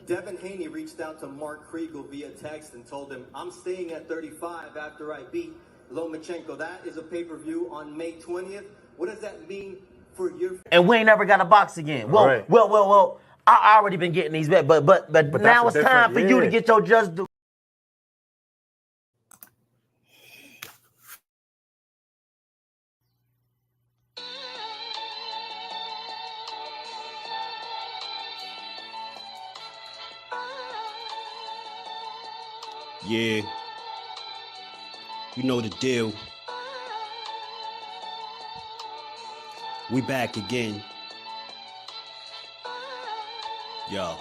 Devin Haney reached out to Mark Kriegel via text and told him, I'm staying at 35 after I beat Lomachenko. That is a pay-per-view on May 20th. What does that mean for your... And we ain't never got to box again. Well, right. well, I already been getting these bets, but now it's time for you to get your just due. Yeah, you know the deal. We back again. Yo.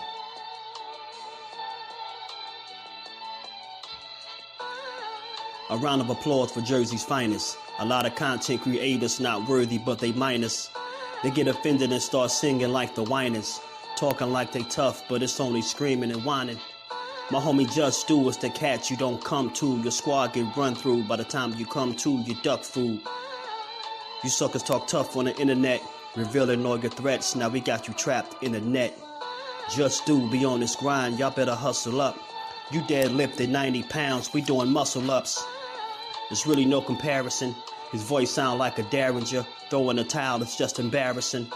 A round of applause for Jersey's finest. A lot of content creators not worthy, but they minus. They get offended and start singing like the whiners. Talking like they tough, but it's only screaming and whining. My homie JusDueBoxing is the cat you don't come to. Your squad get run through. By the time you come to, you duck food. You suckers talk tough on the internet, revealing all your threats. Now we got you trapped in the net. JusDueBoxing be on this grind, y'all better hustle up. You deadlifted 90 pounds, we doing muscle ups. There's really no comparison. His voice sound like a derringer. Throwing a towel, it's just embarrassing.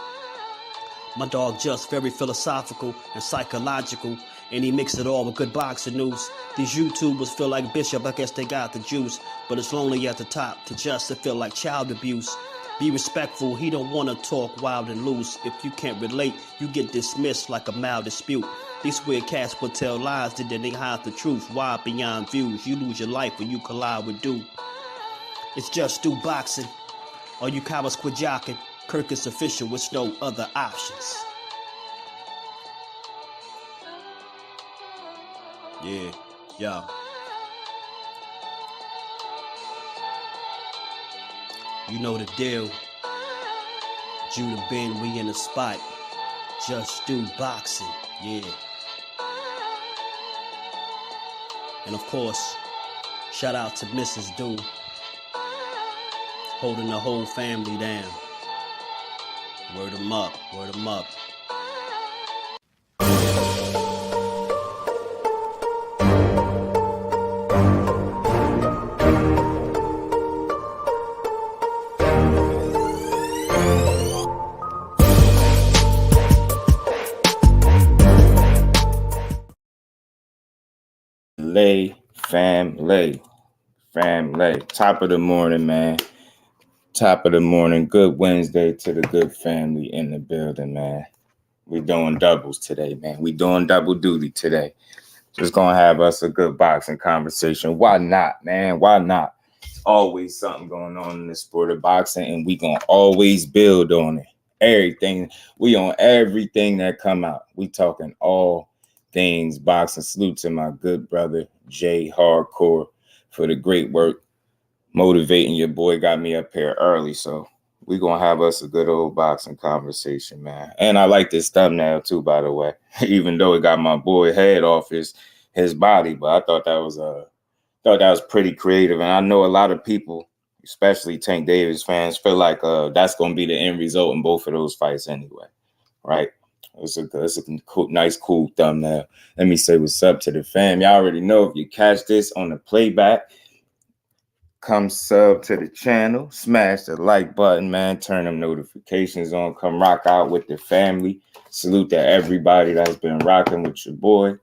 My dog just very philosophical and psychological, and he mixed it all with good boxing news. These YouTubers feel like Bishop, I guess they got the juice, but it's lonely at the top to just to feel like child abuse. Be respectful, he don't want to talk wild and loose. If you can't relate, you get dismissed like a mild dispute. These weird cats would tell lies that they hide the truth. Why beyond views? You lose your life when you collide with dude. It's JusDueBoxing. All you cowards quit jocking. Kirk is official with no other options. Yeah. You know the deal. Judah Ben, we in the spot. JusDueBoxing, yeah. And of course, shout out to Mrs. Do, holding the whole family down. Word 'em up, word 'em up. Family. Top of the morning, man. Top of the morning. Good Wednesday to the good family in the building, man. We doing doubles today, man. We doing double duty today. Just gonna have us a good boxing conversation. Why not, man? Why not? Always something going on in the sport of boxing, and we gonna always build on it. Everything. We on everything that come out. We talking all things boxing. Salute to my good brother Jay Hardcore for the great work motivating your boy. Got me up here early, so we gonna have us a good old boxing conversation, man. And I like this thumbnail too, by the way. Even though it got my boy head off his body, but I thought that was pretty creative. And I know a lot of people, especially Tank Davis fans, feel like that's gonna be the end result in both of those fights anyway, right? It's a cool, nice, cool thumbnail. Let me say what's up to the fam. Y'all already know if you catch this on the playback, come sub to the channel, smash the like button, man. Turn them notifications on. Come rock out with the family. Salute to everybody that's been rocking with your boy.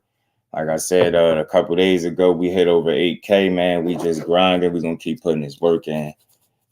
Like I said a couple days ago, we hit over 8K, man. We just grinding. We're going to keep putting this work in.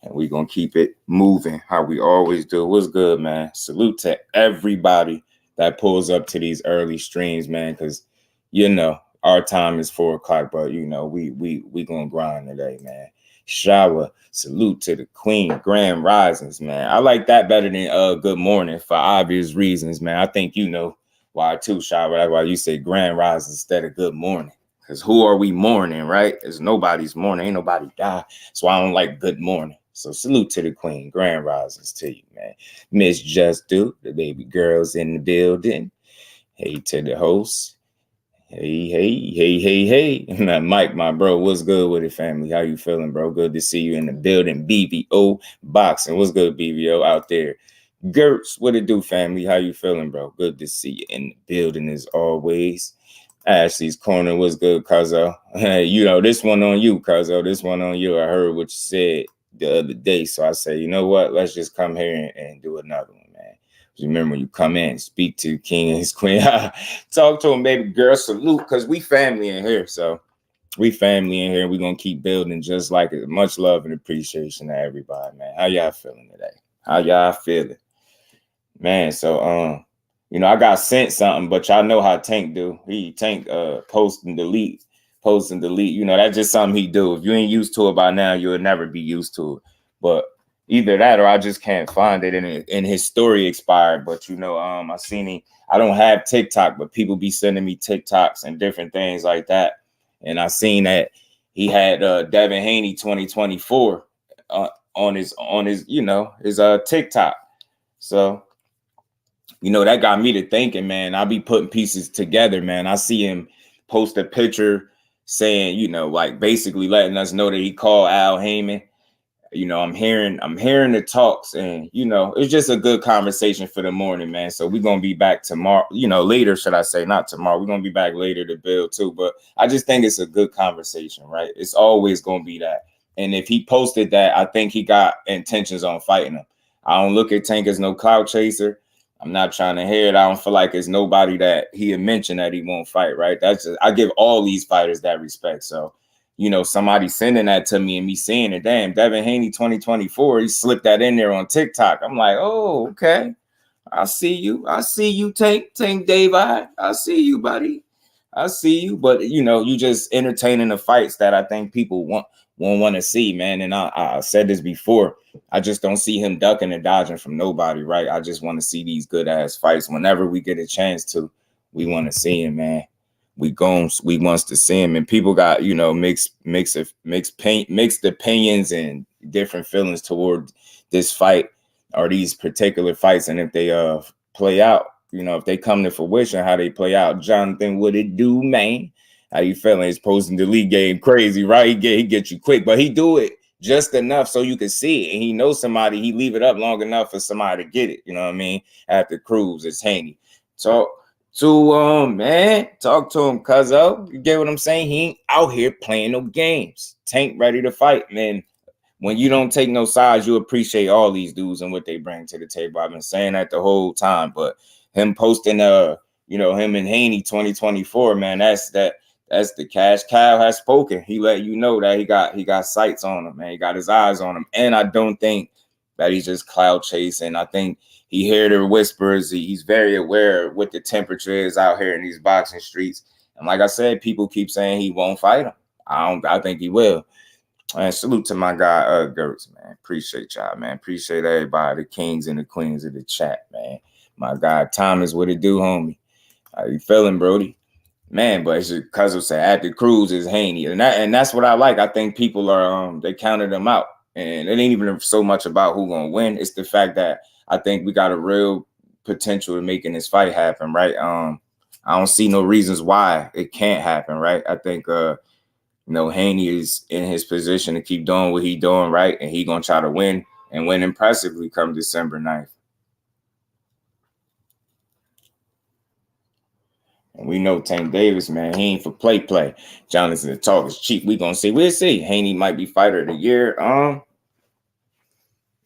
And we're going to keep it moving how we always do. What's good, man? Salute to everybody that pulls up to these early streams, man, because, you know, our time is 4 o'clock, but, you know, we going to grind today, man. Shower, salute to the queen, grand risings, man. I like that better than good morning for obvious reasons, man. I think you know why too, Shower. That's why you say grand risings instead of good morning. Because who are we mourning, right? It's nobody's mourning. Ain't nobody die. So I don't like good morning. So salute to the queen. Grand risings to you, man. Miss JusDueBoxing, the baby girls in the building. Hey to the host. Hey. Now, Mike, my bro, what's good with it, family? How you feeling, bro? Good to see you in the building. BBO Boxing. What's good, BBO, out there? Gertz, what it do, family? How you feeling, bro? Good to see you in the building as always. Ashley's Corner was good, Cuzzo. You know, this one on you, Cuzzo. This one on you. I heard what you said the other day. So I say, you know what? Let's just come here and do another one, man. Remember, when you come in, speak to King and his queen. Talk to him, baby girl. Salute, because we family in here. So we family in here. We're going to keep building just like it. Much love and appreciation to everybody, man. How y'all feeling today? How y'all feeling? Man, so, you know, I got sent something, but y'all know how Tank do. Tank post and delete. You know, that's just something he do. If you ain't used to it by now, you'll never be used to it. But either that or I just can't find it. And his story expired. But, you know, I seen him. I don't have TikTok, but people be sending me TikToks and different things like that. And I seen that he had Devin Haney 2024 on his you know, his TikTok. So, you know, that got me to thinking, man. I'll be putting pieces together, man. I see him post a picture saying, you know, like basically letting us know that he called Al Heyman. You know, I'm hearing the talks, and, you know, it's just a good conversation for the morning, man. So we're going to be back tomorrow, you know, later, should I say, not tomorrow. We're going to be back later to build too. But I just think it's a good conversation, right? It's always going to be that. And if he posted that, I think he got intentions on fighting him. I don't look at Tank as no clout chaser. I'm not trying to hear it. I don't feel like it's nobody that he had mentioned that he won't fight, right? That's just, I give all these fighters that respect. So, you know, somebody sending that to me and me seeing it, damn, Devin Haney 2024, he slipped that in there on TikTok. I'm like, oh, okay. I see you, Tank Dave. I see you, buddy. I see you. But, you know, you just entertaining the fights that I think people won't want to see, man. And I said this before. I just don't see him ducking and dodging from nobody, right? I just want to see these good ass fights. Whenever we get a chance to, we want to see him, man. We wants to see him, and people got, you know, mixed opinions and different feelings toward this fight or these particular fights. And if they play out, you know, if they come to fruition, how they play out. Jonathan, what it do, man? How you feeling? His post and delete game crazy, right? He get you quick, but he do it just enough so you can see it. And he knows somebody, he leave it up long enough for somebody to get it. You know what I mean? After Cruz, it's Haney. So to man, talk to him, cuzzo. You get what I'm saying? He ain't out here playing no games. Tank ready to fight, man. When you don't take no sides, you appreciate all these dudes and what they bring to the table. I've been saying that the whole time, but him posting you know, him and Haney 2024, man, that's the cash cow has spoken. He let you know that he got sights on him, man. He got his eyes on him. And I don't think that he's just cloud chasing. I think he heard the whispers. He's very aware of what the temperature is out here in these boxing streets. And like I said, people keep saying he won't fight him. I think he will. And salute to my guy, Gertz, man. Appreciate y'all, man. Appreciate everybody, the kings and the queens of the chat, man. My guy, Thomas, what it do, homie? How you feeling, Brody? Man, but it's just cousin said after Cruz is Haney. And that's what I like. I think people are they counted him out. And it ain't even so much about who gonna win. It's the fact that I think we got a real potential of making this fight happen, right? I don't see no reasons why it can't happen, right? I think you know, Haney is in his position to keep doing what he's doing, right? And he gonna try to win and win impressively come December 9th. And we know Tank Davis, man, he ain't for play. Jonathan, the talk is cheap. We'll see. Haney might be fighter of the year.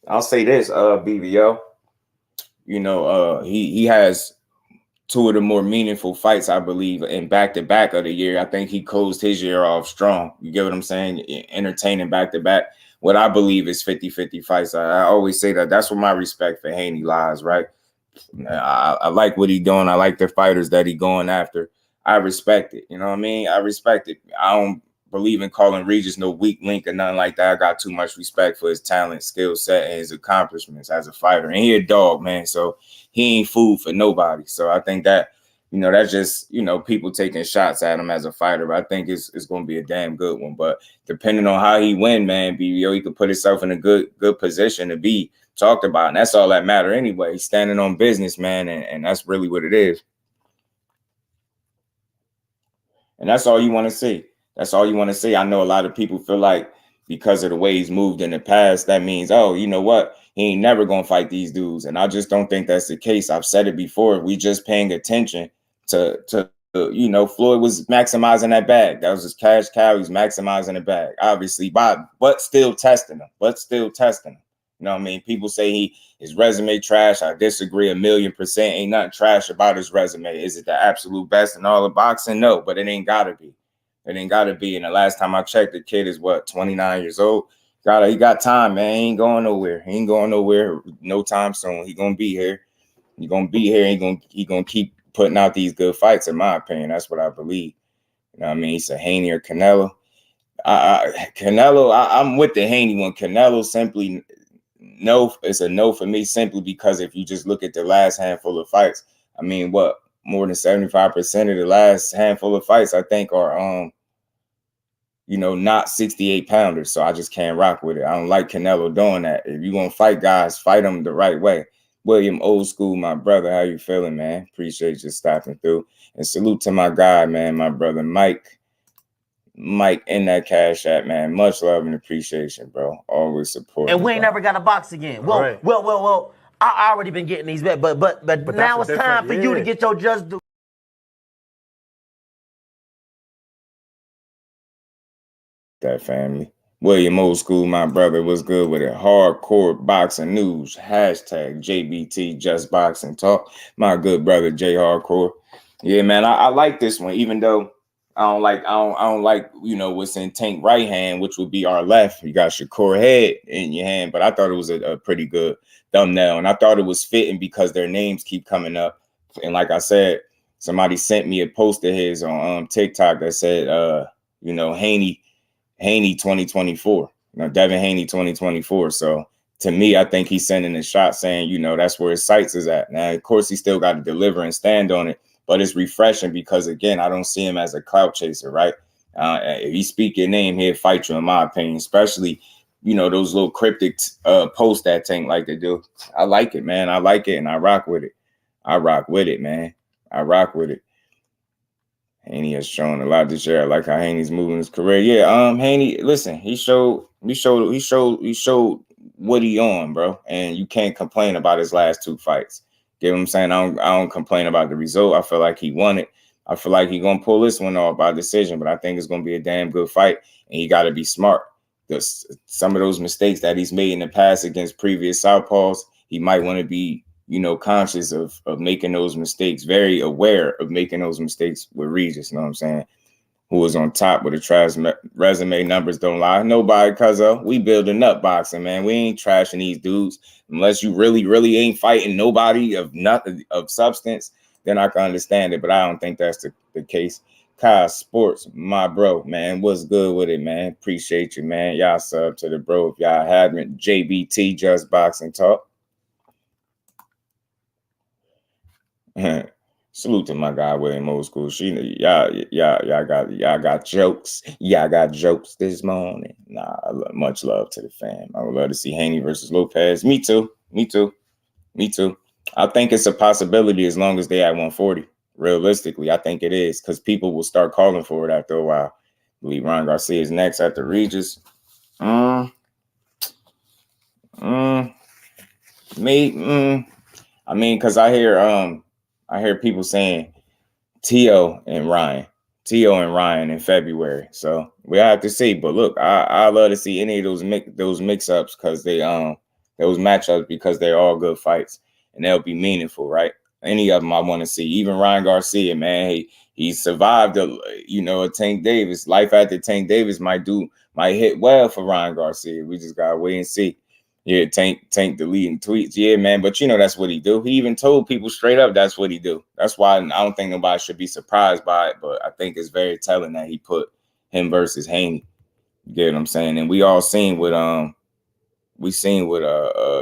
I'll say this, BBO. You know, he has two of the more meaningful fights, I believe, in back-to-back of the year. I think he closed his year off strong. You get what I'm saying? Entertaining back-to-back. What I believe is 50-50 fights. I always say that. That's where my respect for Haney lies, right? I like what he's doing. I like the fighters that he going after. I respect it. You know what I mean? I respect it. I don't believe in calling Regis no weak link or nothing like that. I got too much respect for his talent, skill set, and his accomplishments as a fighter. And he a dog, man. So he ain't food for nobody. So I think that, you know, that's just, you know, people taking shots at him as a fighter. But I think it's going to be a damn good one. But depending on how he win, man, BBO, he could put himself in a good position to be talked about. And that's all that matter anyway. He's standing on business, man. And that's really what it is. And that's all you want to see. That's all you want to see. I know a lot of people feel like because of the way he's moved in the past, that means, oh, you know what? He ain't never going to fight these dudes. And I just don't think that's the case. I've said it before. We just paying attention to you know, Floyd was maximizing that bag. That was his cash cow. He's maximizing the bag, obviously, but still testing him. You know what I mean? People say his resume trash. I disagree 1,000,000%. Ain't nothing trash about his resume. Is it the absolute best in all of boxing? No, but it ain't gotta be. It ain't gotta be. And the last time I checked, the kid is what, 29 years old. He got time, man. He ain't going nowhere. He ain't going nowhere no time soon. He gonna be here. He gonna be here. He gonna keep putting out these good fights, in my opinion. That's what I believe. You know what I mean? He said Haney or Canelo. Canelo, I'm with the Haney one. Canelo simply no, it's a no for me, simply because if you just look at the last handful of fights, I mean, what, more than 75% of the last handful of fights, I think, are you know, not 68 pounders. So I just can't rock with it. I don't like Canelo doing that. If you're gonna fight guys, fight them the right way. William, old school, my brother, how you feeling, man? Appreciate you stopping through. And salute to my guy, man, my brother Mike in that Cash App, man. Much love and appreciation, bro. Always support. And we ain't never got a box again. Well. I already been getting these bets, but now it's time for you to get your just due. That family. William, old school, my brother, was good with it. Hardcore boxing news. Hashtag JBT Just Boxing Talk. My good brother J Hardcore. Yeah, man, I like this one, even though I don't like, you know, what's in Tank right hand, which would be our left. You got Shakur head in your hand, but I thought it was a pretty good thumbnail, and I thought it was fitting because their names keep coming up. And like I said, somebody sent me a post of his on TikTok that said, you know, Haney 2024, you know, Devin Haney 2024. So to me, I think he's sending a shot saying, you know, that's where his sights is at. Now, of course, he still got to deliver and stand on it, but it's refreshing because, again, I don't see him as a clout chaser, right? If he speak your name, he'll fight you, in my opinion, especially, you know, those little cryptic posts that Tank like to do. I like it, man. I like it, and I rock with it. I rock with it, man. I rock with it. Haney has shown a lot this year. I like how Haney's moving his career. Yeah, Haney, listen, he showed what he on, bro. And you can't complain about his last two fights. Get what I'm saying? I don't complain about the result. I feel like he won it. I feel like he's gonna pull this one off by decision, but I think it's gonna be a damn good fight, and he gotta be smart. Some of those mistakes that he's made in the past against previous southpaws, he might want to be, you know, conscious of making those mistakes, very aware of making those mistakes with Regis, you know what I'm saying? Who was on top with the trash resume, numbers don't lie. Nobody, cuz we building up boxing, man. We ain't trashing these dudes. Unless you really ain't fighting nobody of nothing of substance, then I can understand it. But I don't think that's the case. Kai Sports, my bro, man. What's good with it, man? Appreciate you, man. Y'all sub to the bro if y'all haven't. JBT Just Boxing Talk. Salute to my guy William, old school. Y'all got jokes. Y'all got jokes this morning. Nah, much love to the fam. I would love to see Haney versus Lopez. Me too. I think it's a possibility as long as they at 140. Realistically, I think it is, because people will start calling for it after a while. I believe Ron Garcia is next after Regis. I mean, because I hear people saying T.O. and Ryan in February. So we have to see. But look, I love to see any of those mix-ups, because those matchups, because they're all good fights and they'll be meaningful, right? Any of them I want to see. Even Ryan Garcia, man, he survived a Tank Davis. Life after Tank Davis might hit well for Ryan Garcia. We just gotta wait and see. Yeah, Tank deleting tweets. Yeah, man, but that's what he do. He even told people straight up that's what he do. That's why I don't think nobody should be surprised by it, but I think it's very telling that he put him versus Haney. You get what I'm saying? And we all seen what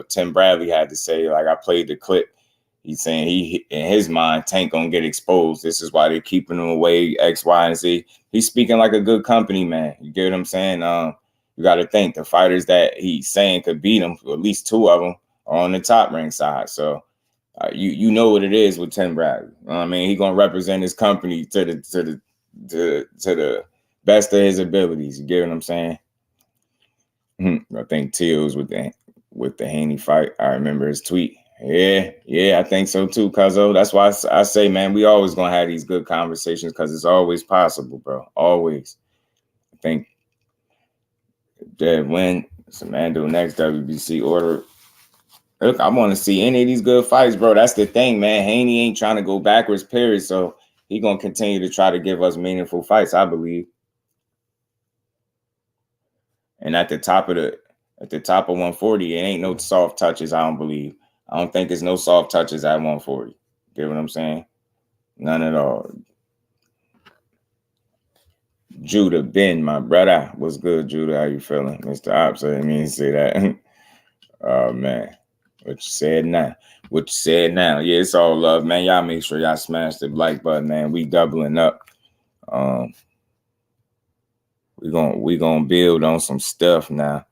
Tim Bradley had to say. Like, I played the clip. He's saying in his mind, Tank gonna get exposed. This is why they're keeping him away, X, Y, and Z. He's speaking like a good company man. You get what I'm saying? You got to think the fighters that he's saying could beat him, at least two of them, are on the top rank side. So you know what it is with Tim Bradley. I mean, he's gonna represent his company to the best of his abilities. You get what I'm saying? I think Teals with the Haney fight. I remember his tweet. Yeah, I think so too, Cuzzo. That's why I say, man, we always gonna have these good conversations because it's always possible, bro. Always. I think that when Samando next WBC order. Look, I want to see any of these good fights, bro. That's the thing, man. Haney ain't trying to go backwards, period. So he gonna continue to try to give us meaningful fights, I believe. And at the top of 140, it ain't no soft touches, I don't believe. I don't think there's no soft touches at 140. Get what I'm saying? None at all. Judah Ben, my brother. What's good, Judah? How you feeling? Mr. Ops, I didn't mean to say that. Oh, man. What you said now? Yeah, it's all love, man. Y'all make sure y'all smash the like button, man. We doubling up. We gonna build on some stuff now.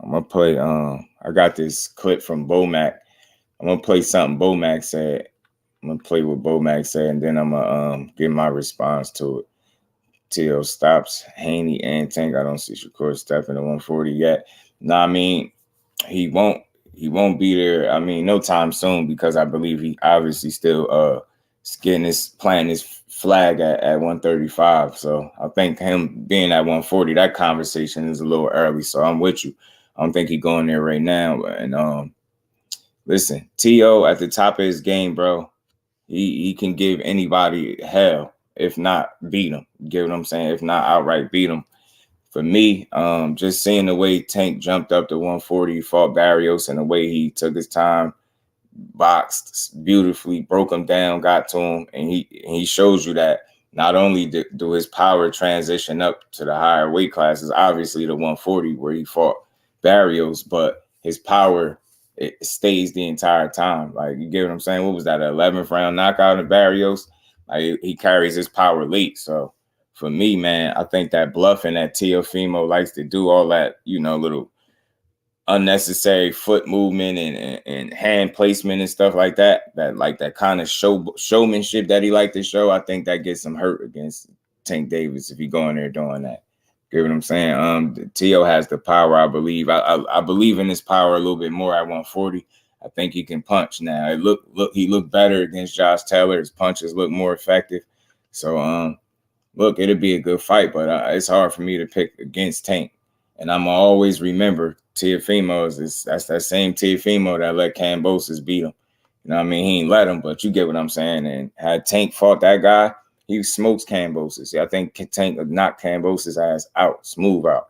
I'm gonna play. I got this clip from Bomac. I'm gonna play something Bomac said. I'm gonna play what Bomac said, and then I'm gonna give my response to it. Till stops Haney and Tank. I don't see Shakur stepping to 140 yet. No, I mean he won't be there. I mean, no time soon because I believe he obviously still playing his flag at 135. So I think him being at 140, that conversation is a little early. So I'm with you. I don't think he's going there right now. And listen, T.O. at the top of his game, bro. He can give anybody hell, if not beat him. Get what I'm saying? If not outright beat him. For me, just seeing the way Tank jumped up to 140, fought Barrios, and the way he took his time, boxed beautifully, broke him down, got to him, and he shows you that not only do his power transition up to the higher weight classes, obviously the 140 where he fought Barrios, but his power it stays the entire time. Like, you get what I'm saying? What was that, 11th round knockout of Barrios? Like, he carries his power late. So for me, man, I think that bluffing that Teofimo likes to do, all that, little unnecessary foot movement and hand placement and stuff like that kind of showmanship that he like to show, I think that gets him hurt against Tank Davis if he go in there doing that. Get what I'm saying? Tio has the power, I believe. I believe in his power a little bit more at 140. I think he can punch now. He looked better against Josh Taylor. His punches look more effective. So look, it'll be a good fight, but it's hard for me to pick against Tank. And I'm going to always remember Teofimo that's that same Teofimo that let Kambosos beat him. You know what I mean? He ain't let him, but you get what I'm saying. And had Tank fought that guy, he smokes Kambosos. I think Tank would knock Kambosos' ass out, smooth out.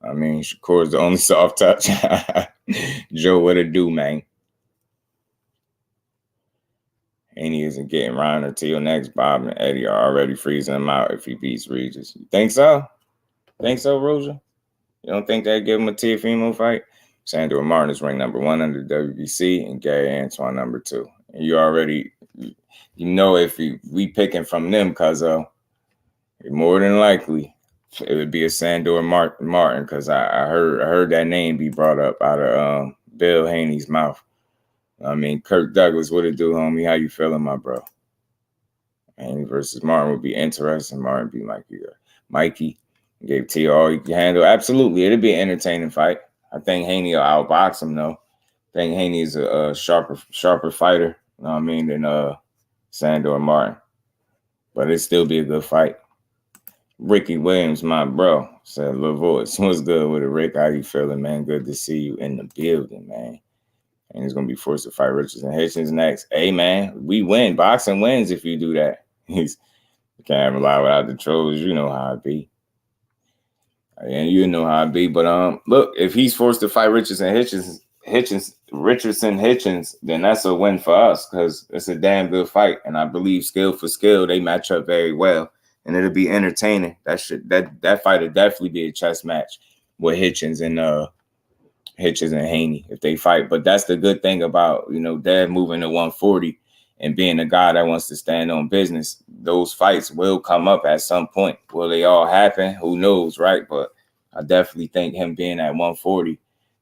I mean, Shakur's the only soft touch. Joe, what it do, man? Haney isn't getting Ryan or Teal next. Bob and Eddie are already freezing him out if he beats Regis. You think so? Think so, Roja? You don't think they'd give him a Teofimo fight? Sandor Martin is ranked number 1 under WBC and Gary Antoine number 2. And you already, if we picking from them, cuz more than likely it would be a Sandor Martin because I heard that name be brought up out of Bill Haney's mouth. I mean, Kirk Douglas, what it do, homie? How you feeling, my bro? Haney versus Martin would be interesting. Martin be like, Mikey gave T all he can handle. Absolutely, it'd be an entertaining fight. I think Haney will outbox him, though. I think Haney is a sharper fighter, you know what I mean, than Sandor Martin. But it'd still be a good fight. Ricky Williams, my bro, said, "Lil Voice, what's good with it, Rick? How you feeling, man? Good to see you in the building, man." And he's going to be forced to fight Richardson Hitchens next. Hey, man, we win. Boxing wins if you do that. You can't rely without the trolls. You know how it be. And you know how it be. But look, if he's forced to fight Richardson Hitchens, then that's a win for us because it's a damn good fight. And I believe skill for skill, they match up very well. And it'll be entertaining. That fight will definitely be a chess match with Hitchens and Haney if they fight. But that's the good thing about, Dad moving to 140 and being a guy that wants to stand on business. Those fights will come up at some point. Will they all happen? Who knows, right? But I definitely think him being at 140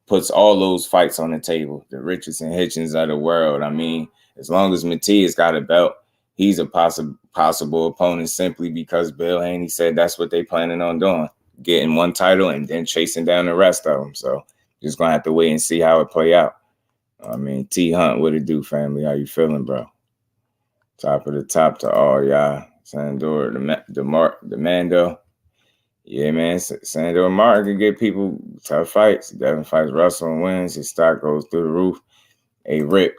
puts all those fights on the table. The Richardson Hitchens of the world. I mean, as long as Matias got a belt, he's a possible opponent simply because Bill Haney said that's what they planning on doing, getting one title and then chasing down the rest of them. So just going to have to wait and see how it play out. I mean, T Hunt, what it do, family? How you feeling, bro? Top of the top to all y'all. Sandor, the Mando. Yeah, man. Sandor Martin can get people tough fights. Devin fights Russell and wins. His stock goes through the roof. Hey, Rip,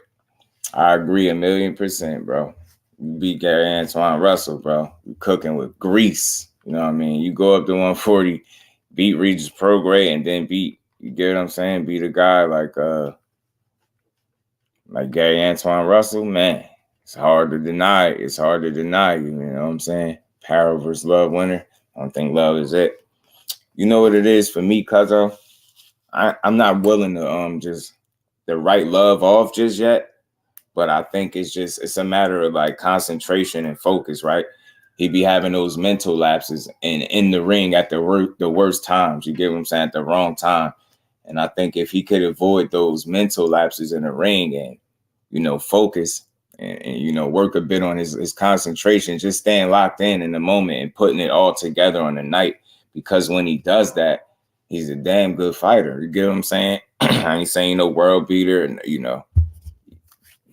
I agree 1,000,000%, bro. You beat Gary Antoine Russell, bro. You cooking with grease. You know what I mean? You go up to 140, beat Regis Prograis, and then you get what I'm saying? Beat a guy like Gary Antoine Russell, man. It's hard to deny. It's hard to deny you. You know what I'm saying? Power versus love winner. I don't think love is it. You know what it is for me, cuzzo? I'm not willing to just to write love off just yet. But I think it's a matter of like concentration and focus, right? He be having those mental lapses in the ring at the worst times. You get what I'm saying? At the wrong time. And I think if he could avoid those mental lapses in the ring and, you know, focus and you know, work a bit on his concentration, just staying locked in the moment and putting it all together on the night. Because when he does that, he's a damn good fighter. You get what I'm saying? I ain't saying no world beater and, you know,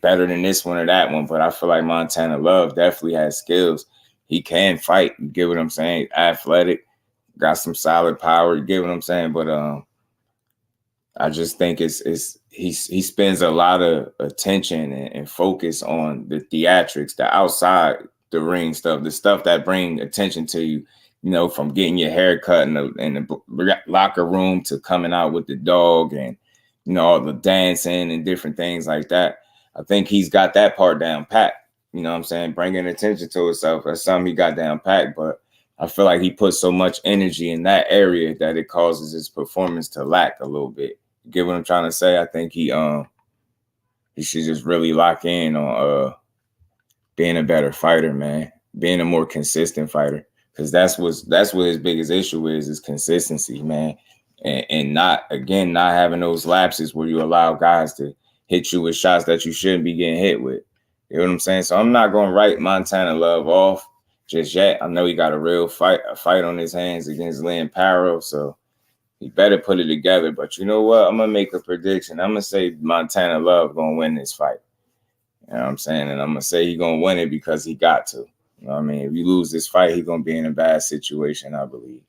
better than this one or that one, but I feel like Montana Love definitely has skills. He can fight. You get what I'm saying? Athletic, got some solid power. You get what I'm saying? But I just think he spends a lot of attention and focus on the theatrics, the outside the ring stuff, the stuff that bring attention to you. You know, from getting your hair cut in the locker room to coming out with the dog and, you know, all the dancing and different things like that. I think he's got that part down pat. You know what I'm saying? Bringing attention to himself. That's something he got down pat. But I feel like he puts so much energy in that area that it causes his performance to lack a little bit. You get what I'm trying to say? I think he should just really lock in on being a better fighter, man. Being a more consistent fighter. Because that's what his biggest issue is consistency, man. And not having those lapses where you allow guys to hit you with shots that you shouldn't be getting hit with. You know what I'm saying? So I'm not going to write Montana Love off just yet. I know he got a fight on his hands against Lynn Parrow, so he better put it together. But you know what? I'm going to make a prediction. I'm going to say Montana Love going to win this fight. You know what I'm saying? And I'm going to say he's going to win it because he got to. You know what I mean? If you lose this fight, he's going to be in a bad situation, I believe.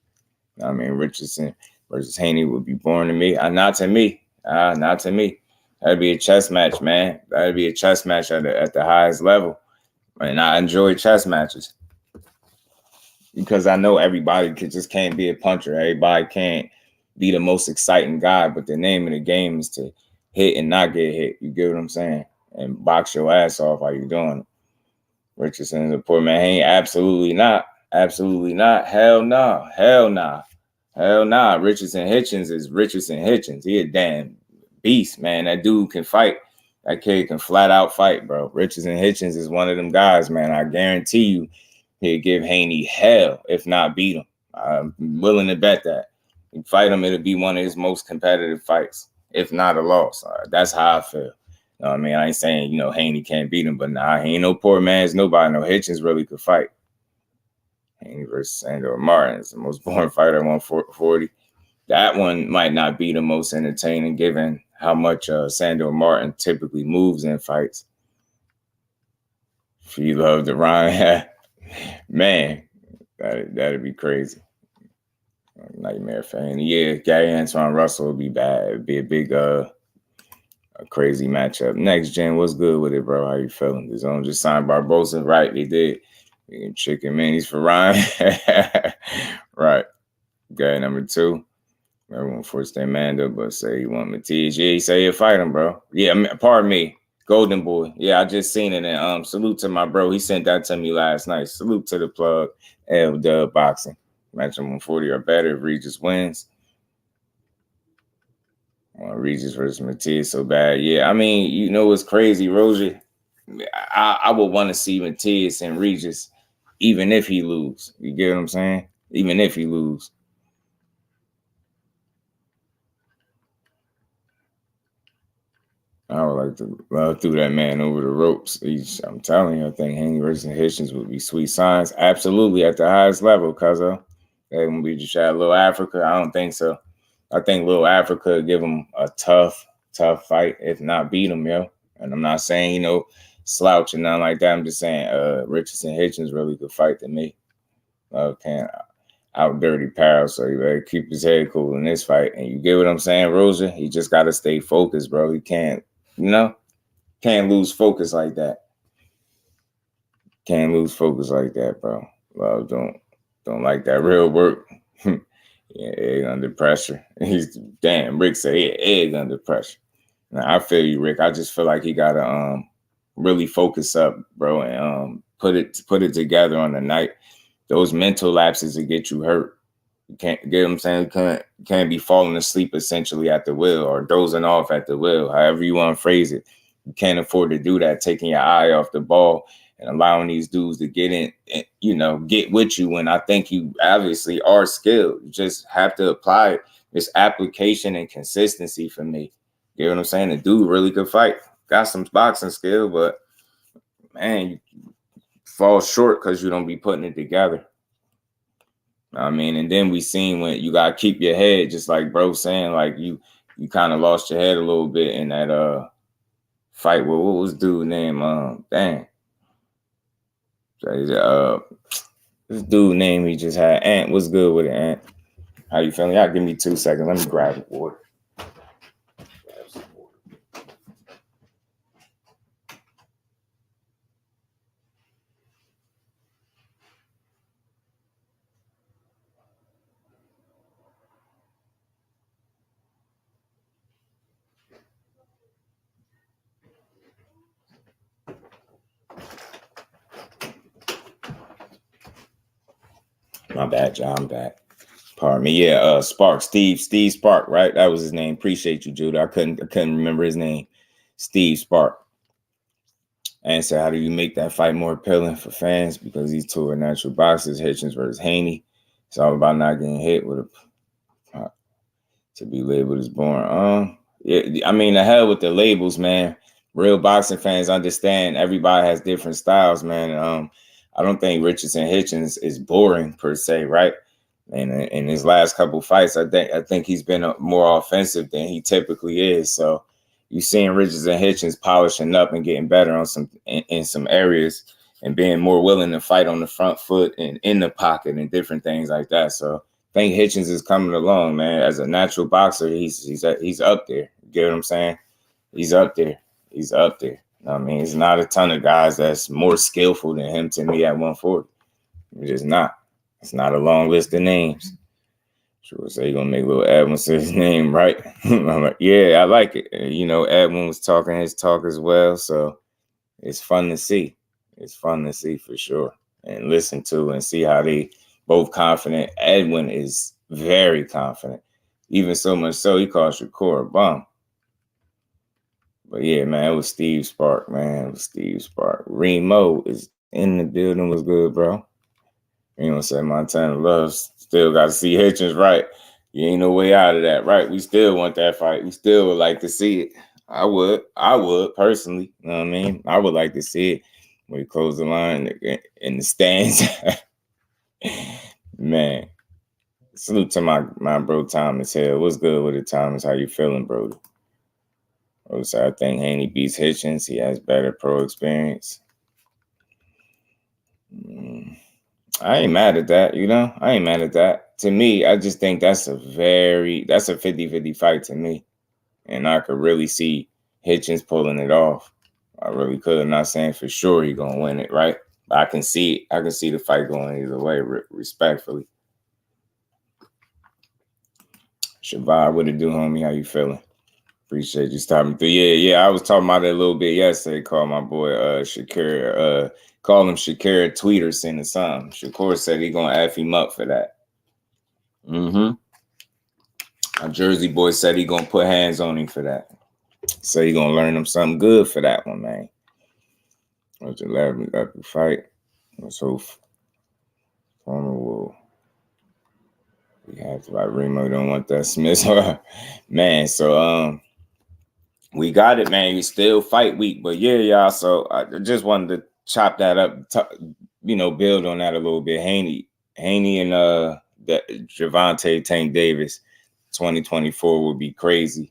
You know what I mean? Richardson versus Haney would be boring to me. Not to me. Not to me. That'd be a chess match, man. That'd be a chess match at the highest level. And I enjoy chess matches because I know everybody just can't be a puncher. Everybody can't be the most exciting guy, but the name of the game is to hit and not get hit. You get what I'm saying? And box your ass off while you're doing it. Richardson is a poor man. He ain't absolutely not. Absolutely not. Hell no. Hell nah. Hell nah. Richardson Hitchens is Richardson Hitchens. He a damn beast, man. That dude can fight. That kid can flat out fight, bro. Richardson Hitchens is one of them guys, man. I guarantee you he'll give Haney hell, if not beat him. I'm willing to bet that. If you fight him, it'll be one of his most competitive fights, if not a loss. That's how I feel. You know what I mean? I ain't saying, you know, Haney can't beat him, but nah, he ain't no poor man's nobody. No, Hitchens really could fight. Haney versus Sandor Martin is the most boring fighter at 140. That one might not be the most entertaining given how much Sandor Martin typically moves in fights. If you love the Ryan, man, that'd be crazy. Nightmare fan. Yeah, Gary Antoine Russell would be bad. It'd be a big a crazy matchup. Next gen, what's good with it, bro? How you feeling? The Zone just signed Barbosa, right? They did. Chicken minis for Ryan. Right. Guy number 2. Everyone forced their Mando, but say he want Matias. Yeah, he say he'll fight him, bro. Yeah, pardon me. Golden Boy. Yeah, I just seen it. And salute to my bro. He sent that to me last night. Salute to the plug. LetsBuild. Match him 140 or better if Regis wins. Regis versus Matias so bad. Yeah, I mean, you know what's crazy, Roger? I would want to see Matias and Regis even if he lose. You get what I'm saying? Even if he lose. I would like to throw that man over the ropes. I'm telling you, I think Haney versus Hitchens would be sweet signs. Absolutely at the highest level, cuzzo. They won't be just at Little Africa. I don't think so. I think Little Africa give him a tough tough fight, if not beat him, yo. And I'm not saying, you know, slouch and nothing like that. I'm just saying Richardson Hitchens really good fight to me. Can't out dirty Parrow, so you better keep his head cool in this fight. And you get what I'm saying, Rosa? He just got to stay focused, bro. He can't, you know, can't lose focus like that. Can't lose focus like that, bro. Well, don't like that real work. Yeah, egg under pressure. He's damn. Rick said, yeah, egg under pressure. Now, I feel you, Rick. I just feel like he gotta really focus up, bro, and put it together on the night. Those mental lapses that get you hurt. You can't get what I'm saying. You can't be falling asleep essentially at the wheel or dozing off at the wheel, however you want to phrase it. You can't afford to do that, taking your eye off the ball and allowing these dudes to get in, you know, get with you when I think you obviously are skilled. You just have to apply this application and consistency for me. You know what I'm saying? The dude really could fight. Got some boxing skill, but man, you fall short because you don't be putting it together. I mean, and then we seen when you gotta keep your head, just like bro saying, like you kind of lost your head a little bit in that fight. Well, what was dude name? Dang. This dude name he just had. Ant, what's good with it, Ant? How you feeling? Y'all give me 2 seconds. Let me grab water. My bad, y'all. I'm back. Pardon me. Yeah, Spark, Steve Spark, right? That was his name. Appreciate you, Judah. I couldn't remember his name. Steve Spark. And so how do you make that fight more appealing for fans? Because these two are natural boxers, Hitchens versus Haney. It's all about not getting hit with a to be labeled as born. Yeah, I mean, the hell with the labels, man. Real boxing fans understand everybody has different styles, man. I don't think Richardson Hitchens is boring per se, right? And in his last couple fights, I think he's been more offensive than he typically is. So you seeing Richardson Hitchens polishing up and getting better on in some areas and being more willing to fight on the front foot and in the pocket and different things like that. So I think Hitchens is coming along, man. As a natural boxer, he's up there. You get what I'm saying? He's up there. He's up there. I mean, it's not a ton of guys that's more skillful than him to me at 140. It's just not. It's not a long list of names. Sure, say you're going to make little Edwin say his name, right? I'm like, yeah, I like it. You know, Edwin was talking his talk as well, so it's fun to see. It's fun to see for sure and listen to and see how they both confident. Edwin is very confident, even so much so he calls Shakur a bum. But yeah, man, it was Steve Spark, man. It was Steve Spark. Remo is in the building. Was good, bro. You know, say Montana loves. Still got to see Hitchens, right? You ain't no way out of that, right? We still want that fight. We still would like to see it. I would personally. You know what I mean? I would like to see it. When we close the line in the stands. Man. Salute to my bro Thomas here. What's good with it, Thomas? How you feeling, bro? So I think Haney beats Hitchens. He has better pro experience. I ain't mad at that, you know? I ain't mad at that. To me, I just think that's a 50-50 fight to me. And I could really see Hitchens pulling it off. I really could. I'm not saying for sure he's going to win it, right? But I can see the fight going either way, respectfully. Shabbat, what it do, homie? How you feeling? Appreciate you stopping through. Yeah. I was talking about it a little bit yesterday. Called my boy Shakur. Call him Shakur Tweeterson or something. Shakur said he gonna F him up for that. My Jersey boy said he gonna put hands on him for that. So he gonna learn him something good for that one, man. What's the 11 fight? Let's hope. We have to like Remo don't want that Smith. Man, so we got it, man. We still fight week, but yeah, y'all. So I just wanted to chop that up, build on that a little bit. Haney and Gervonta Tank Davis, 2024 would be crazy.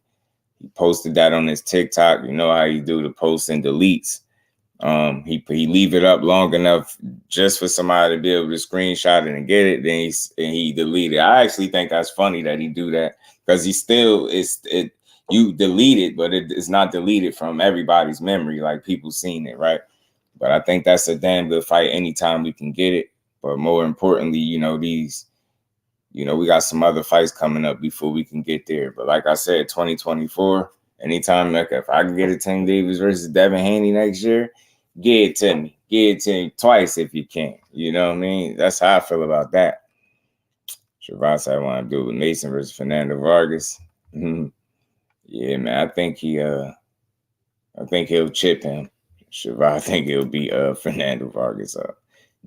He posted that on his TikTok. You know how he do the posts and deletes. He leave it up long enough just for somebody to be able to screenshot it and get it. Then he delete it. I actually think that's funny that he do that, because you delete it, but it's not deleted from everybody's memory. Like, people seen it, right? But I think that's a damn good fight anytime we can get it. But more importantly, we got some other fights coming up before we can get there. But like I said, 2024, anytime, like, if I can get a Tank Davis versus Devin Haney next year, get it to me. Get it to me twice if you can. You know what I mean? That's how I feel about that. Gervonta, I want to do it with Mason versus Fernando Vargas. Yeah, man, I think he'll chip him. I think it'll be Fernando Vargas up.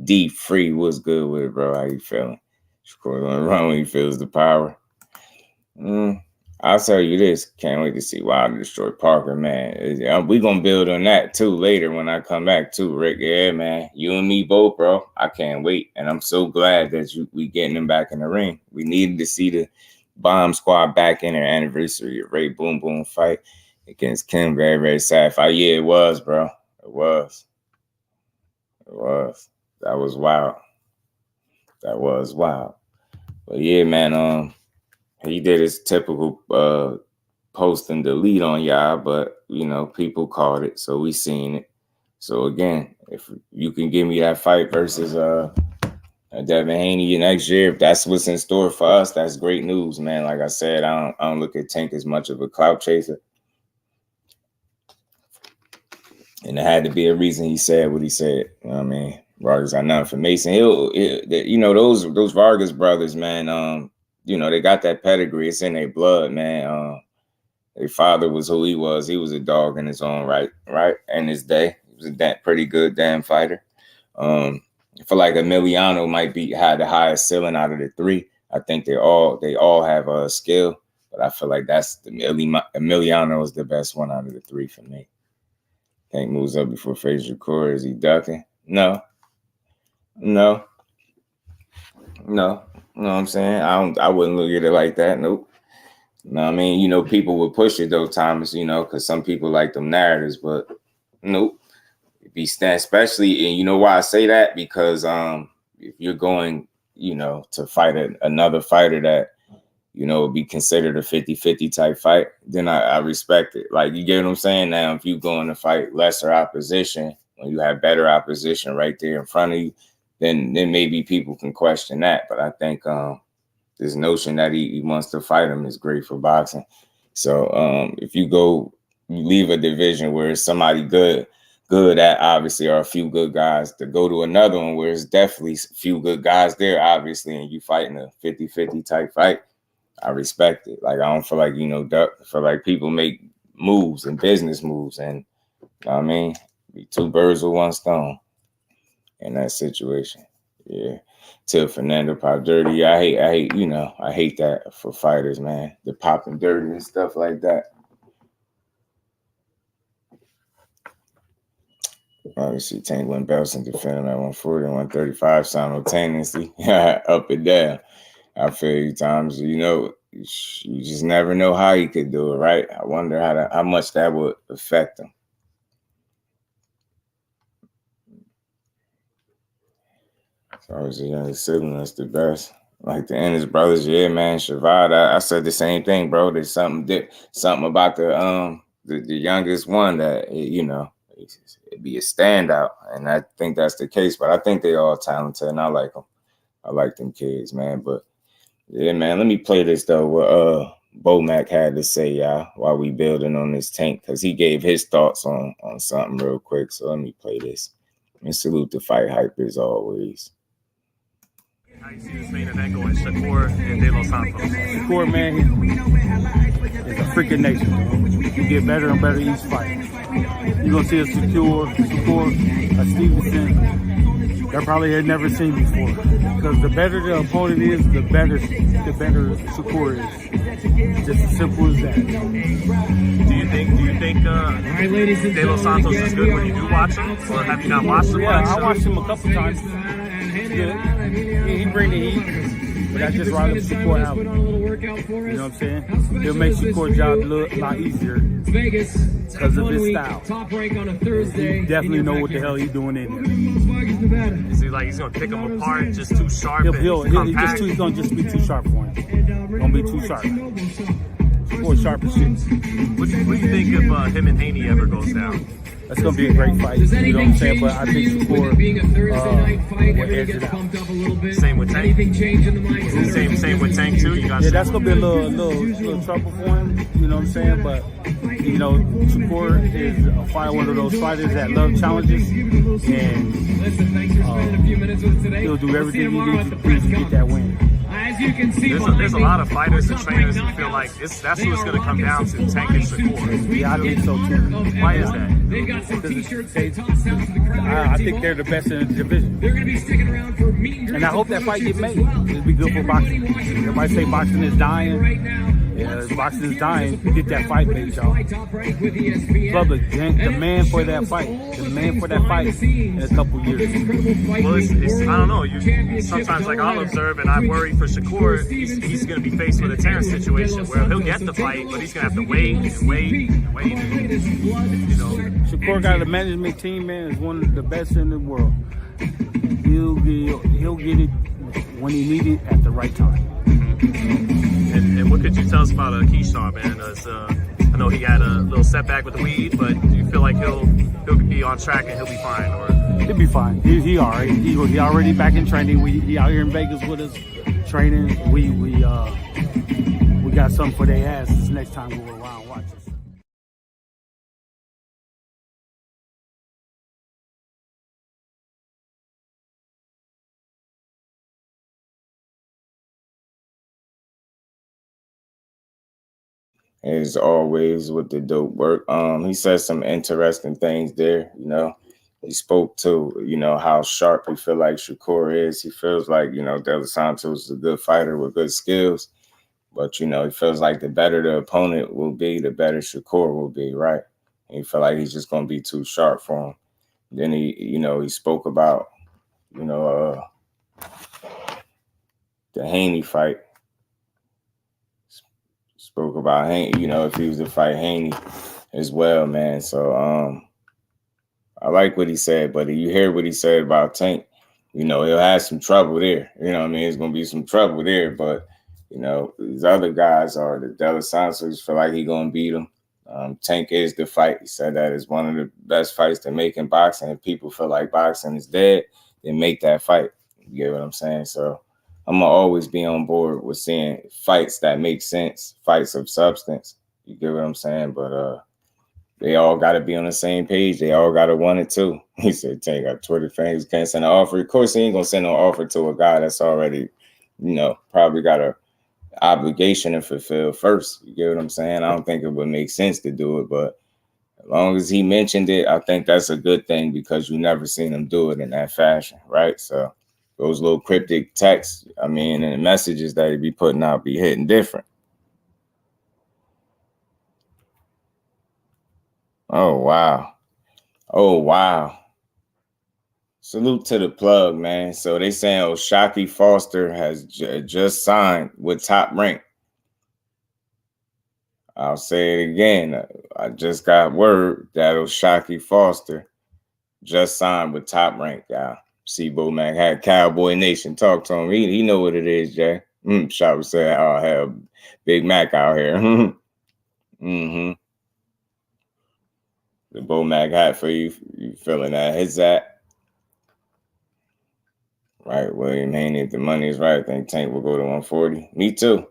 D Free, what's good with it, bro? How you feeling? Shakur on the run when he feels the power. I'll tell you this. Can't wait to see Wilder destroy Parker, man. We gonna build on that too later when I come back too, Rick. Yeah, man. You and me both, bro. I can't wait. And I'm so glad that we getting them back in the ring. We needed to see the Bomb Squad back in their anniversary of Ray Boom Boom fight against Kim. Very, very sad fight. Yeah, it was, bro. It was. That was wild. But yeah, man, he did his typical post and delete on y'all, but people caught it, so we seen it. So again, if you can give me that fight versus Devin Haney next year, if that's what's in store for us, that's great news, man. Like I said, I don't look at Tank as much of a clout chaser. And there had to be a reason he said what he said. You know what I mean? Vargas got nothing for Mason. Those Vargas brothers, man, they got that pedigree. It's in their blood, man. Their father was who he was. He was a dog in his own right? In his day. He was a pretty good damn fighter. I feel like Emiliano had the highest ceiling out of the three. I think they all have a skill, but I feel like Emiliano is the best one out of the three for me. Tank moves up before face Shakur. Is he ducking? No. You know what I'm saying? I wouldn't look at it like that. Nope. You know what I mean? People would push it those times, because some people like them narratives, but nope. Especially, and you know why I say that? Because if you're going, to fight another fighter that, would be considered a 50-50 type fight, then I respect it. Like, you get what I'm saying? Now, if you go in to fight lesser opposition, when you have better opposition right there in front of you, then maybe people can question that. But I think this notion that he wants to fight him is great for boxing. So if you leave a division where it's somebody good at, obviously, or a few good guys, to go to another one where it's definitely a few good guys there, obviously, and you fighting a 50-50 type fight, I respect it. Like, I don't feel like, duck. I feel like people make moves and business moves, and I mean, be two birds with one stone in that situation. Yeah. Till Fernando pop dirty. I hate that for fighters, man. The popping dirty and stuff like that. Obviously, Tank win belts and defend him at 140 and 135 simultaneously. Up and down. I feel you times, you just never know how he could do it, right? I wonder how much that would affect him. So obviously, his sibling is the best. Like and his brothers, yeah, man. Shavad, I said the same thing, bro. There's something about the youngest one that it'd be a standout, and I think that's the case. But I think they all talented, and I like them. I like them kids, man. But yeah, man. Let me play this though. What Bomac had to say, y'all, while we building on this Tank, because he gave his thoughts on something real quick. So let me play this. And salute the fight hype as always. How you see this main event going, Shakur and De Los Santos? Shakur, man, is a freaking nature, bro. You get better and better each fight. You're going to see a Shakur, a Stevenson, that probably had never seen before. Because the better the opponent is, the better Shakur is. Just as simple as that. Do you think De Los Santos is good when you do watch him? Or have you not watched him much? Yeah, I watched him a couple times. He's good. He bring the heat. But I just rather Shakur out. You know what I'm saying? He'll make Shakur's job look a lot easier because of his style. He definitely know what the hell he's doing in there. Is he like he's gonna pick him apart, just too sharp? He's gonna just be too sharp for him. Gonna be too sharp. Shakur sharp as shit. What do you think if him and Haney ever goes down? That's going to be a great fight, you know what I'm saying? But I think Shakur will edge it out. Same with Tank? Same with Tank too? You got that's going to be a little trouble for him, you know what I'm saying? But, you know, Shakur is one of those fighters that love challenges, and he'll do everything he needs to do to get that win. As you can see, there's a lot of fighters and trainers who feel like that's what it's going to come down to, Tank and Shakur. Yeah, I think so too. Why is that? I think they're the best in the division. They're going to be sticking around for and I hope that fight get made. It'll be good for boxing. Everybody say boxing is dying. Yeah, boxing is dying. Get that fight made, y'all. Public demand for that fight. Demand for that fight in a couple years. Well, it's I don't know. Sometimes, like I'll observe, and I worry for Shakur. He's going to be faced with a Terence situation where he'll get the fight, but he's going to have to wait and wait and wait. You know, Shakur got a management team, man. Is one of the best in the world. He'll get it when he needs it at the right time. And what could you tell us about Keyshawn, man? I know he had a little setback with the weed, but do you feel like he'll be on track and he'll be fine? Or he'll be fine. He all right. He already back in training. He out here in Vegas with us training. We got something for their asses next time we go around. Watch us. As always with the dope work. He said some interesting things there, you know. He spoke to, you know, how sharp he feel like Shakur is. He feels like, you know, De Los Santos is a good fighter with good skills. But, you know, he feels like the better the opponent will be, the better Shakur will be, right? And he feel like he's just gonna be too sharp for him. Then he spoke about, you know, the Haney fight. Spoke about Haney, you know, if he was to fight Haney as well, man. So I like what he said, but you hear what he said about Tank, you know, he'll have some trouble there. You know what I mean? There's gonna be some trouble there, but you know, these other guys are the De Los Santos feel like he gonna beat him. Tank is the fight. He said that is one of the best fights to make in boxing. If people feel like boxing is dead, then make that fight. You get what I'm saying? So I'm gonna always be on board with seeing fights that make sense, fights of substance. You get what I'm saying? But they all got to be on the same page. They all got to want it too. He said, Tank got Twitter fans, can't send an offer. Of course, he ain't gonna send an offer to a guy that's already, you know, probably got a obligation to fulfill first. You get what I'm saying? I don't think it would make sense to do it, but as long as he mentioned it, I think that's a good thing because you never seen him do it in that fashion, right? So those little cryptic texts, I mean, and the messages that he be putting out be hitting different. Oh, wow. Oh, wow. Salute to the plug, man. So they saying O'Shaquie Foster has just signed with Top Rank. I'll say it again. I just got word that O'Shaquie Foster just signed with Top Rank, y'all. See, Bo Mac had Cowboy Nation talk to him. He know what it is, Jay. Shot was saying, "Oh hell, Big Mac out here." The Bo Mac hat for you. You feeling that? His that. Right, William Haney. If the money is right, I think Tank will go to 140. Me too,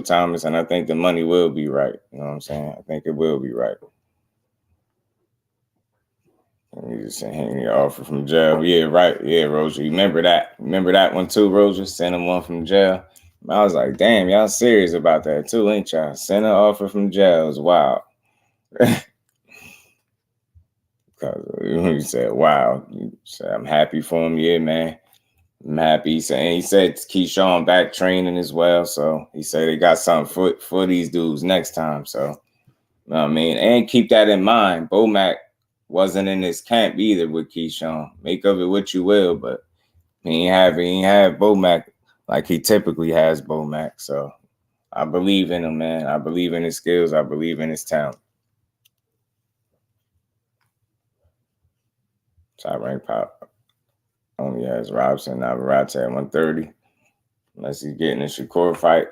Thomas. And I think the money will be right. You know what I'm saying? I think it will be right. You just sent Haney an offer from jail. Yeah, right. Yeah, Roger. You remember that? Remember that one too, Roger? Sent him one from jail. I was like, damn, y'all serious about that too, ain't y'all? Sent an offer from jail is wild. Because you said, wow. You said, I'm happy for him. Yeah, man. I'm happy. He said Keyshawn back training as well. So he said they got something for these dudes next time. So, you know what I mean? And keep that in mind. Bo Mac wasn't in this camp either with Keyshawn. Make of it what you will, but he ain't have Bo Mac like he typically has, Bo Mac. So I believe in him, man. I believe in his skills. I believe in his talent. Top rank pop only has Robson, Navarrete at 130. Unless he's getting a Shakur fight.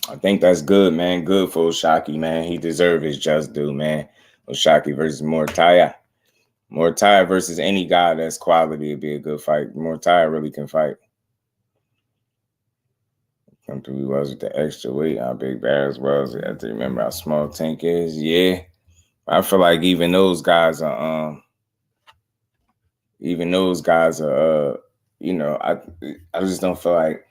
I think that's good, man. Good for Oshaki, man. He deserves his just due, man. Oshaki versus Mortaya. Mortaya versus any guy that's quality would be a good fight. Mortaya really can fight. Come through, he was with the extra weight. How big Barrels was. I have to remember how small Tank is. Yeah. I feel like even those guys are, you know, I just don't feel like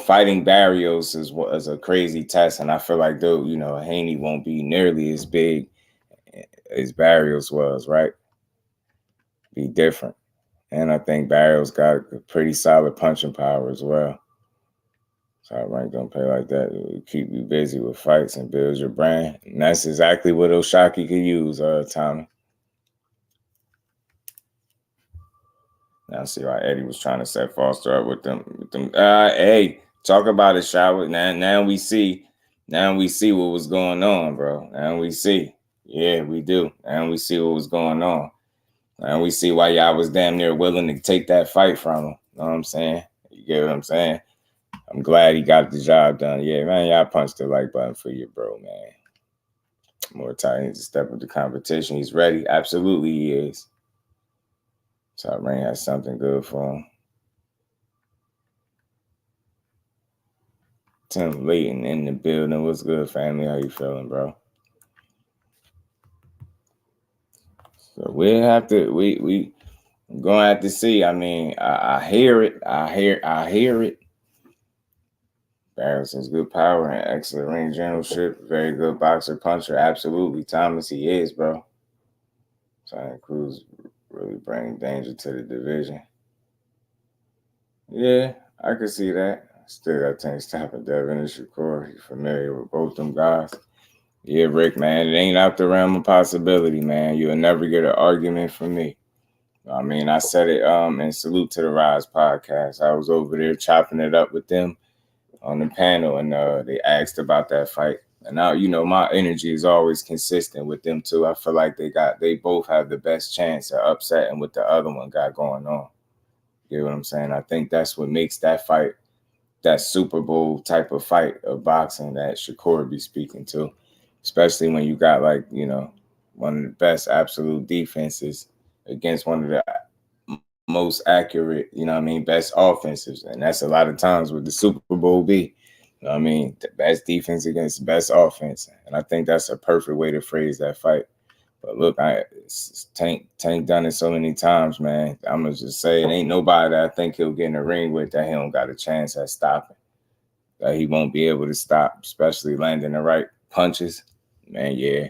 fighting Barrios is a crazy test, and I feel like though, Haney won't be nearly as big as Barrios was, right? Be different. And I think Barrios got a pretty solid punching power as well. So I rank don't play like that. It will keep you busy with fights and build your brand. And that's exactly what Oshaki could use, Tommy. Now see why Eddie was trying to set Foster up with them. Hey, talk about it, Shower. Now we see. Now we see what was going on, bro. Now we see. Yeah, we do. Now we see what was going on. Now we see why y'all was damn near willing to take that fight from him. Know what I'm saying? You get what I'm saying? I'm glad he got the job done. Yeah, man, y'all punched the like button for your bro, man. More time to step up the competition. He's ready. Absolutely he is. Top Rain has something good for him. Tim Layton in the building. What's good, family? How you feeling, bro? So we'll have to we gonna have to see. I mean, I hear it. I hear it. Barris has good power and excellent ring generalship. Very good boxer, puncher. Absolutely, Thomas, he is, bro. Santa Cruz really bring danger to the division. Yeah, I could see that. Still got Tank stopping Devin and Shakur. He's familiar with both them guys. Yeah, Rick, man, it ain't out the realm of possibility, man. You'll never get an argument from me. I mean, I said it in Salute to the Rise podcast. I was over there chopping it up with them on the panel, and they asked about that fight. And now, my energy is always consistent with them too. I feel like they both have the best chance of upsetting what the other one got going on. You get what I'm saying? I think that's what makes that fight that Super Bowl type of fight of boxing that Shakur be speaking to, especially when you got one of the best absolute defenses against one of the most accurate, best offenses. And that's a lot of times what the Super Bowl be. The best defense against the best offense. And I think that's a perfect way to phrase that fight. But look, Tank done it so many times, man. I'm going to just say it ain't nobody that I think he'll get in the ring with that he don't got a chance at stopping. That he won't be able to stop, especially landing the right punches. Man, yeah.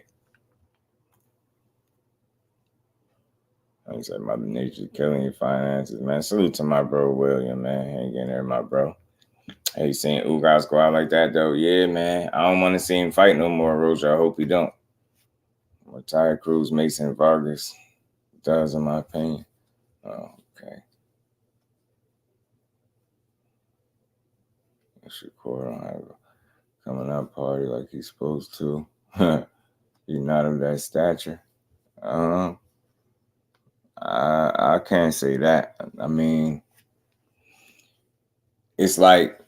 I said Mother Nature killing your finances, man. Salute to my bro, William, man. Hang in there, my bro. Hey, seeing Ugas go out like that, though? Yeah, man. I don't want to see him fight no more, Roger. I hope he don't. Retired Cruz, Mason Vargas does, in my opinion. Oh, okay. Shakur don't have a coming out party like he's supposed to. He's not of that stature. I can't say that. I mean, it's like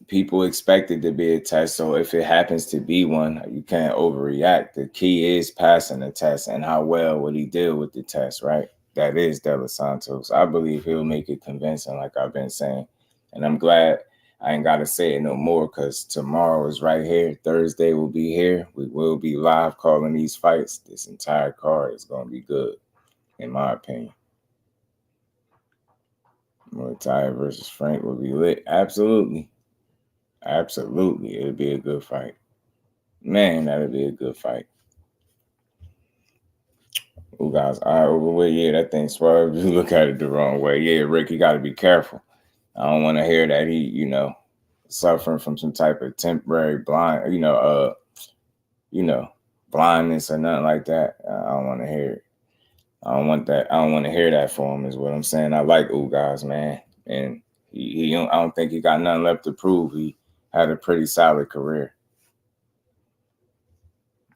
people expect it to be a test, so if it happens to be one, you can't overreact. The key is passing the test and how well would he deal with the test, right? That is De Los Santos. I believe he'll make it convincing, like I've been saying. And I'm glad I ain't got to say it no more because tomorrow is right here. Thursday will be here. We will be live calling these fights. This entire card is going to be good, in my opinion. Mortai versus Frank will be lit. Absolutely. Absolutely. It'll be a good fight. Man, that'll be a good fight. Oh, guys, all right, overweight. Yeah, that thing swerved. You look at it the wrong way. Yeah, Rick, you got to be careful. I don't want to hear that he, suffering from some type of temporary blind, blindness or nothing like that. I don't want to hear it. I don't want that. I don't want to hear that for him is what I'm saying. I like Ugas, man. And I don't think he got nothing left to prove. He had a pretty solid career.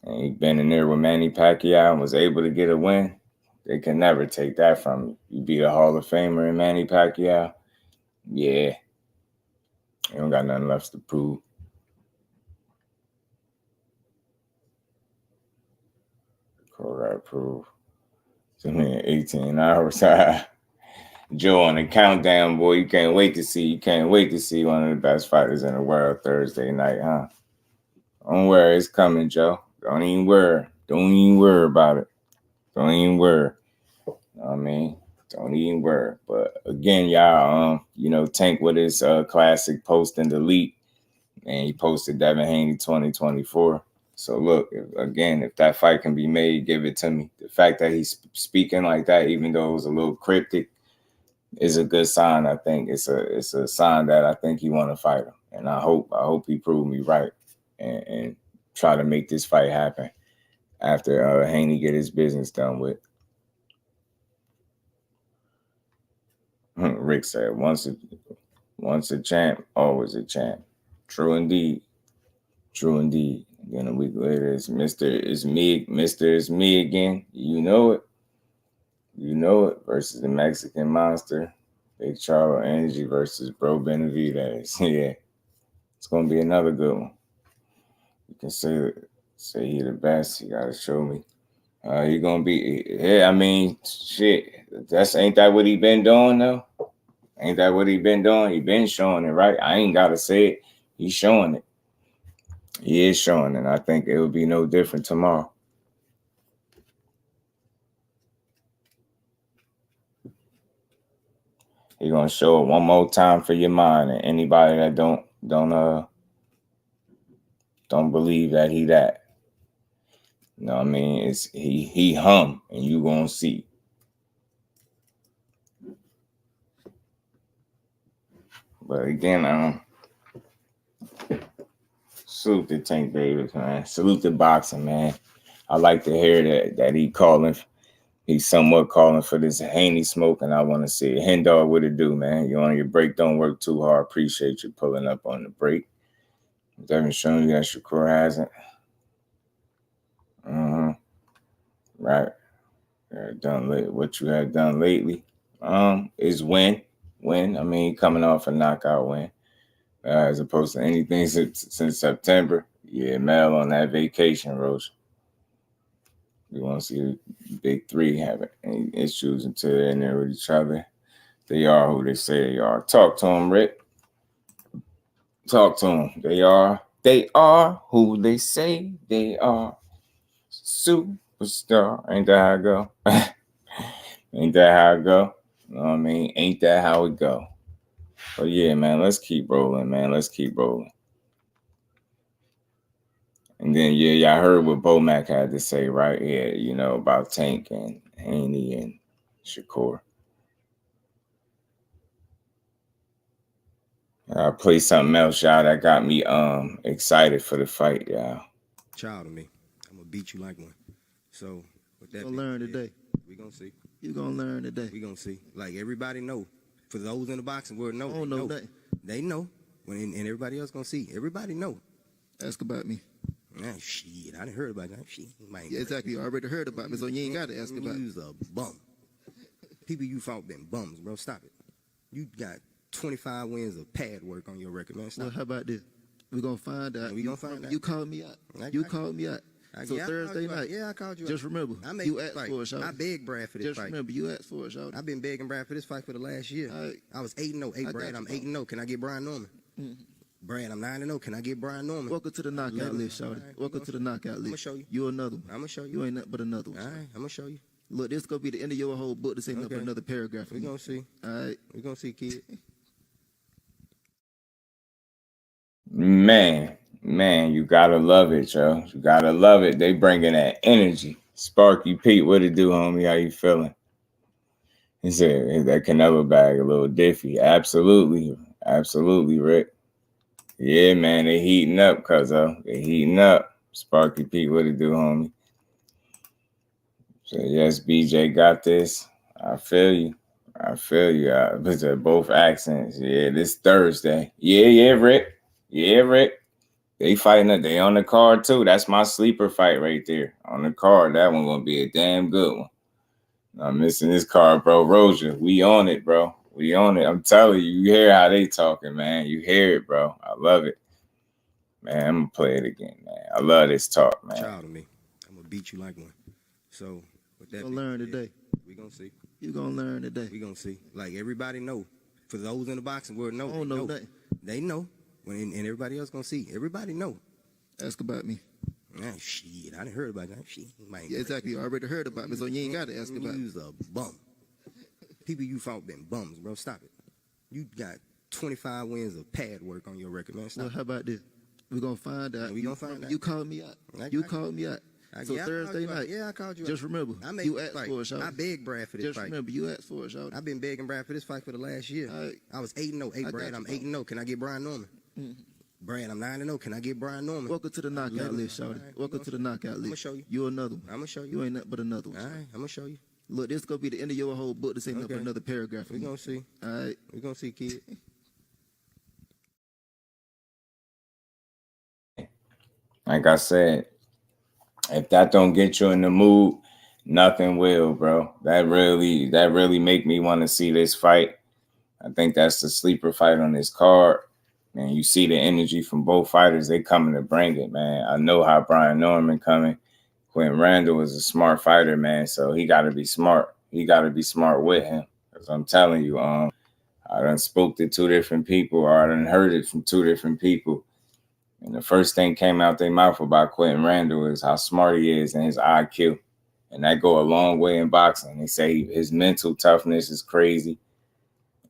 And he been in there with Manny Pacquiao and was able to get a win. They can never take that from you. You beat a Hall of Famer in Manny Pacquiao. Yeah. You don't got nothing left to prove. Correct proof. So, man, 18 hours. Joe on the countdown, boy. You can't wait to see one of the best fighters in the world Thursday night, huh? Don't worry, it's coming, Joe. Don't even worry. Don't even worry about it. Don't even worry. I mean, don't even worry. But again, y'all, Tank with his classic post and delete, and he posted Devin Haney 2024. So look, if that fight can be made, give it to me. The fact that he's speaking like that, even though it was a little cryptic, is a good sign. I think it's a sign that I think he want to fight him, and I hope he prove me right and try to make this fight happen after Haney get his business done with. Rick said, once a champ, always a champ. True indeed. True indeed. Then a week later, it's Mr. It's me again. You know it. You know it. Versus the Mexican Monster. Big Charlo Energy versus Bro Benavidez. Yeah. It's going to be another good one. You can say he the best. You got to show me. He going to be, yeah, I mean, shit. Ain't that what he been doing, though? Ain't that what he been doing? He been showing it, right? I ain't got to say it. He's showing it. He is showing it. I think it will be no different tomorrow. He gonna show it one more time for your mind, and anybody that don't believe that he that. You know what I mean? It's he hum, and you gonna see. But again, salute the Tank Davis, man. Salute the boxing, man. I like to hear that he's somewhat calling for this Haney smoke, and I want to see it. Hen Dog, what it do, man? You on your break? Don't work too hard. Appreciate you pulling up on the break. Devin showing you that Shakur hasn't. Right. What you have done lately is win. I mean, coming off a knockout win. As opposed to anything since September. Yeah, Mel on that vacation, Roach. We want to see the big three having any issues until they're in there with each other. They are who they say they are. Talk to them, Rick. Talk to them. They are who they say they are. Superstar. Ain't that how it go? Ain't that how it go? You know what I mean? Ain't that how it go? But yeah, man, let's keep rolling, man. Let's keep rolling. And then, yeah, y'all heard what Bomac had to say, right? Yeah, about Tank and Haney and Shakur. I'll play something else, y'all, that got me excited for the fight, y'all. Child of me. I'm going to beat you like one. So, with that, you're going to learn today. We're going to see. You're going to learn today. We're going to see. Like, everybody know. For those in the boxing world, know. I don't know that. They know. And everybody else going to see. Everybody know. Ask about me. Man, shit, I didn't heard about that. Shit, yeah, exactly. You already heard about me, so you ain't got to ask about me. You was a bum. People you fought been bums, bro. Stop it. You got 25 wins of pad work on your record, man. Stop. Well, how about this? We're going to find out. We going to find out. You called me out. You called me out. So Thursday night. Yeah, I called you out. Just remember, you asked for it, y'all. I begged Brad for this fight. Just remember, you asked for it, y'all. I've been begging Brad for this fight for the last year. I was 8-0. Hey, Brad, I'm 8-0. Can I get Brian Norman? Brad, I'm 9-0. Can I get Brian Norman? Welcome to the knockout list, shawty. Welcome to the knockout list. I'm going to show you. You're another one. I'm going to show you. You ain't nothing but another one. All right, I'm going to show you. Look, this is going to be the end of your whole book. This ain't nothing but another paragraph. We're going to see. All right. We're going to see, kid. Man, you got to love it, yo. You got to love it. They bringing that energy. Sparky Pete, what it do, homie? How you feeling? He said, that Canelo bag a little diffy. Absolutely, Rick. Yeah, man, they heating up, cuzzo. They heating up. Sparky Pete, what it do, homie? So yes, BJ got this. I feel you. But they're both accents. Yeah, this Thursday. Yeah, Rick. Yeah, Rick. They fighting it. They on the card too. That's my sleeper fight right there. On the card. That one gonna be a damn good one. I'm missing this card, bro. Roja, we on it, bro. We on it. I'm telling you, you hear how they talking, man. You hear it, bro. I love it. Man, I'm gonna play it again, man. I love this talk, man. Child of me. I'm gonna beat you like one. So with that, Gonna learn today. We gonna see. You gonna learn today. We gonna see. Like everybody know. For those in the boxing world, know. I don't know that. They know. And everybody else gonna see. Everybody know. Ask about me. Man, shit, I didn't heard about that. Shit, yeah, exactly. You already heard about me, so you ain't got to ask about me. You's a bum. People you fought been bums, bro. Stop it. You got 25 wins of pad work on your record, man. Stop. Well, how about this? We're gonna find out. We gonna find out. You called me out. You called me out. So Thursday night. Yeah, I called you. Just remember, you asked for it, I begged Brad for this fight. Just remember, you asked for it, y'all. I've been begging Brad for this fight for the last year. I was 8-0. Hey, Brad, I'm 8-0. Can I get Brian Norman? Brad, I'm 9-0. Can I get Brian Norman? Welcome to the knockout list, shawty. Welcome to the knockout list. I'm gonna show you. You another one. I'm gonna show you. You ain't nothing but another one. All right, I'm gonna show you. Look, this gonna be the end of your whole book. This ain't nothing but another paragraph. We gonna see. All right. We gonna see, kid. Like I said, if that don't get you in the mood, nothing will, bro. That really make me want to see this fight. I think that's the sleeper fight on this card. And you see the energy from both fighters. They coming to bring it, man. I know how Brian Norman coming. Quinton Randall is a smart fighter, man. So he got to be smart. He got to be smart with him. Because I'm telling you, I done spoke to 2 different people, or I done heard it from 2 different people. And the first thing came out their mouth about Quinton Randall is how smart he is and his IQ. And that go a long way in boxing. They say his mental toughness is crazy.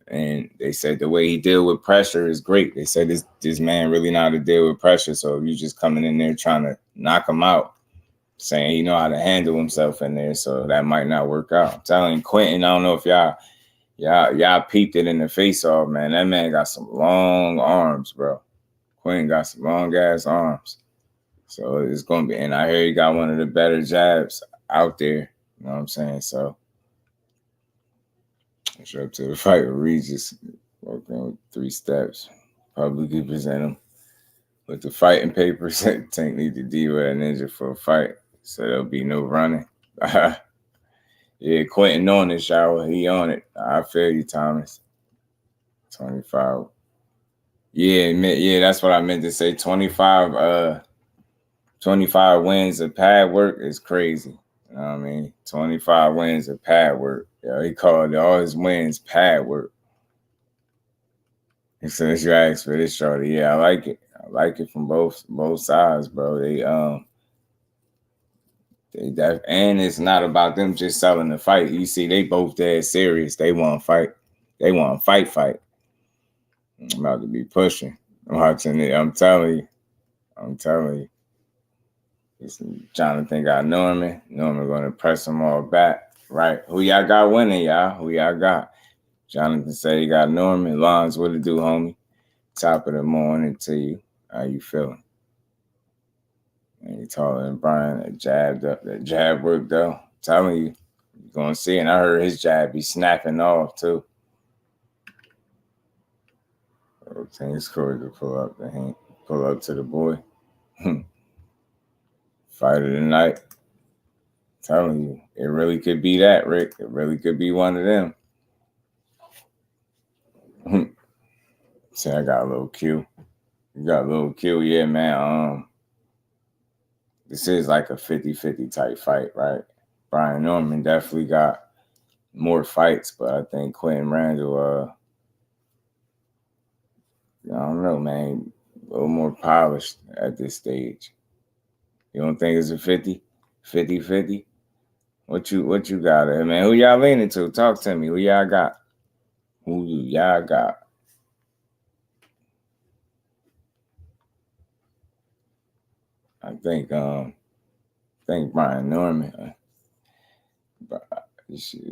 And they said the way he deal with pressure is great. They said this man really know how to deal with pressure. So if you just coming in there trying to knock him out, saying he know how to handle himself in there, so that might not work out. I'm telling you, Quinton, I don't know if y'all peeped it in the face off, man. That man got some long arms, bro. Quinton got some long ass arms. So it's gonna be, and I hear he got one of the better jabs out there. You know what I'm saying? So show up to the fight with Regis, working with 3 steps. Publicly present him with the fighting papers. Tank need to deal with that ninja for a fight, so there'll be no running. Yeah, Quinton on this, y'all. He on it. I feel you, Thomas. 25. Yeah, that's what I meant to say. 25 wins of pad work is crazy. You know what I mean? 25 wins of pad work. Yeah, he called all his wins pad work. And so you asked for this, shorty. Yeah, I like it. I like it from both sides, bro. And it's not about them just selling the fight. You see, they both dead serious. They want to fight. They want to fight. I'm about to be pushing. I'm watching it. I'm telling you. Jonathan got Norman. Norman going to press them all back. Right. Who y'all got winning, y'all? Who y'all got? Jonathan said he got Norman. Lons, what it do, homie? Top of the morning to you. How you feeling? And he taller than Brian. That jab worked, though. I'm telling you. You're going to see. And I heard his jab be snapping off, too. Tank scored to pull up to the boy. Fight of the night. I'm telling you, it really could be that, Rick. It really could be one of them. See, I got a little Q. You got a little Q, yeah, man. This is like a 50-50 type fight, right? Brian Norman definitely got more fights, but I think Quinton Randall, I don't know, man, a little more polished at this stage. You don't think it's a 50-50? What you got there, man? Who y'all leaning to? Talk to me. Who y'all got? Who do y'all got? I think Brian Norman.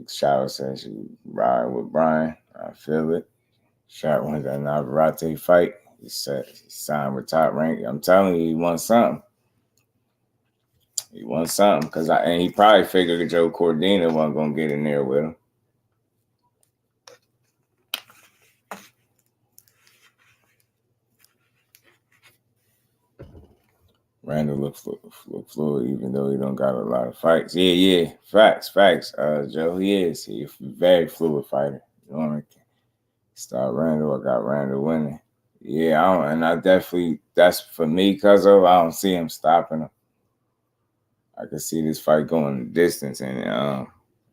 Shower said she ride with Brian. I feel it. Shot wins that Navarrete fight. He signed with Top Rank. I'm telling you, he won something. He wants something and he probably figured Joe Cordina wasn't gonna get in there with him. Randall looks fluid, even though he don't got a lot of fights. Yeah, facts. Joe, he is. He's a very fluid fighter. You know what I mean? Start Randall. I got Randall winning. Yeah, I definitely, that's for me, cuz I don't see him stopping him. I can see this fight going the distance, and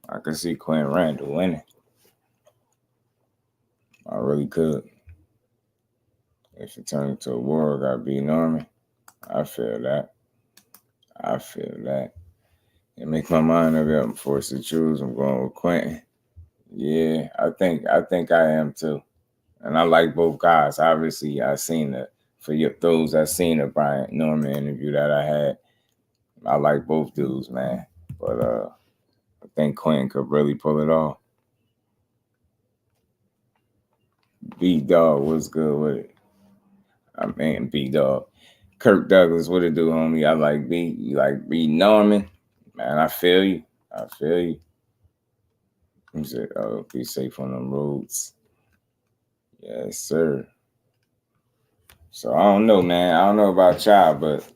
I can see Quinton Randall winning. I really could. If it turned into a war, I got to beat Norman. I feel that. It makes my mind up. I'm forced to choose. I'm going with Quinton. Yeah, I think I am too. And I like both guys. Obviously, I seen those that seen the Brian Norman interview that I had. I like both dudes, man. But I think Quinton could really pull it off. B-Dog, what's good with it? I mean, B-Dog. Kirk Douglas, what it do, homie? I like B. You like B Norman? Man, I feel you. He said, oh, be safe on them roads. Yes, sir. So I don't know, man. I don't know about y'all, but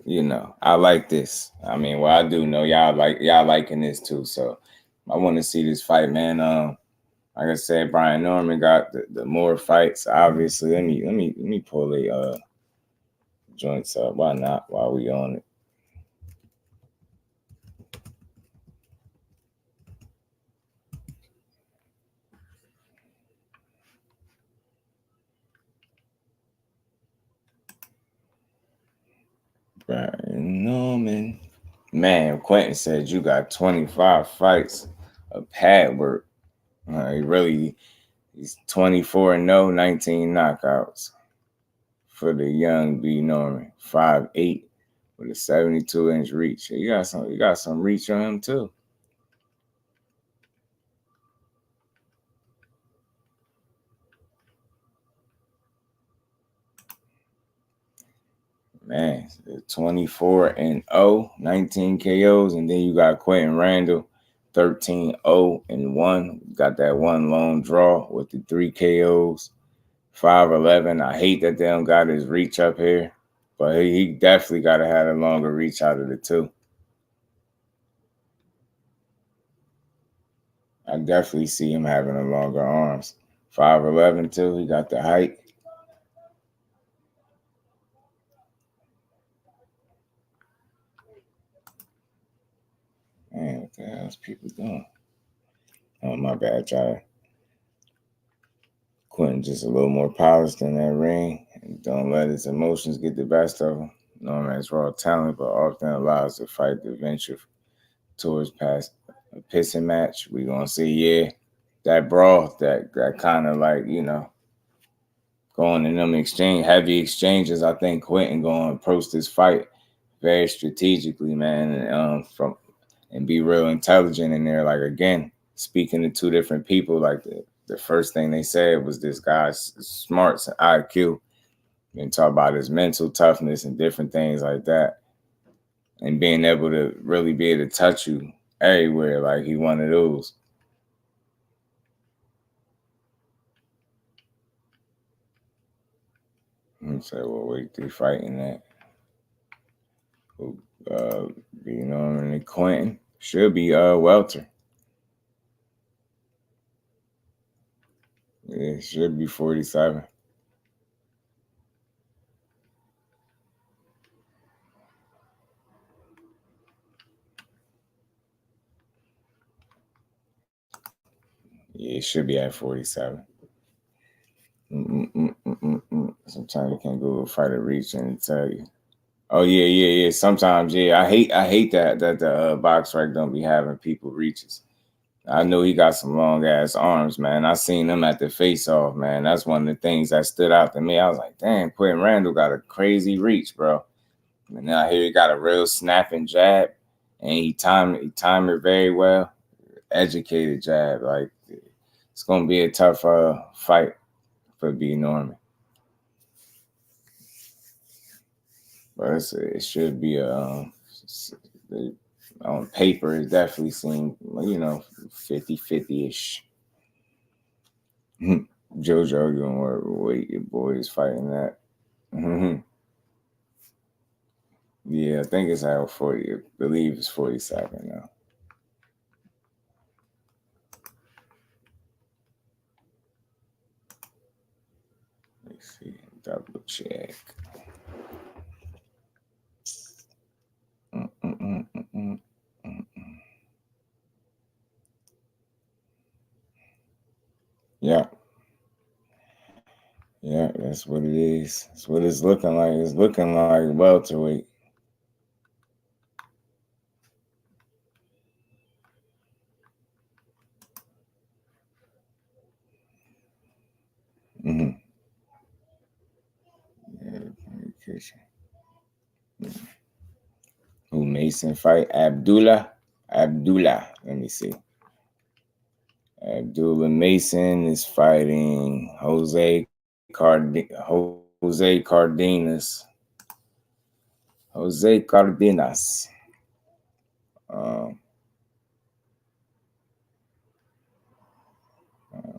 I like this. I mean, well, I do know y'all liking this too. So I want to see this fight, man. Like I said, Brian Norman got the more fights. Obviously, let me pull the joints up. Why not? While we on it. Brian Norman. Man, Quinton said you got 25 fights of pad work. He's 24-0, 19 knockouts for the young B Norman. 5'8" with a 72-inch reach. You got some reach on him too. Man, 24-0, 19 KOs, and then you got Quinton Randall, 13-0-1. Got that one lone draw with the 3 KOs, 5'11". I hate that they don't got his reach up here, but he definitely got to have a longer reach out of the two. I definitely see him having a longer arms. 5'11" too. He got the height. Man, what the hell is people doing? Oh, my bad, y'all. Quinton just a little more polished in that ring and don't let his emotions get the best of him. Norman has raw talent, but often allows the fight to venture towards past a pissing match. We're going to see, that brawl, that kind of like, going in them heavy exchanges. I think Quinton going to approach this fight very strategically, man, and be real intelligent in there. Like, again, speaking to two different people, like the first thing they said was this guy's smarts and IQ, and talk about his mental toughness and different things like that, and being able to really be able to touch you everywhere. Like, he one of those. And say, well, wait, they fighting that. And Quinton should be welter. It should be 47. Yeah, it should be at 47. Sometimes you can't Google fighter reach and tell you. Oh yeah. Sometimes, I hate that the box rec don't be having people reaches. I know he got some long ass arms, man. I seen him at the face off, man. That's one of the things that stood out to me. I was like, damn, Quinton Randall got a crazy reach, bro. And now here he got a real snapping jab, and he timed it very well. Educated jab. Like, it's gonna be a tough fight for B Norman. But it should be On paper, it definitely seemed, 50-50-ish. JoJo, you don't want to wait. Your boy is fighting that. Yeah, I think it's out 40. I believe it's 47 now. Let's see. Double check. Yeah. Yeah, that's what it is. That's what it's looking like. It's looking like welterweight. Yeah, communication. Who Mason fight? Abdullah. Let me see. Abdullah Mason is fighting Jose Cardenas. Jose Cardenas.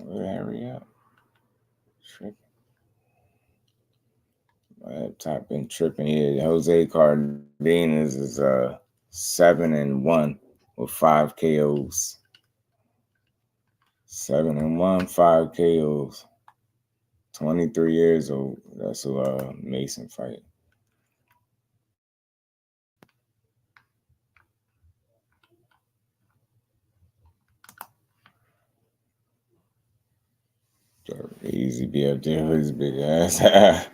Hurry up. My laptop been tripping here. Jose Cardenas is 7-1 with 5 KOs. 7-1, 5 KOs. 23 years old. That's who Mason fight. Easy be up there with his big ass. I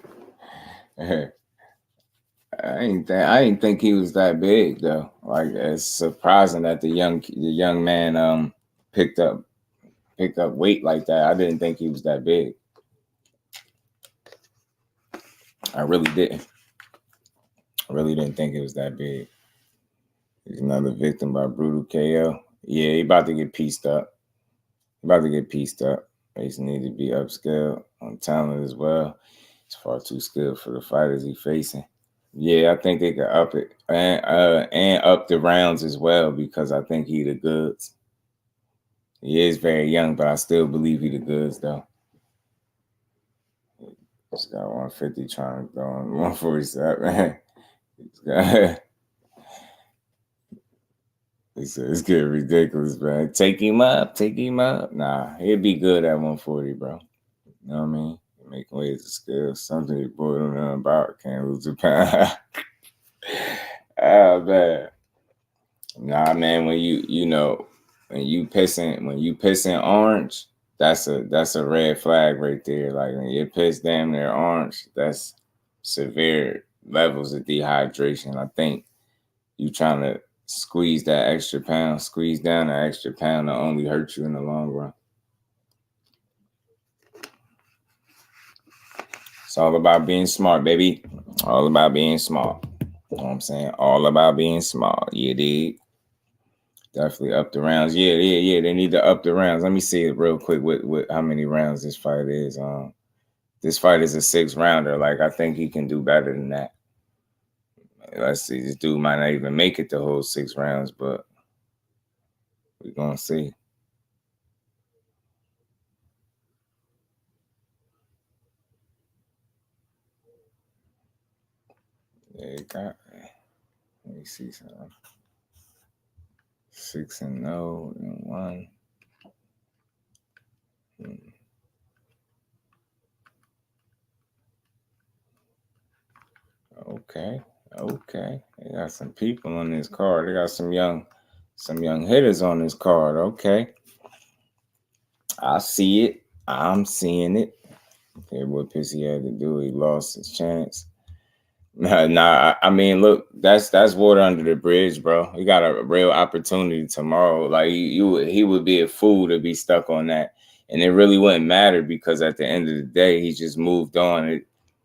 didn't think he was that big though. Like, it's surprising that the young man picked up weight like that. I didn't think he was that big. I really didn't. I really didn't think it was that big. He's another victim by brutal KO. Yeah, he about to get pieced up. He needs to be upscaled on talent as well. He's far too skilled for the fighters he's facing. Yeah, I think they could up it and up the rounds as well, because I think he the goods. He is very young, but I still believe he the goods though. He's got 150 trying to throw him 147. It's getting ridiculous, man. Take him up. Nah, he'd be good at 140, bro. You know what I mean? Making waves of skill. Something you boy don't know about. Can't lose a pound. Oh, man. Nah, man, when you pissing orange, that's a red flag right there. Like, when you piss damn near orange, that's severe levels of dehydration. I think you trying to squeeze down that extra pound to only hurt you in the long run. It's all about being smart, baby. All about being smart. You know what I'm saying? All about being smart. Yeah, dude. Definitely up the rounds. Yeah. They need to up the rounds. Let me see it real quick with how many rounds this fight is. This fight is a 6-rounder. Like, I think he can do better than that. Let's see. This dude might not even make it the whole 6 rounds, but we're gonna see. There you go. Let me see something. 6-0 and 1. Okay. They got some people on this card. They got some young hitters on this card. Okay. I see it. I'm seeing it. Okay, what Pissy had to do, he lost his chance. Nah, I mean, look, that's water under the bridge, bro. He got a real opportunity tomorrow. Like, he would be a fool to be stuck on that. And it really wouldn't matter, because at the end of the day, he just moved on.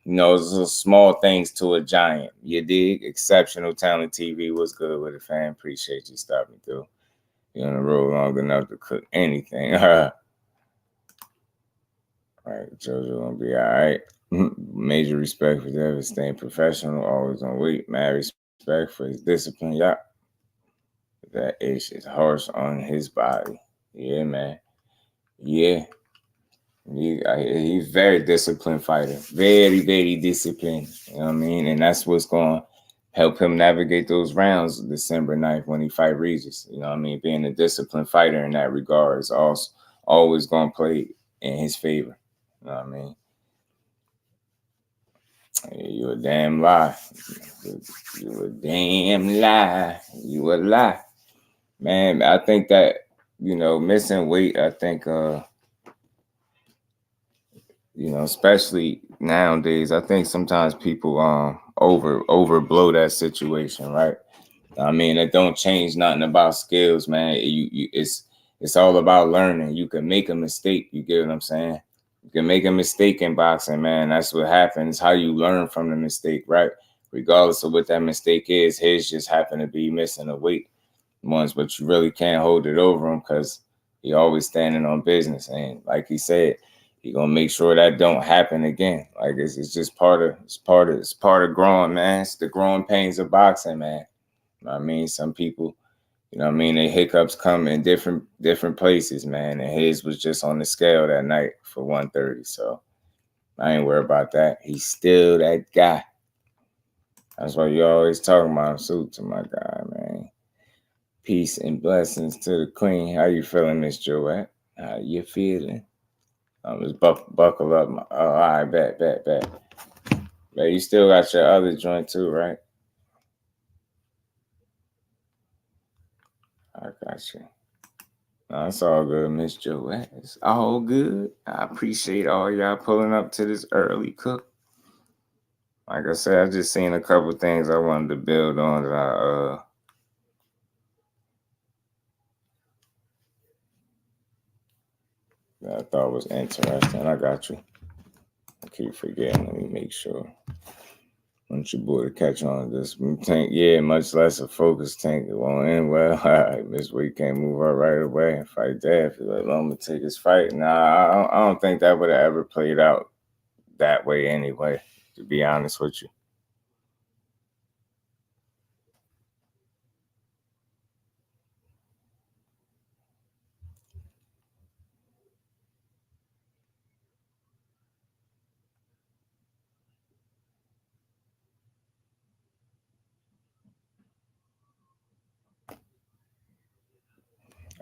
It's small things to a giant. You dig? Exceptional Talent TV. What's good with it, fam? Appreciate you stopping through. You're on the road long enough to cook anything. All right, JoJo gonna be all right. Major respect for Devin, staying professional, always on weight. Mad respect for his discipline. Yeah. That ish is harsh on his body. Yeah, man. Yeah. He's very disciplined fighter. Very, very disciplined. You know what I mean? And that's what's going to help him navigate those rounds December 9th when he fight Regis. You know what I mean? Being a disciplined fighter in that regard is also always going to play in his favor. You know what I mean? You a damn lie. You a damn lie. You a lie. Man, I think that, missing weight, I think, especially nowadays, I think sometimes people overblow that situation, right? I mean, it don't change nothing about skills, man. It's all about learning. You can make a mistake, you get what I'm saying? You can make a mistake in boxing, man. That's what happens. How you learn from the mistake, right? Regardless of what that mistake is, his just happened to be missing a weight once, but you really can't hold it over him because he always standing on business. And like he said, he gonna make sure that don't happen again. Like it's just part of growing, man. It's the growing pains of boxing, man. You know what I mean? Some people, the hiccups come in different places, man. And his was just on the scale that night for 130. So I ain't worried about that. He's still that guy. That's why you always talking about salute to my guy, man. Peace and blessings to the queen. How you feeling, Miss Joette? How you feeling? Just buckle up. All right, bet. But you still got your other joint too, right? I got you. No, it's all good, Miss Joette. It's all good. I appreciate all y'all pulling up to this early cook. Like I said, I just seen a couple things I wanted to build on that I thought was interesting. I got you. I keep forgetting. Let me make sure. I want your boy to catch on to this. Tank, yeah, much less a focus Tank. It won't end well. All right, Miss Week can't move up right away and fight that. If you let Loma take his fight. Nah, I don't think that would have ever played out that way anyway, to be honest with you.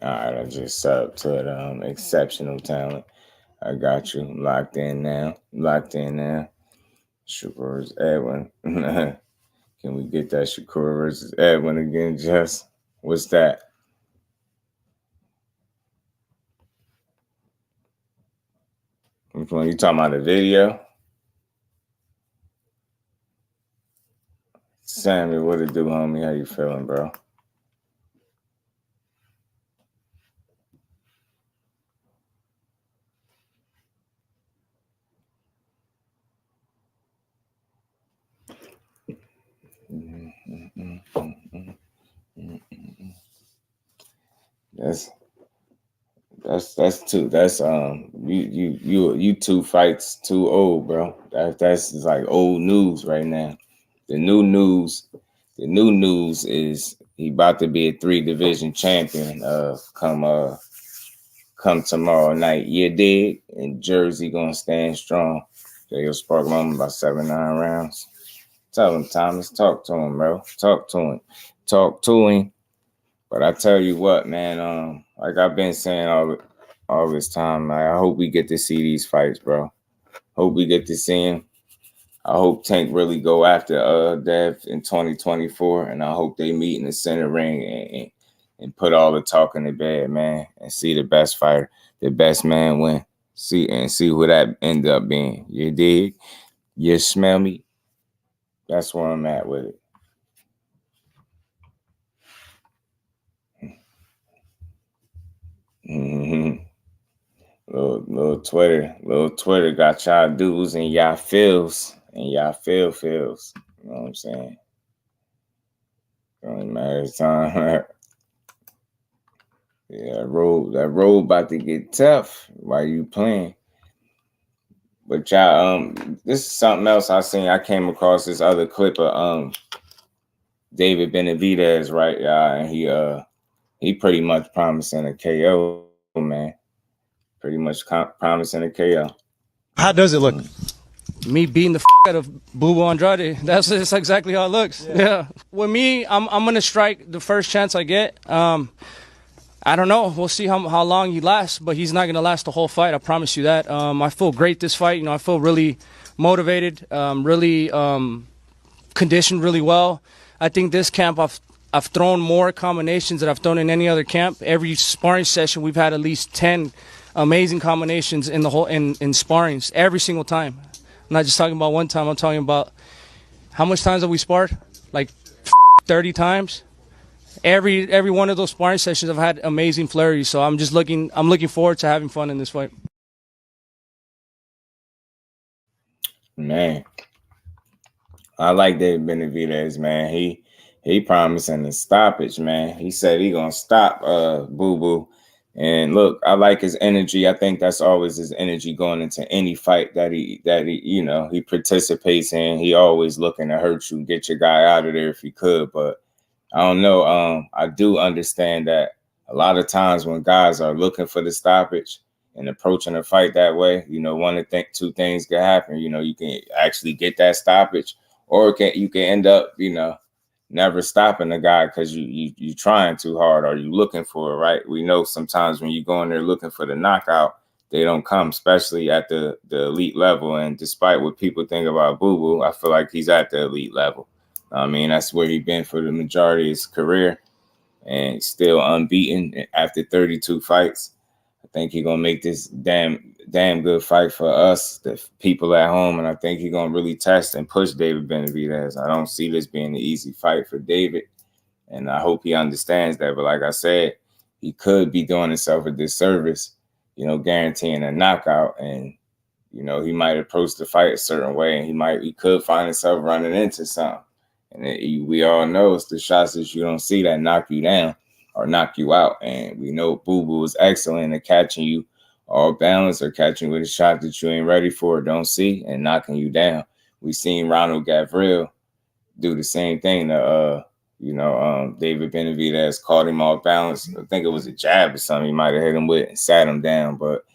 All right, I just subbed to it. Exceptional talent. I got you. Locked in now. Shakur versus Edwin. Can we get that Shakur versus Edwin again, Jess? What's that? Which one? You talking about the video? Sammy, what it do, homie? How you feeling, bro? That's two. That's you 2 fights too old, bro. That's like old news right now. The new news is he about to be a 3-division champion. Come tomorrow night. You dig? And Jersey gonna stand strong. They'll spark him about 7-9 rounds. Tell him, Thomas. Talk to him, bro. Talk to him. But I tell you what, man, like I've been saying all this time, I hope we get to see these fights, bro. Hope we get to see him. I hope Tank really go after Dev in 2024, and I hope they meet in the center ring and put all the talk in the bed, man, and see the best fighter, the best man win. See who that end up being. You dig? You smell me? That's where I'm at with it. Little Twitter got y'all dudes and y'all feels and y'all feels. You know what I'm saying? Only matter of time. Yeah, that road about to get tough while you playing. But y'all, this is something else I seen. I came across this other clip of David Benavidez, right, y'all, and he pretty much promising a KO, man. Pretty much promising a KO. How does it look? Me beating the out of Boo Andrade. That's exactly how it looks. Yeah. With me, I'm gonna strike the first chance I get. I don't know. We'll see how long he lasts, but he's not gonna last the whole fight. I promise you that. I feel great this fight. You know, I feel really motivated, really conditioned really well. I think this camp I've thrown more combinations than I've thrown in any other camp. Every sparring session we've had at least 10 amazing combinations in the whole in sparrings every single time. I'm not just talking about one time. I'm talking about how much times have we sparred? Like 30 times. Every one of those sparring sessions I've had amazing flurries. So I'm looking forward to having fun in this fight. Man, I like David Benavidez, man. He promising a stoppage, man. He said he gonna stop Boo Boo. And look, I like his energy. I think that's always his energy going into any fight that he you know he participates in. He always looking to hurt you, get your guy out of there if he could. But I don't know. I do understand that a lot of times when guys are looking for the stoppage and approaching a fight that way, you know, two things can happen. You know, you can actually get that stoppage, or you can end up, you know, never stopping the guy because you trying too hard or you looking for it, right? We know sometimes when you go in there looking for the knockout, they don't come, especially at the elite level. And despite what people think about Boo Boo, I feel like he's at the elite level. I mean, that's where he's been for the majority of his career, and still unbeaten after 32 fights. I think he's gonna make this damn good fight for us, the people at home, and I think he's gonna really test and push David Benavidez. I don't see this being an easy fight for David, and I hope he understands that. But like I said, he could be doing himself a disservice, you know, guaranteeing a knockout, and you know he might approach the fight a certain way, and he could find himself running into something. And we all know it's the shots that you don't see that knock you down or knock you out. And we know Boo Boo is excellent at catching you all balanced or catching you with a shot that you ain't ready for or don't see and knocking you down. We seen Ronald Gavril do the same thing to, David Benavidez, caught him off balance. I think it was a jab or something he might have hit him with and sat him down. But,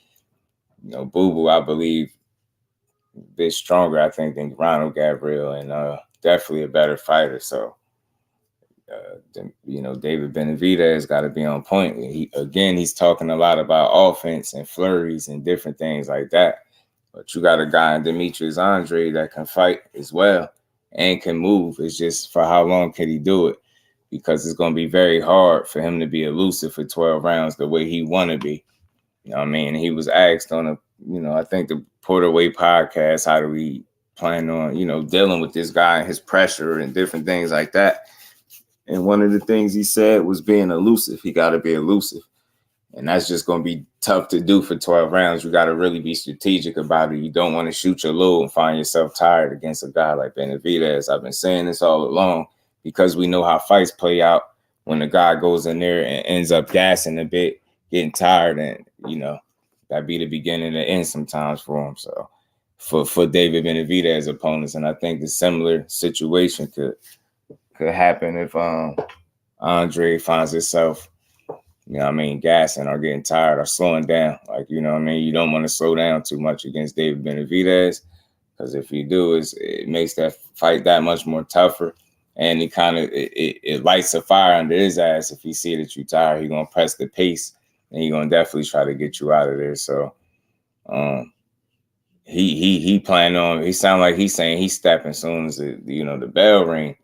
you know, Boo Boo, I believe, a bit stronger, I think, than Ronald Gavril, and definitely a better fighter. So, David Benavidez got to be on point. He's talking a lot about offense and flurries and different things like that. But you got a guy in Demetrius Andrade that can fight as well and can move. It's just for how long can he do it? Because it's going to be very hard for him to be elusive for 12 rounds the way he want to be. You know what I mean? He was asked on I think the Porter Way podcast, how do we plan on, dealing with this guy and his pressure and different things like that. And one of the things he said was being elusive. He got to be elusive. And that's just going to be tough to do for 12 rounds. You got to really be strategic about it. You don't want to shoot your load and find yourself tired against a guy like Benavidez. I've been saying this all along because we know how fights play out when the guy goes in there and ends up gassing a bit, getting tired, and, that be the beginning and the end sometimes for him. So for David Benavidez opponents, and I think the similar situation could happen if Andre finds himself, gassing or getting tired or slowing down. You don't want to slow down too much against David Benavidez, because if you do, it makes that fight that much more tougher. And it lights a fire under his ass. If he see that you're tired, he's going to press the pace and he's going to definitely try to get you out of there. So he planning on, he sound like he's saying he's stepping as soon as the bell ring.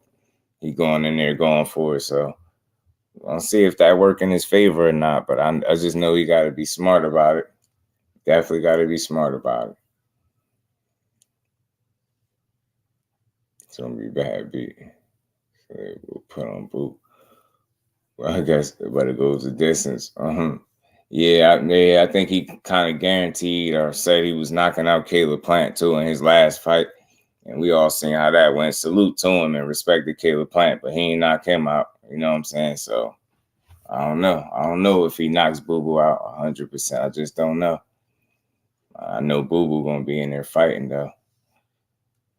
He going in there going for it. So I'll see if that work in his favor or not. But I just know he got to be smart about it. Definitely got to be smart about it. It's going to be bad beat. So we'll put on boot. Well, I guess, but it goes the distance. Yeah, I think he kind of guaranteed or said he was knocking out Caleb Plant too in his last fight. And we all seen how that went. Salute to him and respect to Caleb Plant, but he ain't knock him out. You know what I'm saying? So I don't know. I don't know if he knocks Boo Boo out 100%. I just don't know. I know Boo Boo gonna be in there fighting though.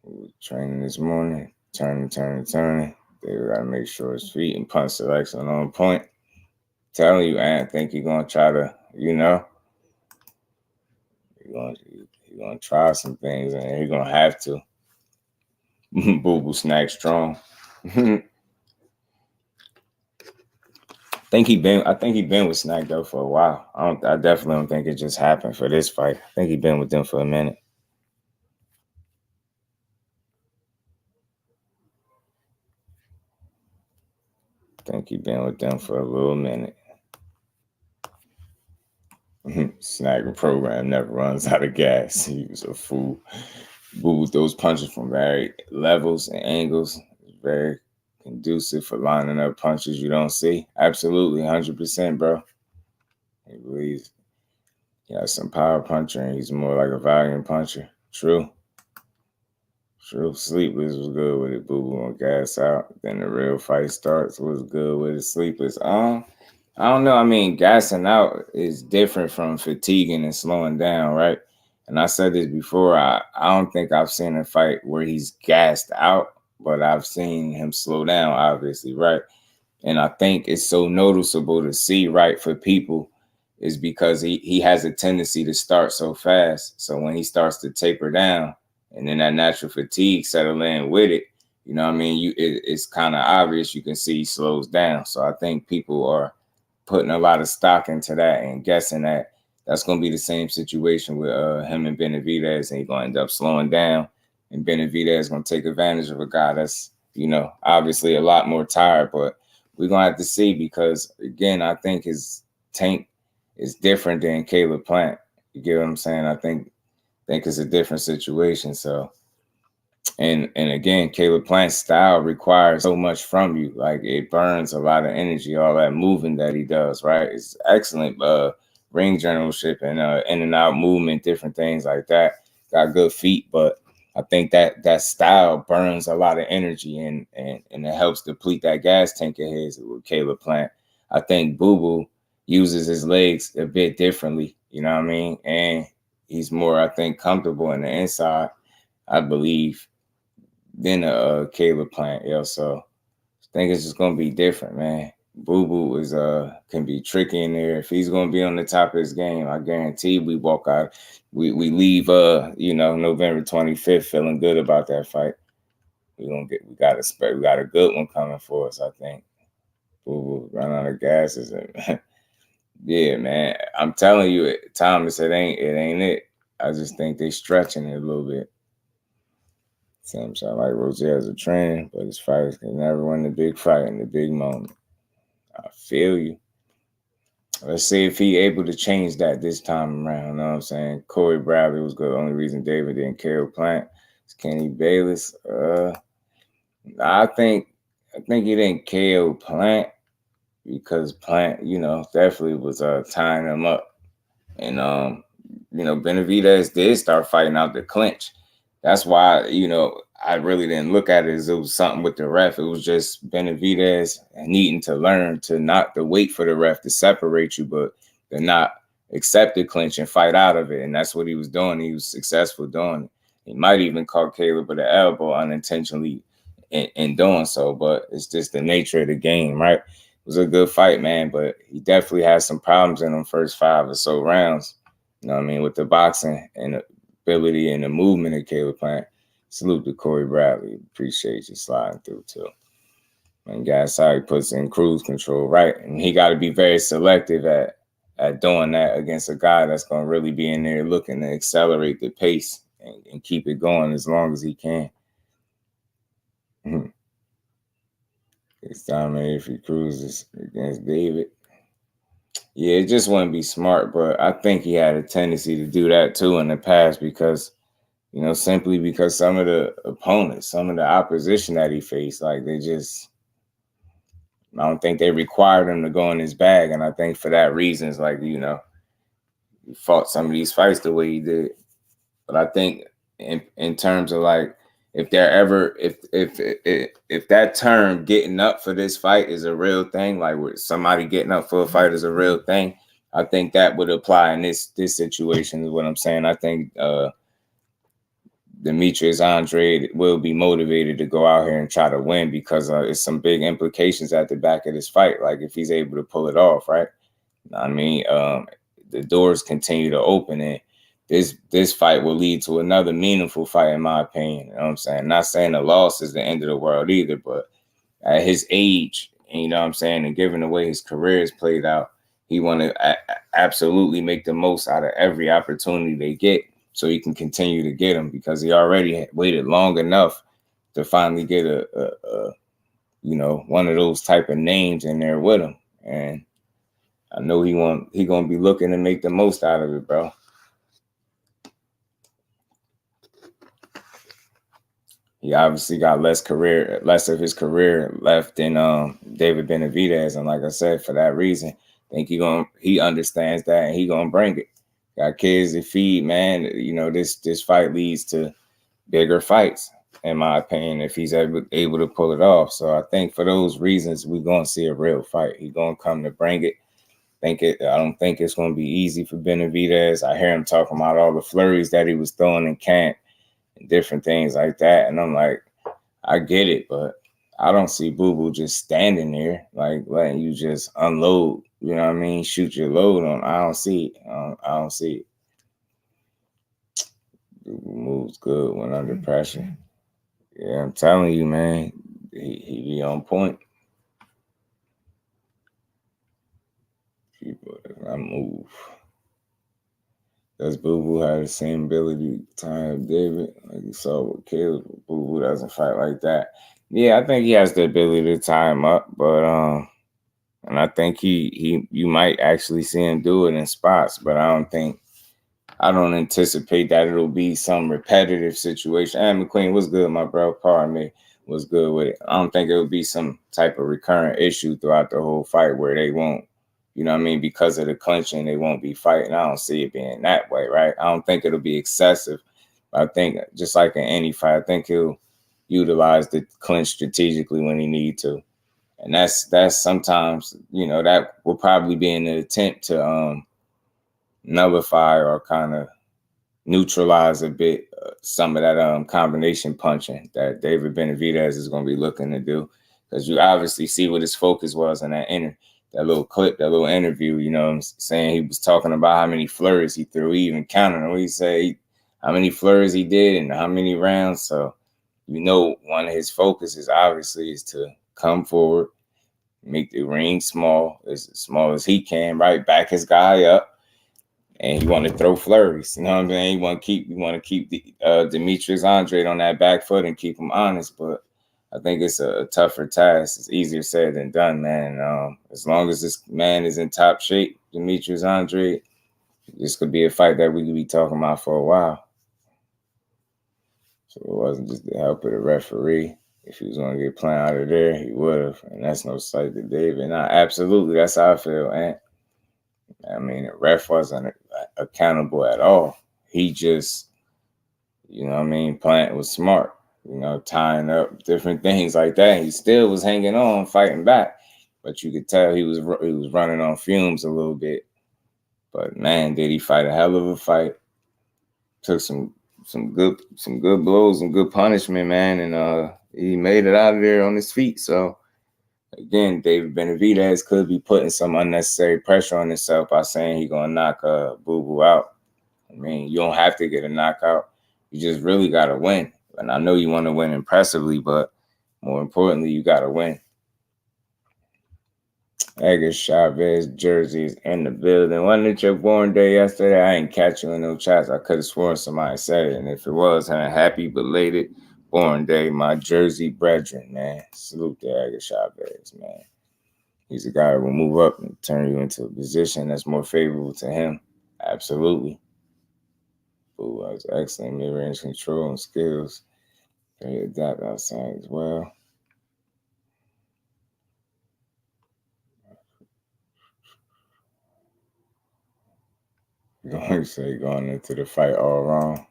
We were training this morning, turning. They gotta make sure his feet and punch selection on point. telling you, I think he's gonna try to, he's gonna try some things, and he's gonna have to. Boo Boo Snack strong. I think he been with Snack though for a while. I definitely don't think it just happened for this fight. I think he been with them for a minute. I think he been with them for a little minute. Snack program never runs out of gas. He was a fool. Boo with those punches from varied levels and angles. Very conducive for lining up punches you don't see. Absolutely, 100%, bro. He believes he has some power puncher and he's more like a volume puncher. True. Sleepless was good with it. Boo Boo on gas out. Then the real fight starts. Was good with it. Sleepless. I don't know. I mean, gassing out is different from fatiguing and slowing down, right? And I said this before. I don't think I've seen a fight where he's gassed out, but I've seen him slow down, obviously, right? And I think it's so noticeable to see, right, for people is because he has a tendency to start so fast. So when he starts to taper down and then that natural fatigue settle in with it, you know what I mean? It's kind of obvious. You can see he slows down. So I think people are putting a lot of stock into that and guessing that that's going to be the same situation with him and Benavidez, and he's going to end up slowing down. And Benavidez is going to take advantage of a guy that's, obviously a lot more tired. But we're going to have to see because, again, I think his Tank is different than Caleb Plant. You get what I'm saying? I think it's a different situation. So, and again, Caleb Plant's style requires so much from you. Like, it burns a lot of energy, all that moving that he does, right? It's excellent ring generalship and in and out movement, different things like that. Got good feet, but I think that style burns a lot of energy and it helps deplete that gas tank of his with Caleb Plant. I think Boo Boo uses his legs a bit differently, you know what I mean? And he's more, I think, comfortable in the inside, I believe, than Caleb Plant. So I think it's just gonna be different, man. Boo Boo is can be tricky in there. If he's gonna be on the top of his game, I guarantee we walk out. We leave November 25th feeling good about that fight. We got a good one coming for us, I think. Boo Boo run out of gas and yeah, man. I'm telling you, Thomas, it ain't it. I just think they stretching it a little bit. Seems like Rozier as a trainer, but his fighters can never win the big fight in the big moment. I feel you. Let's see if he able to change that this time around. You know what I'm saying? Corey Bradley was good. The only reason David didn't KO Plant is Kenny Bayless. I think he didn't KO Plant because Plant, definitely was tying him up. And Benavidez did start fighting out the clinch. That's why, I really didn't look at it as it was something with the ref. It was just Benavidez needing to learn to not to wait for the ref to separate you, but to not accept the clinch and fight out of it. And that's what he was doing. He was successful doing it. He might even caught Caleb with an elbow unintentionally in doing so, but it's just the nature of the game, right? It was a good fight, man, but he definitely had some problems in them first 5 or so rounds. You know what I mean? With the boxing and the ability and the movement of Caleb Plant. Salute to Corey Bradley. Appreciate you sliding through too. And guys, how he puts in cruise control, right? And he got to be very selective at doing that against a guy that's going to really be in there looking to accelerate the pace and keep it going as long as he can. It's time if he cruises against David. Yeah, it just wouldn't be smart, but I think he had a tendency to do that too in the past because, simply because some of the opponents, some of the opposition that he faced, I don't think they required him to go in his bag. And I think for that reason, it's he fought some of these fights the way he did. But I think in terms of if there ever, if that term getting up for this fight is a real thing, like where somebody getting up for a fight is a real thing, I think that would apply in this situation is what I'm saying. I think Demetrius Andrade will be motivated to go out here and try to win because it's some big implications at the back of this fight. Like if he's able to pull it off, right? I mean, the doors continue to open, and this fight will lead to another meaningful fight, in my opinion. You know what I'm saying? Not saying the loss is the end of the world either, but at his age, you know what I'm saying, and given the way his career is played out, he want to absolutely make the most out of every opportunity they get so he can continue to get them, because he already waited long enough to finally get a you know, one of those type of names in there with him. And I know he gonna be looking to make the most out of it, bro. He obviously got less of his career left than David Benavidez, and like I said, for that reason, I think he understands that, and he gonna bring it. Got kids to feed, man. You know, this fight leads to bigger fights, in my opinion, if he's able to pull it off. So I think for those reasons, we're gonna see a real fight. He's gonna come to bring it. I don't think it's gonna be easy for Benavidez. I hear him talking about all the flurries that he was throwing in camp and different things like that, and I'm like, I get it, but I don't see Boo Boo just standing there, like letting you just unload, you know what I mean? Shoot your load on. I don't see it. I don't see it. Boo Boo moves good when under pressure. Yeah, I'm telling you, man, he be on point. People, I move. Does Boo Boo have the same ability to time David? Like you saw with Caleb, Boo Boo doesn't fight like that. Yeah, I think he has the ability to tie him up, but and I think you might actually see him do it in spots, but I don't anticipate that it'll be some repetitive situation. And McQueen, what's good, my bro? Pardon me, was good with it. I don't think it would be some type of recurrent issue throughout the whole fight where they won't, you know what I mean, because of the clinching, they won't be fighting. I don't see it being that way, right? I don't think it'll be excessive. I think just like in any fight, I think he'll utilize the clinch strategically when he need to. And that's sometimes, you know, that will probably be an attempt to nullify or kind of neutralize a bit some of that combination punching that David Benavidez is going to be looking to do. Because you obviously see what his focus was in that little clip, that little interview, you know what I'm saying? He was talking about how many flurries he threw. He even counted them. He said how many flurries he did and how many rounds. So, you know, one of his focuses obviously is to come forward, make the ring as small as he can, right? Back his guy up. And he want to throw flurries, you know what I mean? You want to keep the Demetrius Andrade on that back foot and keep him honest. But I think it's a tougher task. It's easier said than done, man. As long as this man is in top shape, Demetrius Andrade, this could be a fight that we could be talking about for a while. So it wasn't just the help of the referee. If he was going to get playing out of there, he would have. And that's no slight to David. Nah, absolutely, that's how I feel, man. I mean, the ref wasn't accountable at all. He just, you know what I mean, playing was smart, you know, tying up different things like that. He still was hanging on, fighting back. But you could tell he was running on fumes a little bit. But, man, did he fight a hell of a fight. Took some good blows and good punishment, man. And he made it out of there on his feet. So, again, David Benavidez could be putting some unnecessary pressure on himself by saying he's going to knock Boo Boo out. I mean, you don't have to get a knockout. You just really got to win. And I know you want to win impressively, but more importantly, you got to win. Edgar Chavez jersey is in the building. Wasn't it your born day yesterday? I ain't catch you in no chats. I could have sworn somebody said it. And if it was, happy belated born day, my Jersey brethren, man. Salute to Edgar Chavez, man. He's a guy who will move up and turn you into a position that's more favorable to him. Absolutely. Who has excellent mid-range control and skills. Can he adapt outside as well? Going into the fight all wrong.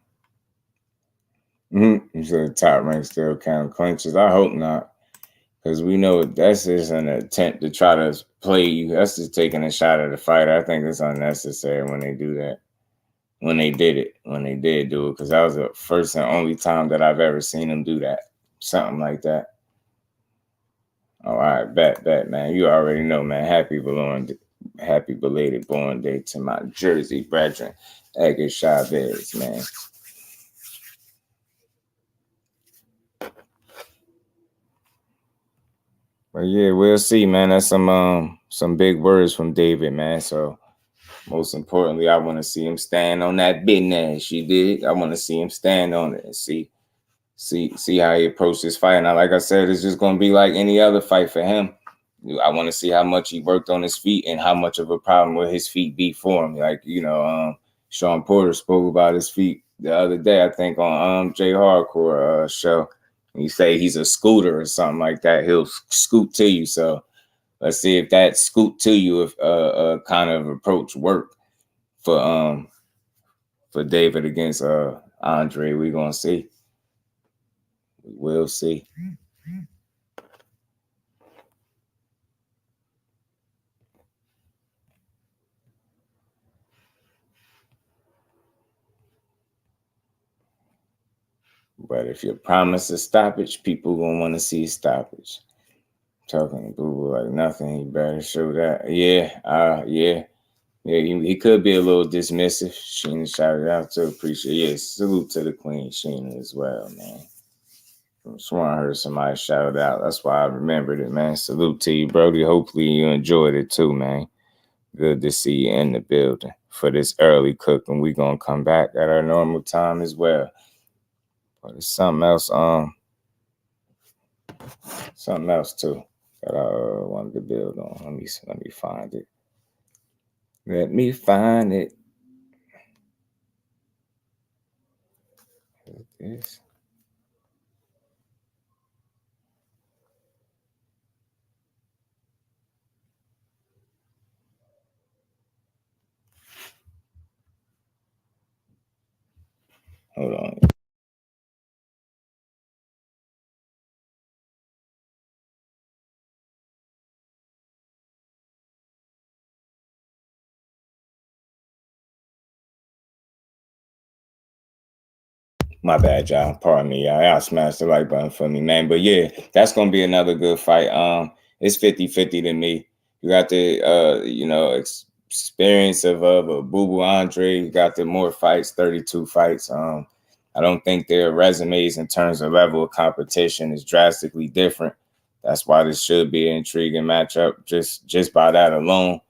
You said the top rank still count clinches. I hope not. Because we know that's just an attempt to try to play you. That's just taking a shot at the fighter. I think it's unnecessary when they do that. when they did do it, because that was the first and only time that I've ever seen them do that. Something like that. All right, bet, man. You already know, man. Happy belated born day to my Jersey brethren, Edgar Chavez, man. But yeah, we'll see, man. That's some big words from David, man. So most importantly, I want to see him stand on that business. You did. I want to see him stand on it and see how he approaches this fight. Now, like I said, it's just going to be like any other fight for him. I want to see how much he worked on his feet and how much of a problem will his feet be for him. Like, Sean Porter spoke about his feet the other day, I think, on Jay Hardcore show. You say he's a scooter or something like that. He'll scoot to you. So let's see if that scoot to you if kind of approach work for David against Andre. We're gonna see. We will see. But if you promise a stoppage, people gonna want to see a stoppage. Talking to Boo like nothing, he better show that. Yeah, he could be a little dismissive. Sheena shouted out to appreciate. Yeah, salute to the Queen Sheena as well, man. I sworn I heard somebody shout out. That's why I remembered it, man. Salute to you, Brody. Hopefully you enjoyed it too, man. Good to see you in the building for this early cook, and we're gonna come back at our normal time as well. But it's something else too that I wanted to build on. Let me find it. Let me find it. This. Hold on. My bad, y'all. Pardon me, y'all. Y'all smashed the like button for me, man. But yeah, that's gonna be another good fight. It's 50-50 to me. You got the experience of a Boo Andre. You got the more fights, 32 fights. I don't think their resumes in terms of level of competition is drastically different. That's why this should be an intriguing matchup just by that alone.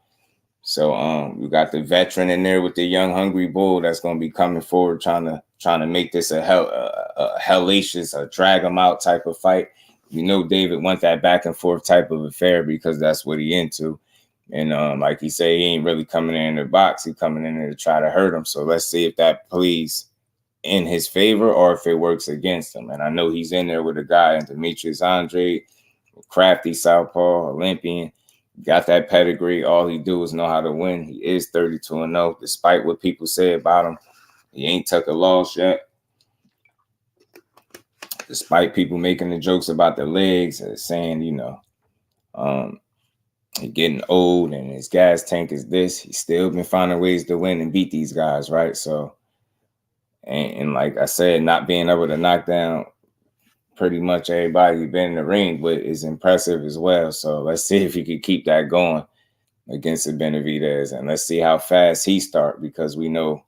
So you got the veteran in there with the young hungry bull that's going to be coming forward trying to make this a hellacious, a drag him out type of fight. David wants that back and forth type of affair because that's what he into. And like he said, he ain't really coming in the box. He coming in there to try to hurt him. So let's see if that plays in his favor or if it works against him. And I know he's in there with a guy in Demetrius Andrade, crafty southpaw, Olympian. Got that pedigree. All he do is know how to win. He is 32-0, despite what people say about him. He ain't took a loss yet. Despite people making the jokes about the legs and saying, he getting old and his gas tank is this. He's still been finding ways to win and beat these guys, right? So, and like I said, not being able to knock down pretty much everybody you've been in the ring with is impressive as well. So let's see if he can keep that going against the Benavidez, and let's see how fast he start, because we know,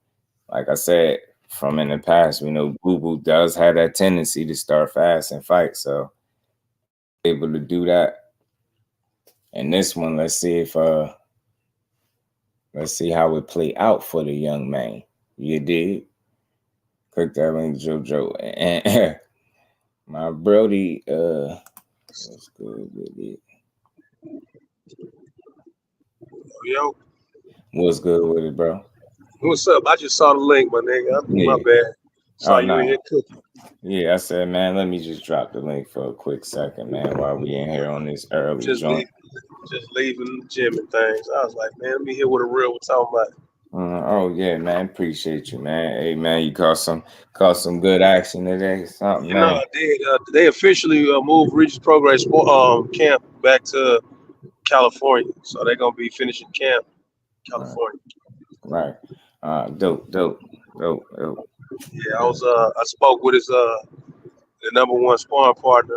like I said, from in the past, we know Boo Boo does have that tendency to start fast and fight. So able to do that. And this one, let's see how it play out for the young man. You did. Click that link, JoJo. And my Brody, what's good with it? Yo. What's good with it, bro? What's up? I just saw the link, my nigga. My bad. Saw you in here cooking. Yeah, I said, man, let me just drop the link for a quick second, man, while we in here on this early joint. Just leaving the gym and things. I was like, man, let me hear what the real was talking about. Oh yeah, man. Appreciate you, man. Hey, man, you caught some good action today. Something, man. They officially moved Regis Progress camp back to California, so they're gonna be finishing camp in California. Right. Dope. Oh. Yeah, I spoke with his the #1 sparring partner,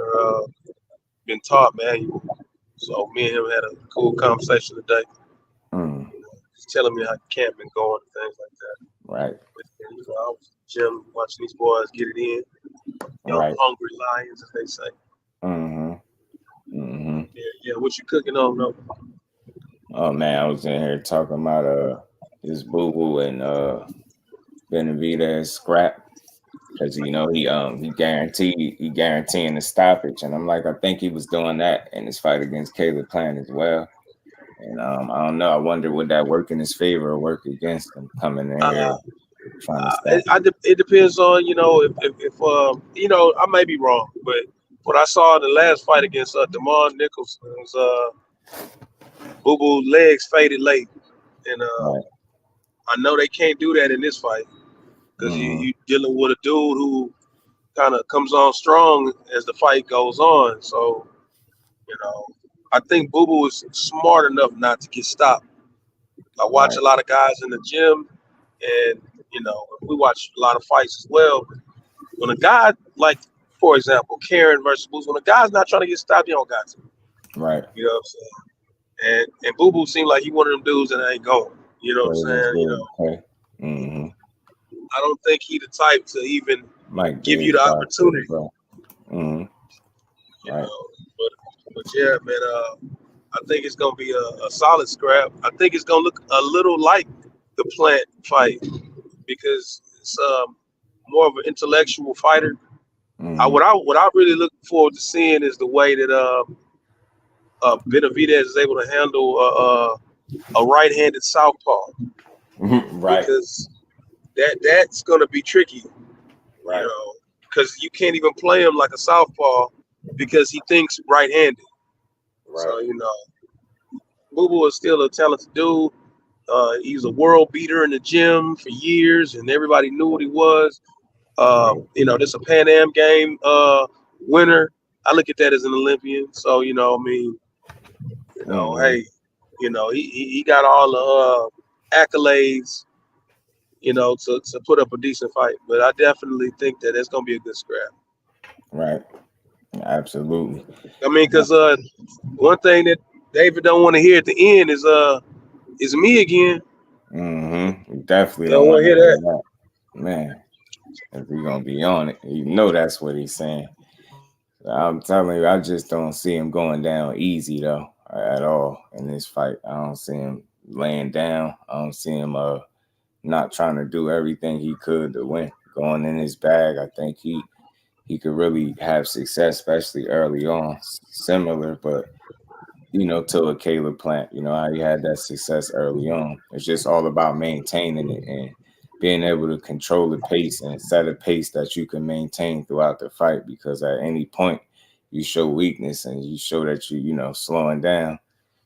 been taught Manuel. So me and him had a cool conversation today. He's telling me how camp been going and things like that. Right. I was in the gym watching these boys get it in. Young hungry lions, as they say. Yeah. What you cooking on, though? Oh man, I was in here talking about this Boo Boo and Benavidez scrap, because he guaranteeing the stoppage, and I'm like, I think he was doing that in his fight against Caleb Plant as well. And I don't know. I wonder would that work in his favor or work against him coming in here trying to stop. It depends on if I may be wrong, but what I saw in the last fight against Damon Nicholson was Boo Boo legs faded late, and I know they can't do that in this fight because you dealing with a dude who kind of comes on strong as the fight goes on. So I think Boo Boo is smart enough not to get stopped. I watch a lot of guys in the gym, and we watch a lot of fights as well. When a guy, like for example, Karen versus Boo, when a guy's not trying to get stopped, you don't got to. Right. You know what I'm saying? And Boo Boo seemed like he one of them dudes that ain't going. You know what I'm saying? Okay. I don't think he the type to even give you the opportunity. But yeah, man. I think it's gonna be a solid scrap. I think it's gonna look a little like the Plant fight because it's more of an intellectual fighter. What I really look forward to seeing is the way that Benavidez is able to handle a right-handed southpaw. Right. Because that's gonna be tricky. Right. Because you can't even play him like a southpaw because he thinks right-handed. Right. So Boo Boo is still a talented dude. He's a world beater in the gym for years, and everybody knew what he was. This a Pan Am game winner. I look at that as an Olympian. So hey, he got all the accolades, to put up a decent fight. But I definitely think that it's gonna be a good scrap. Right. Absolutely. I mean, because one thing that David don't want to hear at the end is me again. Definitely don't want to hear that. Man, if we're gonna be on it, that's what he's saying. I'm telling you, I just don't see him going down easy though at all in this fight. I don't see him laying down. I don't see him not trying to do everything he could to win. Going in his bag, I think he could really have success, especially early on. Similar, but to a Caleb Plant, how he had that success early on. It's just all about maintaining it and being able to control the pace and set a pace that you can maintain throughout the fight, because at any point you show weakness and you show that you slowing down,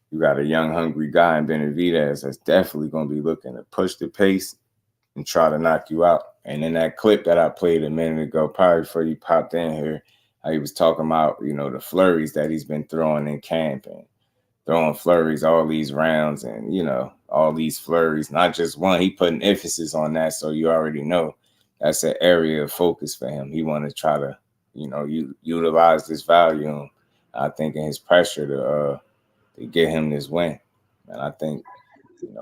you got a young, hungry guy in Benavidez that's definitely going to be looking to push the pace and try to knock you out. And in that clip that I played a minute ago, probably before you popped in here, he was talking about, the flurries that he's been throwing in camp and throwing flurries all these rounds and, all these flurries, not just one. He putting emphasis on that. So you already know that's an area of focus for him. He want to try to, utilize this volume, I think, in his pressure to get him this win. And I think,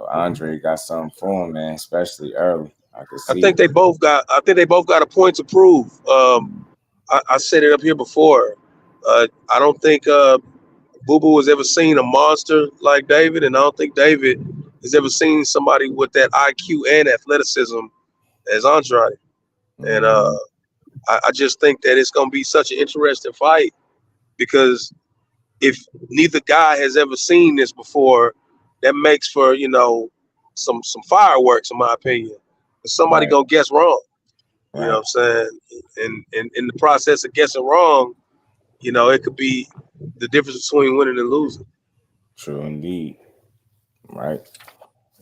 Andre got something for him, man, especially early. I think they both got a point to prove. I said it up here before. I don't think Boo Boo has ever seen a monster like David, and I don't think David has ever seen somebody with that IQ and athleticism as Andrade. And I just think that it's going to be such an interesting fight, because if neither guy has ever seen this before, that makes for some fireworks, in my opinion. Somebody gonna guess wrong. You know what I'm saying? And in the process of guessing wrong, it could be the difference between winning and losing. True indeed. Right.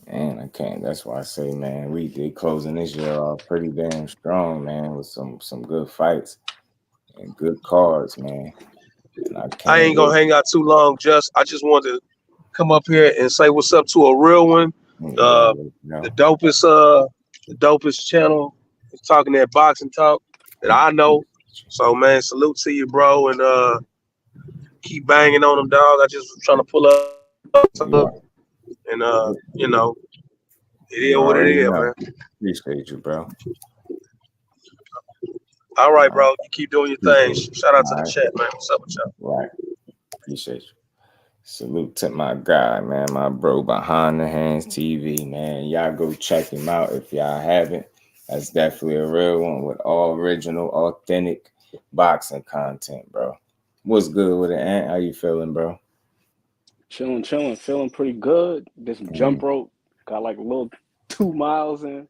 Man, I can't. That's why I say, man, we did closing this year off pretty damn strong, man, with some good fights and good cards, man. I ain't gonna hang out too long. I just wanted to come up here and say what's up to a real one. The dopest the dopest channel. He's talking that boxing talk that I know. So man, salute to you, bro, and keep banging on them, dog. I just was trying to pull up, and you know, it is You what it already is, know. man. Appreciate you, bro. All right, All right. bro. You keep doing your thing. Appreciate you. Shout out to All the right. chat, man. What's up with y'all? Right. Appreciate you. Salute to my guy, man, my bro behind the hands TV, man. Y'all go check him out if y'all haven't. That's definitely a real one with all original, authentic boxing content, bro. What's good with it, Ant? How you feeling, bro? Chilling, feeling pretty good. This jump rope got like a little 2 miles in.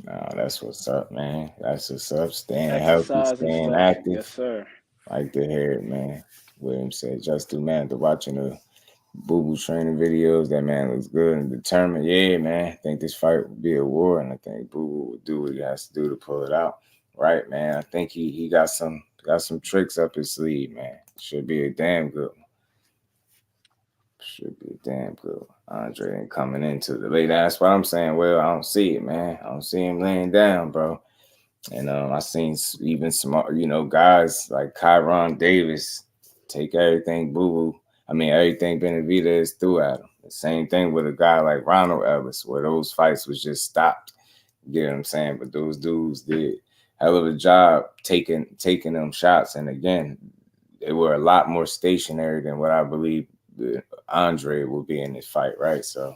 Nah, that's what's up, man. That's what's up. Staying healthy, Exercise and staying stuff. active. Yes, sir. Like to hear it, man. William said, just do, man. To watching the Boo training videos, that man looks good and determined. Yeah, man. I think this fight will be a war, and I think Boo will do what he has to do to pull it out. Right, man. I think he got some tricks up his sleeve, man. Should be a damn good one. Should be a damn good one. Andre ain't coming into the late. That's what I'm saying. Well, I don't see it, man. I don't see him laying down, bro. And I seen even some, guys like Kyron Davis take everything everything Benavidez threw at him. The same thing with a guy like Ronald Ellis, where those fights was just stopped. You get what I'm saying? But those dudes did hell of a job taking them shots. And again, they were a lot more stationary than what I believe Andre will be in this fight, right? So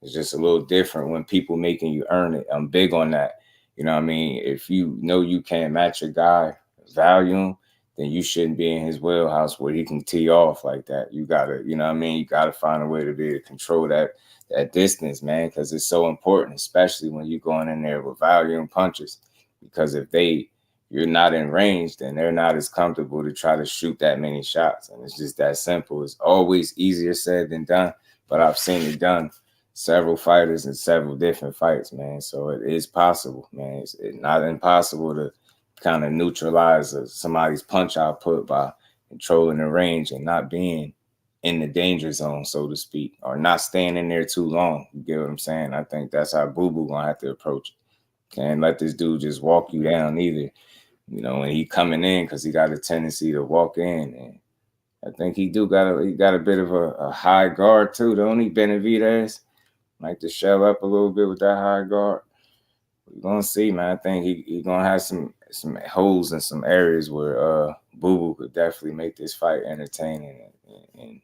it's just a little different when people making you earn it. I'm big on that. You know what I mean? If you know you can't match a guy, value him, then you shouldn't be in his wheelhouse where he can tee off like that. You gotta, you know what I mean? You gotta find a way to be able to control that distance, man, because it's so important, especially when you're going in there with volume punches. Because if you're not in range, then they're not as comfortable to try to shoot that many shots. And it's just that simple. It's always easier said than done, but I've seen it done. Several fighters in several different fights, man. So it is possible, man. It's not impossible to kind of neutralize somebody's punch output by controlling the range and not being in the danger zone, so to speak, or not staying in there too long. You get what I'm saying? I think that's how Boo gonna have to approach it. Can't let this dude just walk you down either. When he coming in, because he got a tendency to walk in, and I think he got a bit of a high guard too, don't he, Benavidez? Like to shell up a little bit with that high guard. We're gonna see, man. I think he gonna have some holes in some areas where Boo could definitely make this fight entertaining and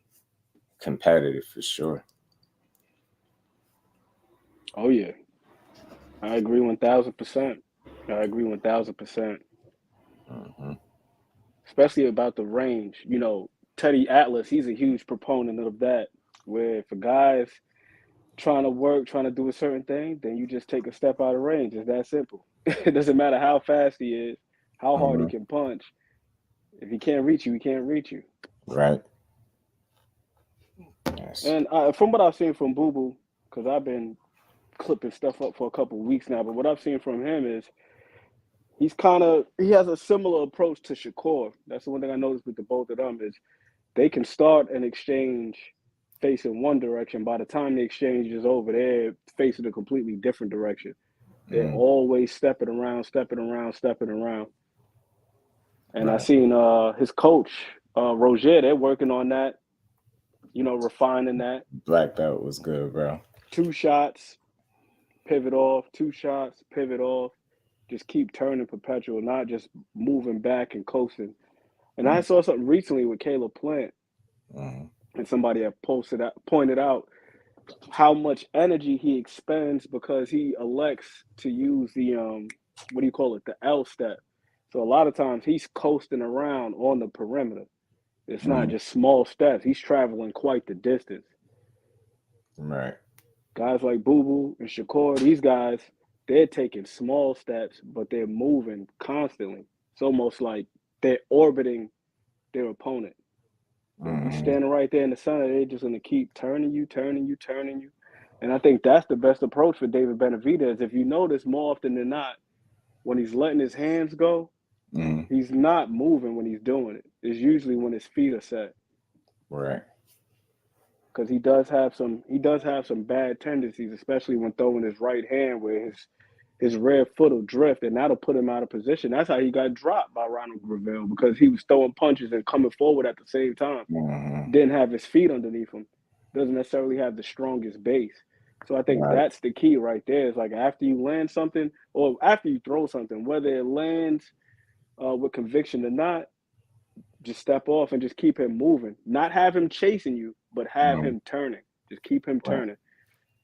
competitive for sure. Oh yeah, I agree 1,000%. I agree 1,000%. Especially about the range. Teddy Atlas, he's a huge proponent of that. Where if a guy's trying to do a certain thing, then you just take a step out of range. It's that simple. It doesn't matter how fast he is, how hard he can punch. If he can't reach you, he can't reach you. Right. Yes. And from what I've seen from Boo, because I've been clipping stuff up for a couple of weeks now, but what I've seen from him is he has a similar approach to Shakur. That's the one thing I noticed with the both of them is they can start an exchange facing one direction. By the time the exchange is over, they're facing a completely different direction. They're always stepping around. And I seen his coach, Roger, they're working on that, refining that. Black belt was good, bro. 2 shots, pivot off, 2 shots, pivot off. Just keep turning perpetual, not just moving back and coasting. And I saw something recently with Caleb Plant. And somebody had pointed out how much energy he expends because he elects to use the the L step. So a lot of times he's coasting around on the perimeter. It's not just small steps. He's traveling quite the distance. Right. Guys like Boo and Shakur, these guys, they're taking small steps, but they're moving constantly. It's almost like they're orbiting their opponent. You standing right there in the center, they're just going to keep turning you. And I think that's the best approach for David Benavidez. If you notice, more often than not, when he's letting his hands go, he's not moving when he's doing it. It's usually when his feet are set. Right. Because he does have some bad tendencies, especially when throwing his right hand, where his rear foot will drift, and that'll put him out of position. That's how he got dropped by Ronald Gravel, because he was throwing punches and coming forward at the same time. Didn't have his feet underneath him. Doesn't necessarily have the strongest base. So I think that's the key right there. Is like after you land something, or after you throw something, whether it lands with conviction or not, just step off and just keep him moving. Not have him chasing you, but have him turning. Just keep him turning.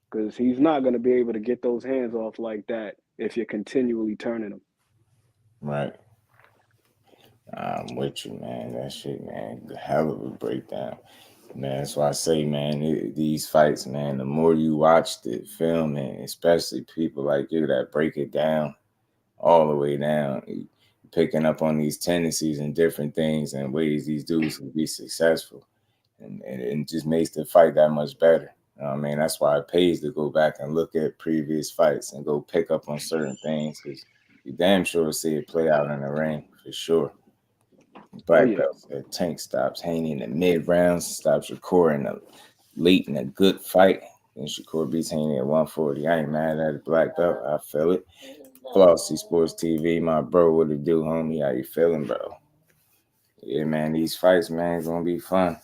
Because he's not going to be able to get those hands off like that if you're continually turning him. Right. I'm with you, man. That shit, man, the hell of a breakdown. Man, that's why I say, man, these fights, man, the more you watch the film, and especially people like you that break it down all the way down, picking up on these tendencies and different things and ways these dudes can be successful. And it just makes the fight that much better. I mean, that's why it pays to go back and look at previous fights and go pick up on certain things, because you damn sure see it play out in the ring for sure. Black belt said Tank stops Haney in the mid rounds, stops Shakur in the late in a good fight. Then Shakur beats Haney at 140. I ain't mad at the black belt. I feel it. Flossy Sports TV, my bro, what it do, homie? How you feeling, bro? Yeah, man, these fights, man, gonna be fun.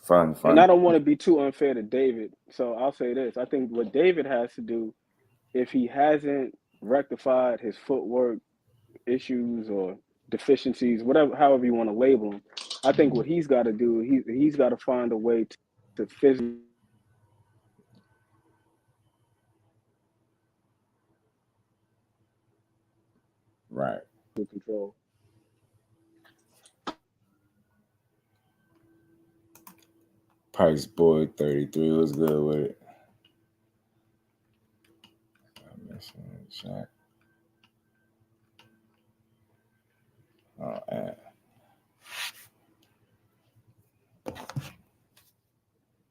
Fun. And I don't want to be too unfair to David, so I'll say this. I think what David has to do, if he hasn't rectified his footwork issues or deficiencies, whatever, however you want to label them, I think what he's got to do, he's got to find a way to physically. Right. Control. Price Boy 33 was good with it. I'm missing the chat. Oh, man.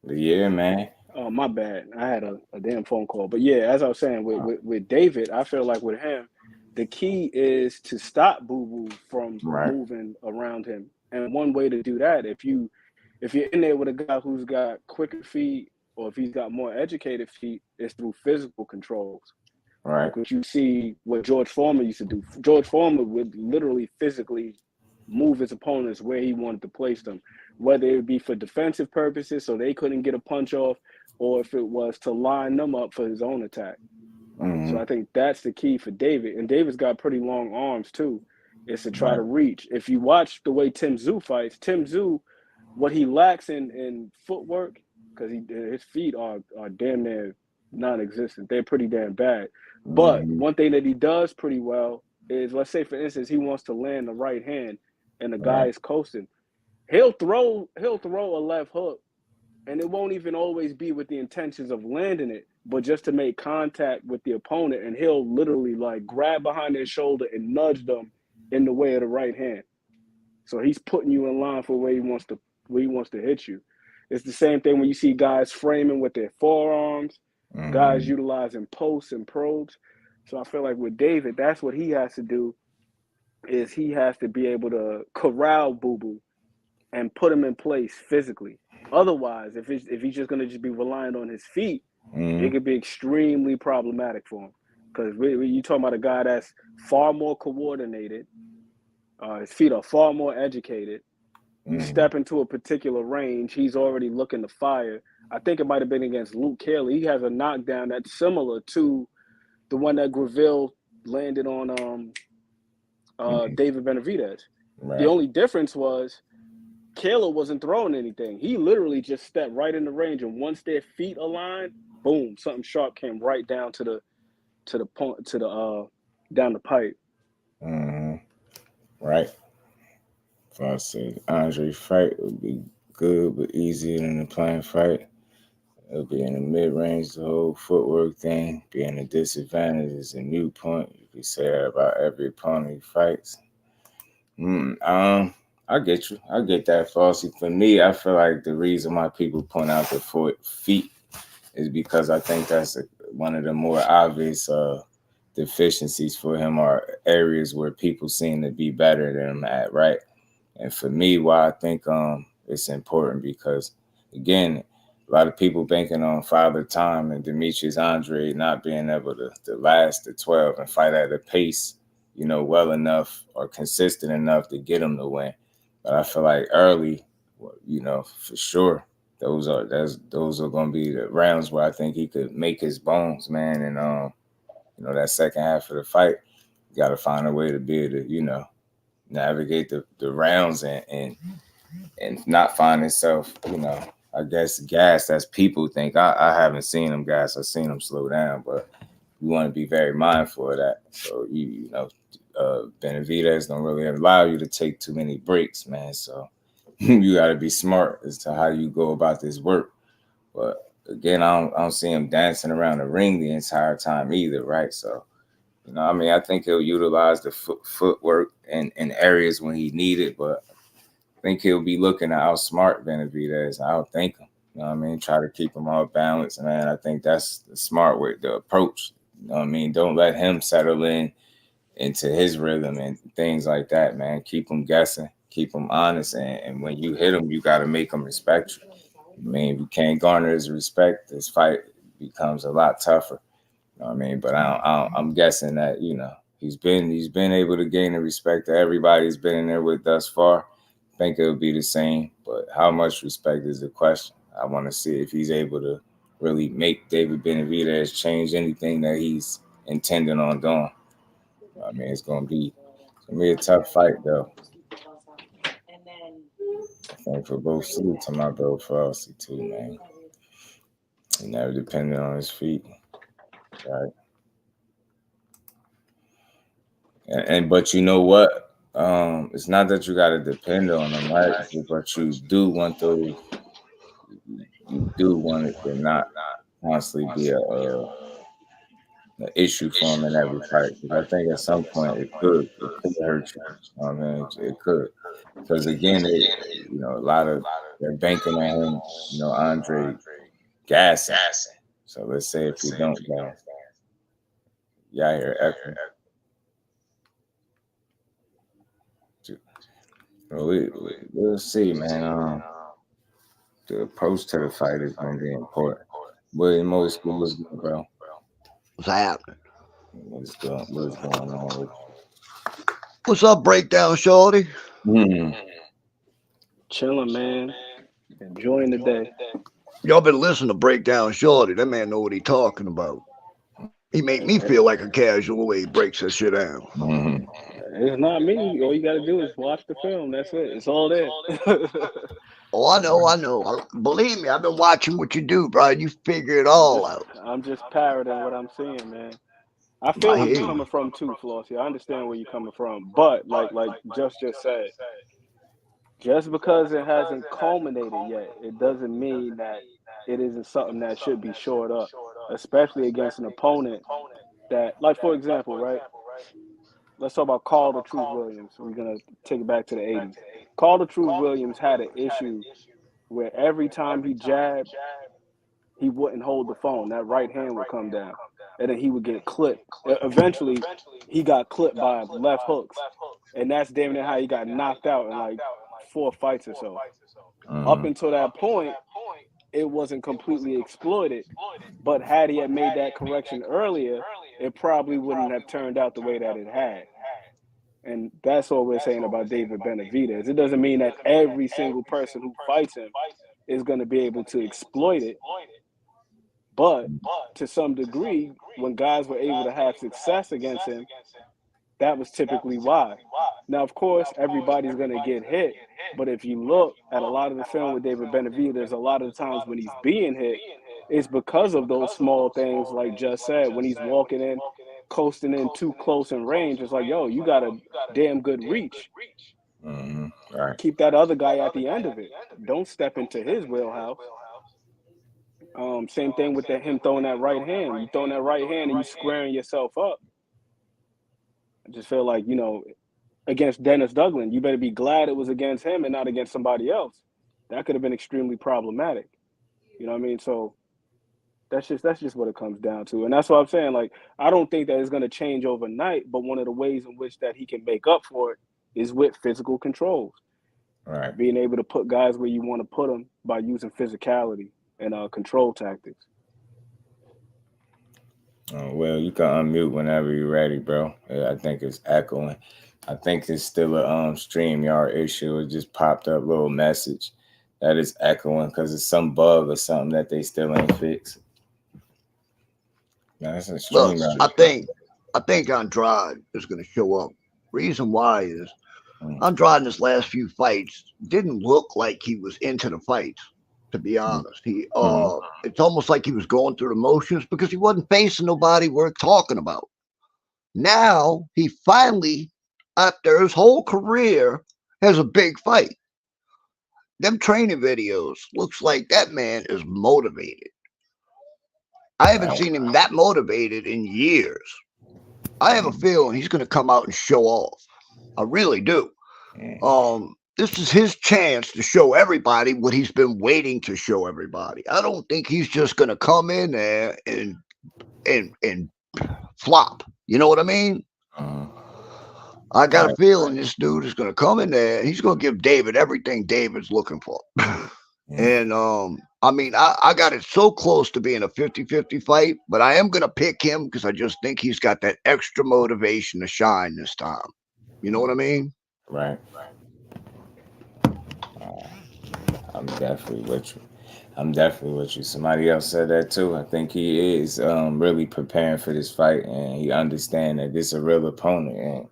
But yeah, man. Oh, my bad. I had a damn phone call. But yeah, as I was saying, with David, I feel like with him, the key is to stop Boo Boo from moving around him. And one way to do that, if you're in there with a guy who's got quicker feet, or if he's got more educated feet, is through physical controls. Right. Because you see what George Foreman used to do. George Foreman would literally physically move his opponents where he wanted to place them, whether it be for defensive purposes so they couldn't get a punch off, or if it was to line them up for his own attack. So I think that's the key for David. And David's got pretty long arms too, is to try to reach. If you watch the way TSZYU fights, TSZYU, what he lacks in footwork, because his feet are damn near non-existent. They're pretty damn bad. But one thing that he does pretty well is, let's say for instance, he wants to land the right hand and the guy is coasting. He'll throw a left hook, and it won't even always be with the intentions of landing it, but just to make contact with the opponent, and he'll literally like grab behind their shoulder and nudge them in the way of the right hand. So he's putting you in line for where he wants to hit you. It's the same thing when you see guys framing with their forearms, guys utilizing posts and probes. So I feel like with David, that's what he has to do, is he has to be able to corral Boo Boo and put him in place physically. Otherwise, if he's just going to just be relying on his feet, it could be extremely problematic for him. Because you're talking about a guy that's far more coordinated. His feet are far more educated. You step into a particular range, he's already looking to fire. I think it might have been against Luke Kelly. He has a knockdown that's similar to the one that Gravel landed on David Benavidez. The only difference was Kayla wasn't throwing anything. He literally just stepped right in the range, and once their feet aligned, boom, something sharp came right down to the point, down the pipe. Right. If I said Andrade fight would be good but easier than the playing fight. It'll be in the mid-range, the whole footwork thing. Being a disadvantage is a new point. You can say that about every opponent he fights. I get you. I get that, Flossie. For me, I feel like the reason why people point out the feet is because I think that's one of the more obvious deficiencies for him, are areas where people seem to be better than him at, right? And for me, why I think it's important, because, again, a lot of people banking on Father Time and Demetrius Andrade not being able to last the 12 and fight at a pace, you know, well enough or consistent enough to get him to win. But I feel like early, you know, for sure, those are going to be the rounds where I think he could make his bones, man. And you know, that second half of the fight, you got to find a way to be able to, you know, navigate the rounds and not find himself, you know, I guess gas as people think. I haven't seen him gas. I've seen him slow down, but you want to be very mindful of that. So you know, Benavidez don't really allow you to take too many breaks, man. So you got to be smart as to how you go about this work. But again, I don't see him dancing around the ring the entire time either, right? So, you know, I mean, I think he'll utilize the footwork in areas when he need it, but I think he'll be looking to outsmart Benavidez. I don't think him. You know what I mean? Try to keep him all balanced, man. I think that's the smart way, the approach. You know what I mean? Don't let him settle into his rhythm and things like that, man. Keep him guessing. Keep him honest. And when you hit him, you got to make him respect you. I mean, if you can't garner his respect, this fight becomes a lot tougher. You know what I mean? But I'm guessing that, you know, he's been able to gain the respect that everybody's been in there with thus far. I think it'll be the same, but how much respect is the question. I want to see if he's able to really make David Benavidez change anything that he's intending on doing. I mean, it's gonna be a tough fight though. I think for both salute to my bro Frosty too, man. He never depended on his feet, right? And but you know what? It's not that you got to depend on them, right? But you do want those. You do want it to not constantly be an issue for him in every fight. Because I think at some point it could hurt you. I mean, it could. Because again, you know, a lot of they're banking on him, you know, Andrade gassing. So let's say if you don't gas, you out here effing. We'll see, man. The approach to the fight is going to be important. William Morris, what's good, bro? What's happening? What's going on with you? What's up, Breakdown Shorty? Chilling, man. Enjoying the day. Y'all been listening to Breakdown Shorty. That man know what he talking about. He make me feel like a casual way he breaks that shit down. It's not me. All you got to do is watch the film. That's it. It's all there. Oh, I know. Believe me, I've been watching what you do, bro. You figure it all out. I'm just parroting what I'm seeing, man. I feel where you're coming from too, Flossie. I understand where you're coming from. But like just said, just because it hasn't culminated yet, it doesn't mean that it isn't something that should be shored up, especially against an opponent that, like, for example, right? Let's talk about Carl the Truth Williams. We're going to take it back to the 80s. Carl the Truth Williams had an issue where every time he jabbed, he wouldn't hold the phone. That right hand would come down, and then he would get clipped. Eventually, he got clipped by left hooks, and that's damn near how he got knocked out in like 4 fights or so. Up until that point, it wasn't completely exploited, but had he had made that correction earlier, it probably wouldn't have turned out the way that it had. And that's what we're saying about David Benavidez. It doesn't mean that every single person who fights him is going to be able to exploit it. But to some degree, when guys were able to have success against him, that was typically why. Now, of course, everybody's going to get hit. But if you look at a lot of the film with David Benavidez, a lot of the times when he's being hit, it's because of those small things, like Just said, when he's walking in, coasting in too close in range. It's like, yo, you got a damn good reach. Right. Keep that other guy at the end of it. Don't step into his wheelhouse. Same thing with him throwing that right hand. You throwing that right hand and you squaring yourself up. I just feel like, you know, against Dennis Douglas, you better be glad it was against him and not against somebody else. That could have been extremely problematic. You know what I mean? So that's just what it comes down to. And that's what I'm saying. Like, I don't think that it's going to change overnight, but one of the ways in which that he can make up for it is with physical controls. Right. Being able to put guys where you want to put them by using physicality and control tactics. Oh, well, you can unmute whenever you're ready, bro. I think it's echoing. I think it's still a StreamYard issue. It just popped up a little message that it's echoing because it's some bug or something that they still ain't fixed. That's a StreamYard. I think Andrade is going to show up. Reason why is Andrade in his last few fights didn't look like he was into the fights. To be honest, it's almost like he was going through the motions because he wasn't facing nobody worth talking about. Now he finally, after his whole career, has a big fight. Them training videos looks like that man is motivated. I haven't seen him that motivated in years. I have a feeling he's going to come out and show off. I really do. This is his chance to show everybody what he's been waiting to show everybody. I don't think he's just going to come in there and flop. You know what I mean? I got a feeling this dude is going to come in there. And he's going to give David everything David's looking for. And I mean, I got it so close to being a 50-50 fight, but I am going to pick him because I just think he's got that extra motivation to shine this time. You know what I mean? Right. I'm definitely with you. Somebody else said that too. I think he is really preparing for this fight, and he understands that this is a real opponent, and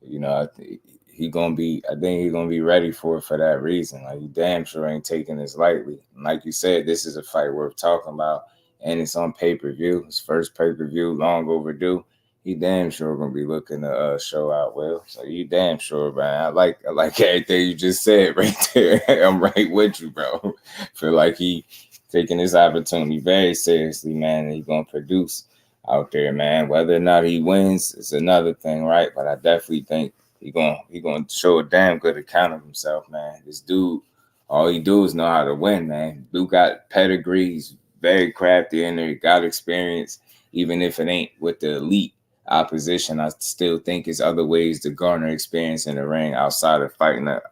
you know, I think he's gonna be ready for it for that reason. Like, he damn sure ain't taking this lightly. And like you said, this is a fight worth talking about, and it's on pay-per-view. His first pay-per-view, long overdue. He damn sure gonna be looking to show out well. So you damn sure, man. I like everything you just said right there. I'm right with you, bro. Feel like he taking this opportunity very seriously, man. And he's gonna produce out there, man. Whether or not he wins is another thing, right? But I definitely think he gonna show a damn good account of himself, man. This dude, all he do is know how to win, man. Dude got pedigree. He's very crafty in there. He got experience, even if it ain't with the elite opposition. I still think there's other ways to garner experience in the ring outside of fighting the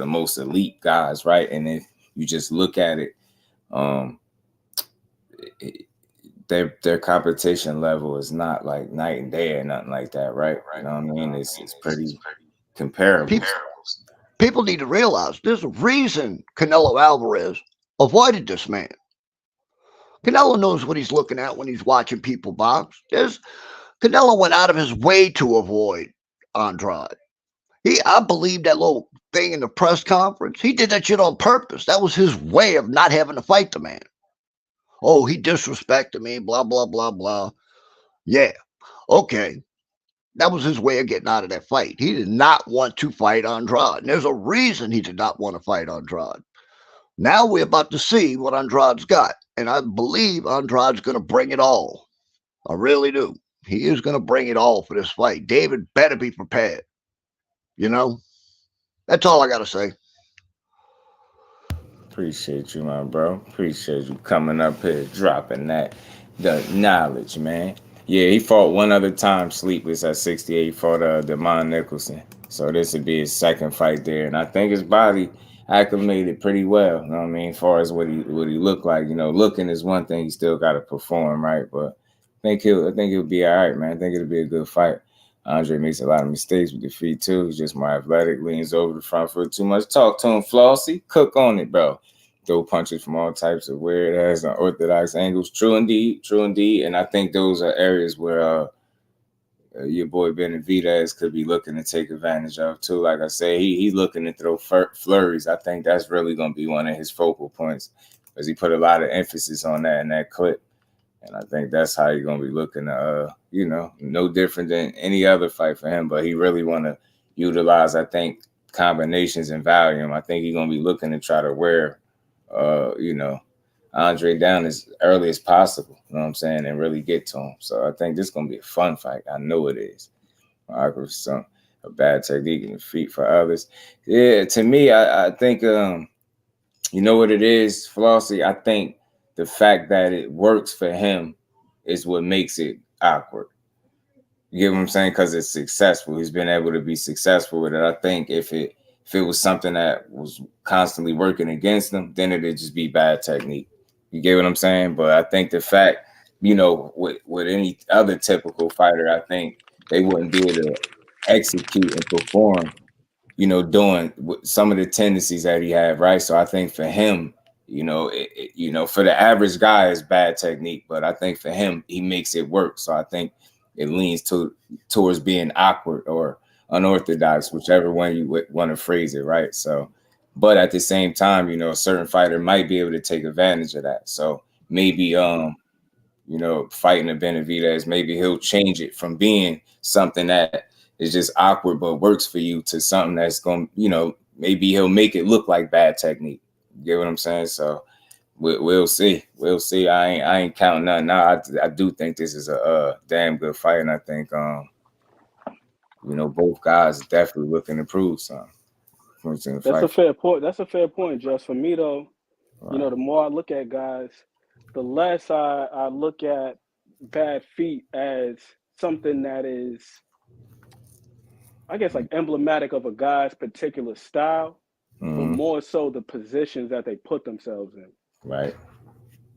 most elite guys, right? And if you just look at it, their competition level is not like night and day or nothing like that, right? You know what I mean? It's pretty comparable. People need to realize there's a reason Canelo Alvarez avoided this man. Canelo knows what he's looking at when he's watching people box. Canelo went out of his way to avoid Andrade. I believe that little thing in the press conference. He did that shit on purpose. That was his way of not having to fight the man. Oh, he disrespected me, blah, blah, blah, blah. Yeah, okay. That was his way of getting out of that fight. He did not want to fight Andrade. And there's a reason he did not want to fight Andrade. Now we're about to see what Andrade's got. And I believe Andrade's going to bring it all. I really do. He is going to bring it all for this fight. David better be prepared. You know? That's all I got to say. Appreciate you, my bro. Appreciate you coming up here, dropping the knowledge, man. Yeah, he fought one other time sleepless at 68. He fought Demond Nicholson. So this would be his second fight there. And I think his body acclimated pretty well. You know what I mean? As far as what he looked like. You know, looking is one thing. He still got to perform, right? But I think he'll be all right, man. I think it'll be a good fight. Andre makes a lot of mistakes with the feet, too. He's just more athletic, leans over the front foot too much. Talk to him, Flossie. Cook on it, bro. Throw punches from all types of weird-ass and unorthodox angles. True indeed. And I think those are areas where your boy Benavidez could be looking to take advantage of, too. Like I say, he's looking to throw flurries. I think that's really going to be one of his focal points because he put a lot of emphasis on that in that clip. And I think that's how you're going to be looking to, no different than any other fight for him. But he really want to utilize, I think, combinations and volume. I think he's going to be looking to try to wear, Andre down as early as possible. You know what I'm saying? And really get to him. So I think this is going to be a fun fight. I know it is. A bad technique in the feet for others. Yeah, to me, I think, you know what it is, Flossie? I think the fact that it works for him is what makes it awkward. You get what I'm saying? Because it's successful. He's been able to be successful with it. I think if it was something that was constantly working against him, then it'd just be bad technique. You get what I'm saying? But I think the fact, you know, with any other typical fighter, I think they wouldn't be able to execute and perform, you know, doing some of the tendencies that he had, right? So I think for him, you know, you know, for the average guy, it's bad technique, but I think for him, he makes it work. So I think it leans towards being awkward or unorthodox, whichever one you want to phrase it, right? So, but at the same time, you know, a certain fighter might be able to take advantage of that. So maybe, you know, fighting a Benavidez, maybe he'll change it from being something that is just awkward but works for you to something that's going, you know, maybe he'll make it look like bad technique. You get what I'm saying? So we'll see. We'll see. I ain't counting nothing. Now I do think this is a damn good fight, and I think you know, both guys definitely looking to prove something. That's a fair point. That's a fair point, Just. For me though, you know, the more I look at guys, the less I look at bad feet as something that is, I guess, like emblematic of a guy's particular style, but more so the positions that they put themselves in. Right.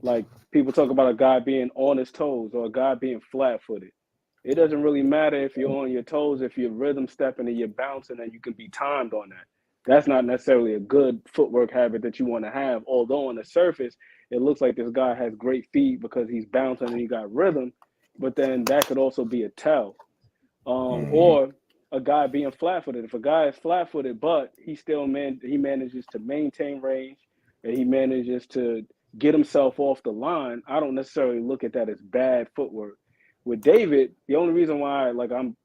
Like people talk about a guy being on his toes or a guy being flat-footed. It doesn't really matter if you're on your toes, if you're rhythm stepping and you're bouncing and you can be timed on that. That's not necessarily a good footwork habit that you want to have. Although on the surface, it looks like this guy has great feet because he's bouncing and he got rhythm, but then that could also be a tell. Or a guy being flat-footed. If a guy is flat-footed, but he still manages to maintain range and he manages to get himself off the line, I don't necessarily look at that as bad footwork. With David, the only reason why I'm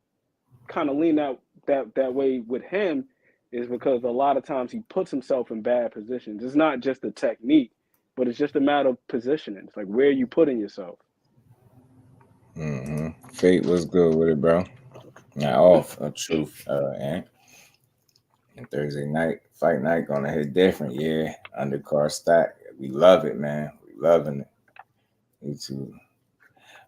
kind of leaning that way with him is because a lot of times he puts himself in bad positions. It's not just the technique, but it's just a matter of positioning. It's like where you putting yourself. Fate was good with it, bro. Not off of truth, and Thursday night, fight night gonna hit different, yeah. Undercard stack. We love it, man. We loving it. Me too.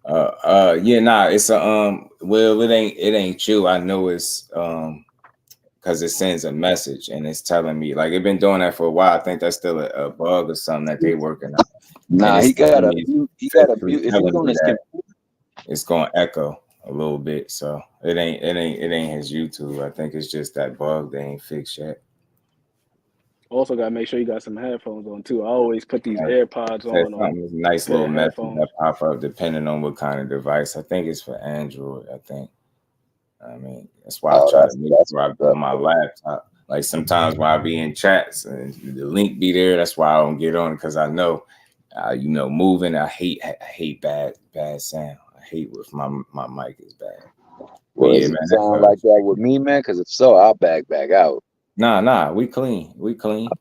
Yeah, nah, it's a well, it ain't you. I know it's because it sends a message and it's telling me, like, it's been doing that for a while. I think that's still a bug or something that they working on. Nah, he got a mute. He got a mute. Is he on his computer? It's gonna echo a little bit, so it ain't his YouTube. I think it's just that bug they ain't fixed yet. Also, gotta make sure you got some headphones on too. I always put these AirPods on. Nice little message that pop up depending on what kind of device. I think it's for Android. I think. I mean, that's why I try to make sure I go on my laptop. Like sometimes when I be in chats and the link be there, that's why I don't get on it because I know, you know, moving. I hate bad sound. I hate if my mic is bad. Well, yeah, man, sound like that with me, man? Because if so, I'll back out. Nah, we clean.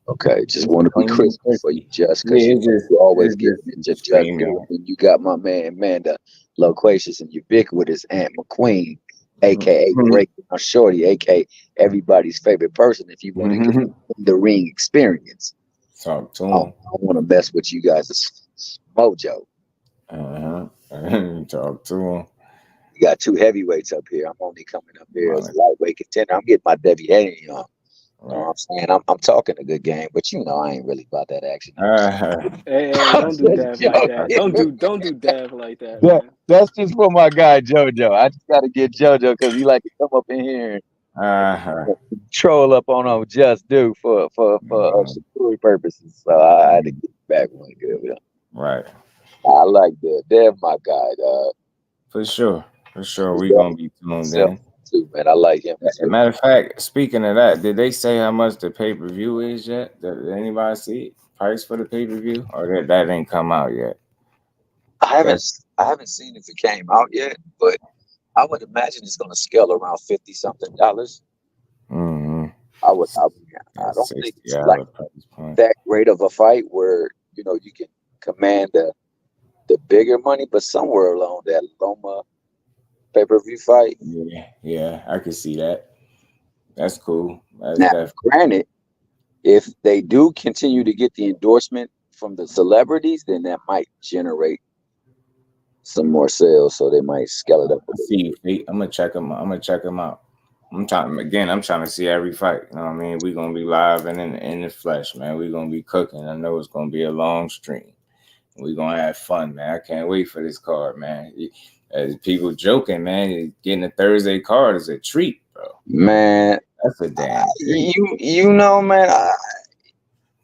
Okay, just want to be crisp for you, just because you always get just good. And you got my man, the loquacious and ubiquitous Aunt McQueen, aka Break Shorty, aka everybody's favorite person. If you want to get the ring experience, talk to him. I want to mess with you guys' mojo. Talk to him. You got two heavyweights up here. I'm only coming up here as a lightweight contender. I'm getting my Devin Haney on. You know what I'm saying? I'm talking a good game, but you know I ain't really about that action. Hey, don't do Dev like that. Don't do Dev like that. Yeah, that's just for my guy JoJo. I just got to get JoJo because he like to come up in here and troll up on Just Do for security purposes. So I had to get back one good with him. Right. I like that. Dev, my guy, dog. For sure. We gonna be tuned in. Too, man. I like him. As a matter of fact, speaking of that, did they say how much the pay-per-view is yet? Did anybody see it? Price for the pay-per-view? Or that ain't come out yet? I haven't seen if it came out yet, but I would imagine it's gonna scale around $50-something. I don't think it's like that great of a fight where you know you can command the bigger money, but somewhere along that Loma pay-per-view fight. Yeah, I can see that. That's cool. Now, granted, if they do continue to get the endorsement from the celebrities, then that might generate some more sales, so they might scale it up. I'm gonna check them out. I'm trying to see every fight. You know what I mean? We're gonna be live and in the flesh, man. We're gonna be cooking. I know it's gonna be a long stream. We're gonna have fun, man. I can't wait for this card, man. As people joking, man, getting a Thursday card is a treat, bro. Man, that's a damn treat. You know, man,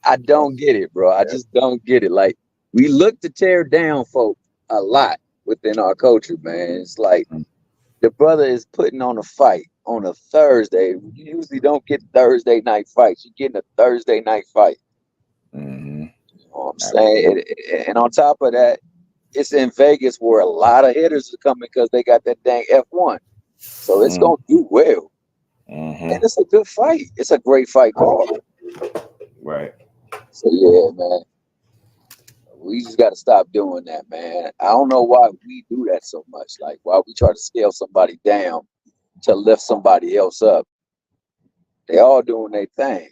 I don't get it, bro. I just don't get it. Like, we look to tear down folk a lot within our culture, man. It's like the brother is putting on a fight on a Thursday. You usually don't get Thursday night fights. You're getting a Thursday night fight. Mm-hmm. You know what I'm saying? And on top of that, it's in Vegas where a lot of hitters are coming because they got that dang F1. So it's going to do well. And it's a good fight. It's a great fight card. Right. So, yeah, man. We just got to stop doing that, man. I don't know why we do that so much. Like, why we try to scale somebody down to lift somebody else up. They all doing their thing.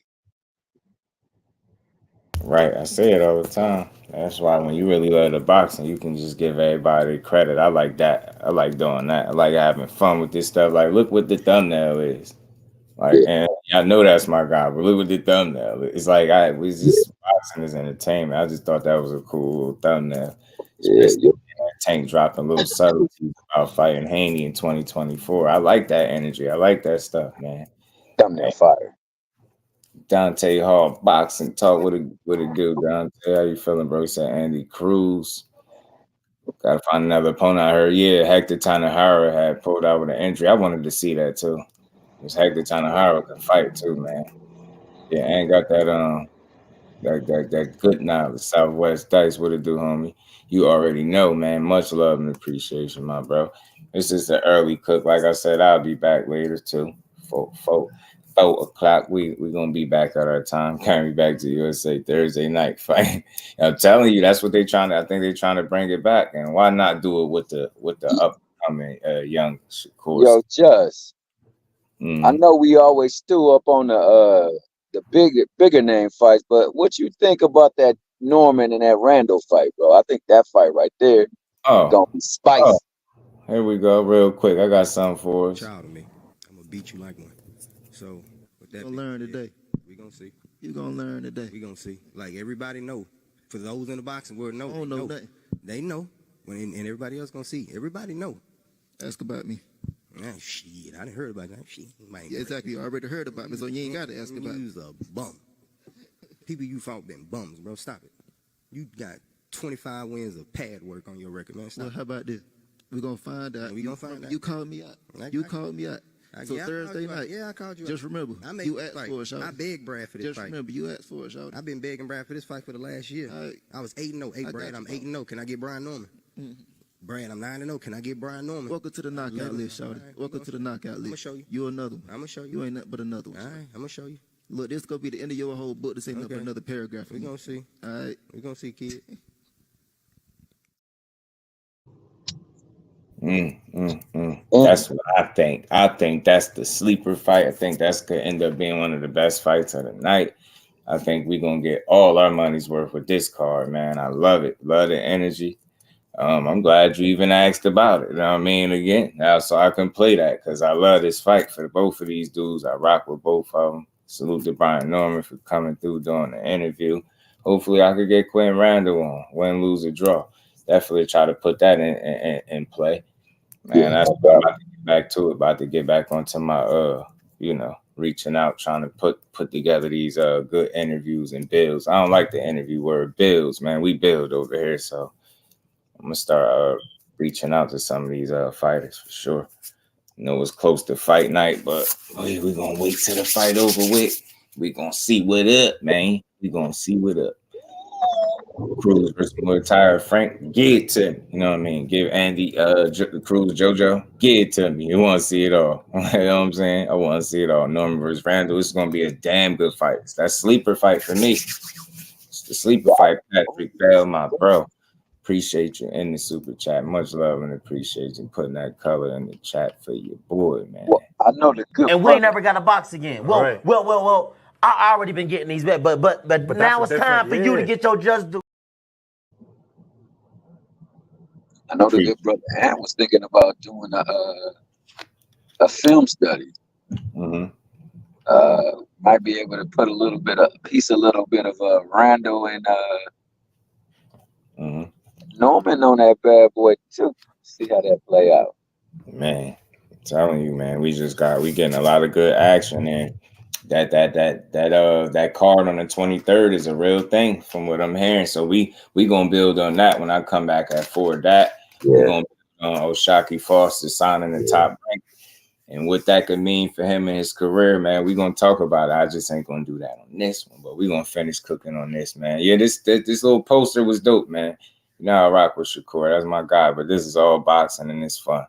Right. I say it all the time. That's why when you really love the boxing, you can just give everybody credit. I like that. I like doing that. I like having fun with this stuff. Like, look what the thumbnail is. Like, and I know that's my guy, but look what the thumbnail is. It's like, we just boxing is entertainment. I just thought that was a cool little thumbnail. Tank dropping little subtleties about fighting Haney in 2024. I like that energy. I like that stuff, man. Thumbnail fire. Dante Hall, boxing talk. What it do, Dante? How you feeling, bro? He said Andy Cruz. Gotta find another opponent. I heard, Hector Tanahara had pulled out with an injury. I wanted to see that too. Because Hector Tanahara can fight too, man. Yeah, and got that that good knowledge. Southwest Dice, what it do, homie? You already know, man. Much love and appreciation, my bro. This is the early cook. Like I said, I'll be back later too. 4 o'clock. We gonna be back at our time. Carry me back to USA Thursday night fight. I'm telling you, that's what I think they're trying to bring it back. And why not do it with the upcoming young Shakur? Yo, Just. I know we always stew up on the bigger name fights, but what you think about that Norman and that Randall fight, bro? I think that fight right there is gonna be spicy. Here we go, real quick. I got something for us. Child of me, I'm gonna beat you like one. So with that, Gonna learn today. We gonna see. You gonna learn today. We gonna see. Like everybody know. For those in the boxing world, know. I don't know nothing. They know. And everybody else gonna see. Everybody know. Ask about me. Shit, I didn't heard about that. Shit, yeah, exactly. You already heard about me, so you ain't got to ask about me. You's a bum. People you fought been bums, bro. Stop it. You got 25 wins of pad work on your record, man. Stop. Well, how about this? We're gonna find out. We gonna find out. You called me out. You called me out. So Thursday night. Yeah, I called you out. Just remember, you asked for it, Shawty. I begged Brad for this fight. Just remember, you asked for it, Shawty. I've been begging Brad for this fight for the last year. I was 8-0. Hey, Brad, I'm 8-0. Can I get Brian Norman? Brad, I'm 9-0. Can I get Brian Norman? Welcome to the knockout list, Shawty. Welcome to the knockout list. I'm gonna show you. You another one. I'm gonna show you. You ain't nothing but another one. All right, I'm gonna show you. Look, this gonna be the end of your whole book. This ain't nothing but another paragraph. We're gonna see. All right. We're gonna see, kid. That's what I think. I think that's the sleeper fight. I think that's gonna end up being one of the best fights of the night. I think we're gonna get all our money's worth with this card, man. I love it. Love the energy. I'm glad you even asked about it. You know what I mean? Again, now so I can play that because I love this fight for both of these dudes. I rock with both of them. Salute to Brian Norman for coming through doing the interview. Hopefully, I could get Quinton Randall on, win, lose, or draw. Definitely try to put that in play. Man, that's what I'm about to get back to it. About to get back onto my, reaching out, trying to put together these good interviews and builds. I don't like the interview word builds, man. We build over here, so I'm gonna start reaching out to some of these fighters for sure. I know it's close to fight night, but we're gonna wait till the fight over with. We're gonna see what up, man. We're gonna see what up. Cruz versus Muay Thai, Frank, give it to me. You know what I mean? Give Andy Cruz, JoJo, give it to me. You want to see it all. You know what I'm saying? I want to see it all. Norman versus Randall. This is gonna be a damn good fight. It's that sleeper fight for me. It's the sleeper fight. Patrick Bell, my bro. Appreciate you in the super chat. Much love and appreciate you putting that color in the chat for your boy, man. Well, I know the good. And we ain't never got a box again. Well. I already been getting these bets, but now it's time for you to get your just do. I know the good brother Ant was thinking about doing a film study. Might be able to put a little bit of Randall and Norman on that bad boy too. See how that play out. Man, I'm telling you, man, we getting a lot of good action, and that card on the 23rd is a real thing from what I'm hearing. So we gonna build on that when I come back at 4. We're gonna build on O'Shaquie Foster signing the top rank. And what that could mean for him and his career, man, we're going to talk about it. I just ain't going to do that on this one, but we're going to finish cooking on this, man. Yeah, this little poster was dope, man. You know, I rock with Shakur. That's my guy, but this is all boxing and it's fun.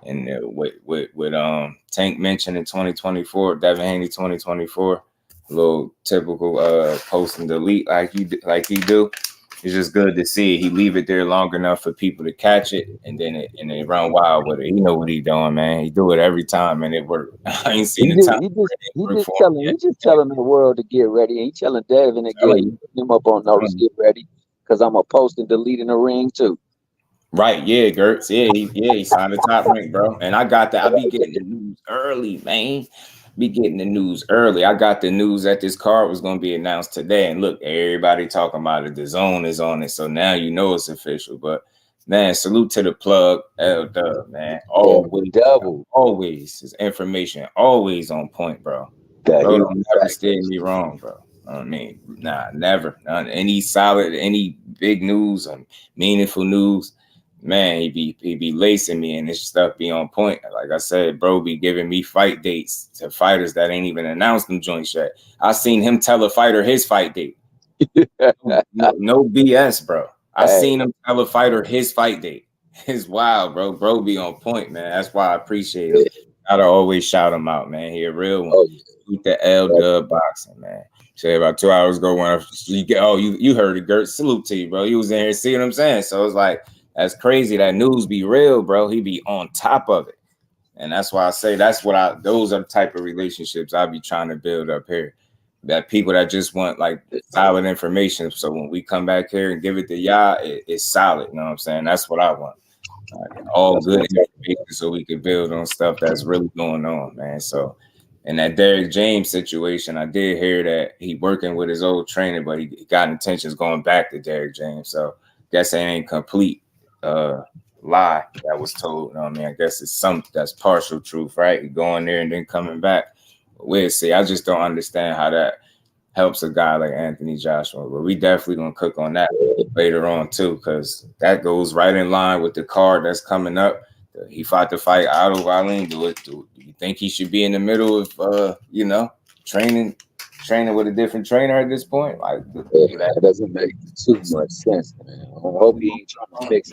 And with Tank mentioned in 2024, Devin Haney 2024, a little typical post and delete like he do. It's just good to see he leave it there long enough for people to catch it, and then they run wild with it. He know what he doing, man. He do it every time, and it worked. I ain't seen the time. He just telling the world to get ready. He telling Devin to get him up on notice, get ready, because I'm a post and delete in the ring too. Right, yeah, Gertz. Yeah, he signed the top rank, bro. And I got that. I be getting the news early, man. Be getting the news early. I got the news that this card was going to be announced today. And look, everybody talking about it. The Zone is on it. So now you know it's official. But, man, salute to the plug. L-Dub, man. Always. His information always on point, bro. Bro, don't never steer me wrong, bro. I mean, nah, never. Any solid, any big news or meaningful news, man, he be lacing me and this stuff be on point. Like I said, bro be giving me fight dates to fighters that ain't even announced them joints yet. I seen him tell a fighter his fight date. No BS, bro. I seen him tell a fighter his fight date. It's wild, bro. Bro be on point, man. That's why I appreciate him. Gotta always shout him out, man. He a real one. With the L-Dub boxing, man. Say about 2 hours ago when you heard it, Gert. Salute to you, bro. You was in here, see what I'm saying? So it's like, that's crazy. That news be real, bro. He be on top of it. And that's why I say those are the type of relationships I be trying to build up here. That people that just want like solid information. So when we come back here and give it to y'all, it's solid. You know what I'm saying? That's what I want. All good information so we can build on stuff that's really going on, man. So in that Derrick James situation, I did hear that he working with his old trainer, but he got intentions going back to Derrick James. So guess it ain't complete. Lie that was told. You know what I mean, I guess it's that's partial truth, right? Going there and then coming back. But we'll see. I just don't understand how that helps a guy like Anthony Joshua. But we definitely gonna cook on that later on too, because that goes right in line with the card that's coming up. He fought to fight Otto Wallin. Do you think he should be in the middle of training with a different trainer at this point? Like that doesn't make too much sense, man. I hope he ain't trying to mix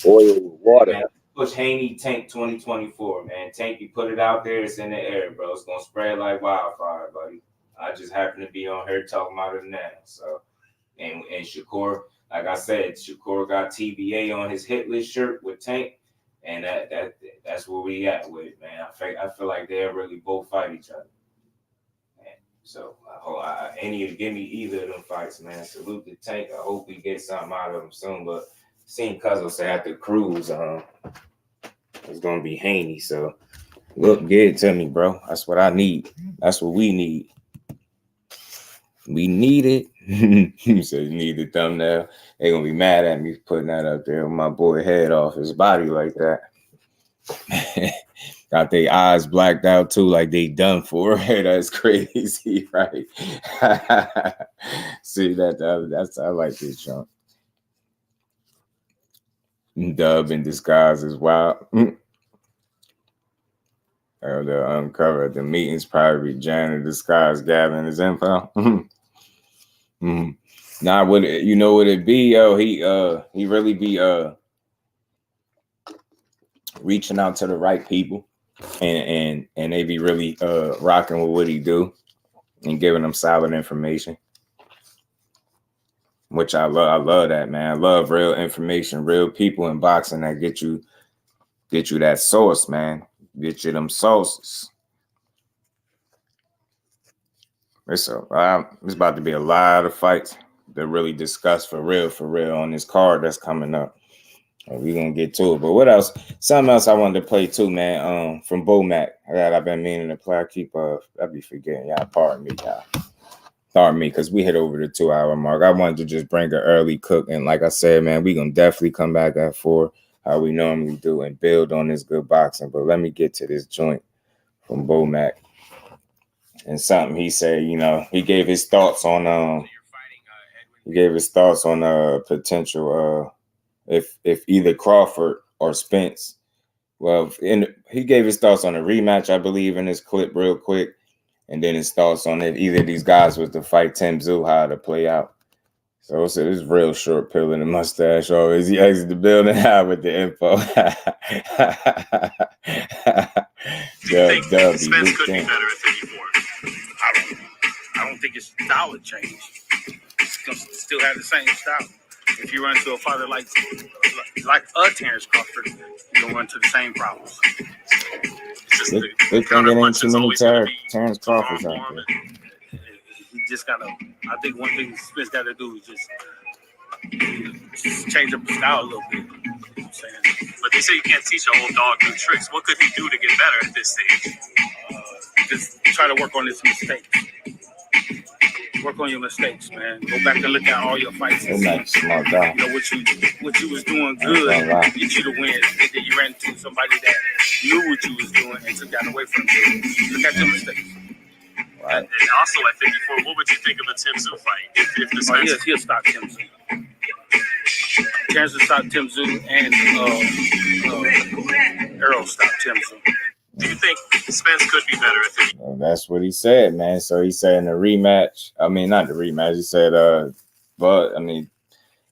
oil with water. Man, push Haney Tank 2024, man. Tank, you put it out there, it's in the air, bro. It's gonna spread like wildfire, buddy. I just happen to be on here talking about it now. So and Shakur, like I said, Shakur got TBA on his hit list shirt with Tank, and that's where we at with it, man. I feel like they'll really both fight each other. So any give me either of them fights, man. Salute the Tank. I hope we get something out of them soon. But seeing Cuzzo say after Cruz, it's gonna be Haney. So look, get it to me, bro. That's what I need. That's what we need. We need it. You said you need the thumbnail. They're gonna be mad at me putting that up there with my boy head off his body like that. Got their eyes blacked out too, like they done for. That's crazy, right? See that's I like this junk. Dub in disguise is wild. The uncover the meetings probably Jan in disguise gathering his info. Nah, what it be, yo? He really be reaching out to the right people. And they be really rocking with what he do and giving them solid information, which I love. I love that, man. I love real information, real people in boxing that get you that source, man. Get you them sources. It's about to be a lot of fights to really discuss for real on this card that's coming up. We're gonna get to it, but what else? Something else I wanted to play too, man. From Bo Mac that I've been meaning to play. I be forgetting, y'all. Pardon me, y'all. Pardon me, because we hit over the 2-hour mark. I wanted to just bring an early cook. And like I said, man, we going to definitely come back at 4, how we normally do, and build on this good boxing. But let me get to this joint from Bo Mac. And something he said, you know, he gave his thoughts on potential if either Crawford or Spence. Well, he gave his thoughts on a rematch, I believe, in this clip real quick. And then his thoughts on if either of these guys was to fight TSZYU, how to play out. So it's real short pill in the mustache. Always he exits the building high with the info. Do you think Spence could be better at 54? I don't think his style would change. He's gonna still have the same style. If you run into a fighter like Terence Crawford, you're gonna run into the same problems. They think it ain't too many Terence Crawfords out there. He just gotta. I think one thing Spence got to do is just change up the style a little bit. You know what I'm saying? But they say you can't teach an old dog new tricks. What could he do to get better at this stage? Just try to work on his mistakes. Work on your mistakes, man. Go back and look at all your fights. And see, smart guy. You know what you was doing good, get you to win. And then you ran into somebody that knew what you was doing and took that away from you. Look at your mistakes. Right. And also at 54, what would you think of a TSZYU fight? If the Spence he'll stop TSZYU. Terence will stop TSZYU, and ERROL stop TSZYU. Do you think Spence could be better at 54? Well, that's what he said, man. So he said in the rematch. I mean, not the rematch. He said, but I mean,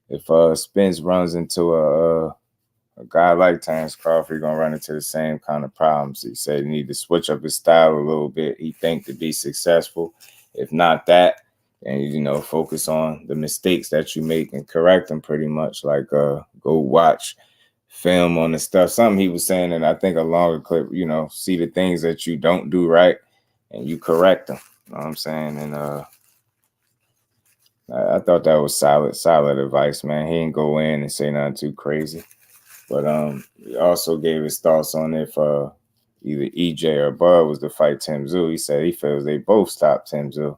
if Spence runs into a guy like Terence Crawford, gonna run into the same kind of problems. He said he need to switch up his style a little bit. He think to be successful. If not that, then you know, focus on the mistakes that you make and correct them pretty much. Like go watch film on the stuff. Something he was saying, and I think a longer clip, you know, see the things that you don't do right and you correct them. You know what I'm saying? And I thought that was solid advice, man. He didn't go in and say nothing too crazy. But he also gave his thoughts on if either EJ or Bud was to fight TSZYU. He said he feels they both stopped TSZYU.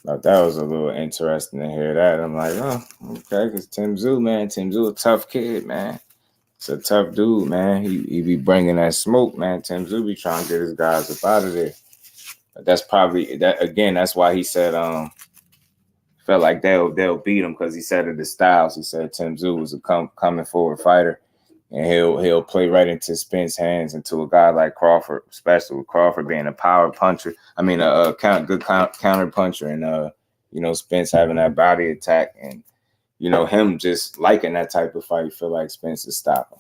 Thought that was a little interesting to hear that. I'm like, oh, okay, because TSZYU a tough kid, man. It's a tough dude, man. He be bringing that smoke, man. TSZYU be trying to get his guys up out of there. But that's probably that again. That's why he said felt like they'll beat him, because he said of the styles. He said TSZYU was a coming forward fighter. And he'll play right into Spence's hands, into a guy like Crawford, especially with Crawford being a power puncher. I mean, a good counter puncher, and you know, Spence having that body attack, and you know, him just liking that type of fight. You feel like Spence is stopping.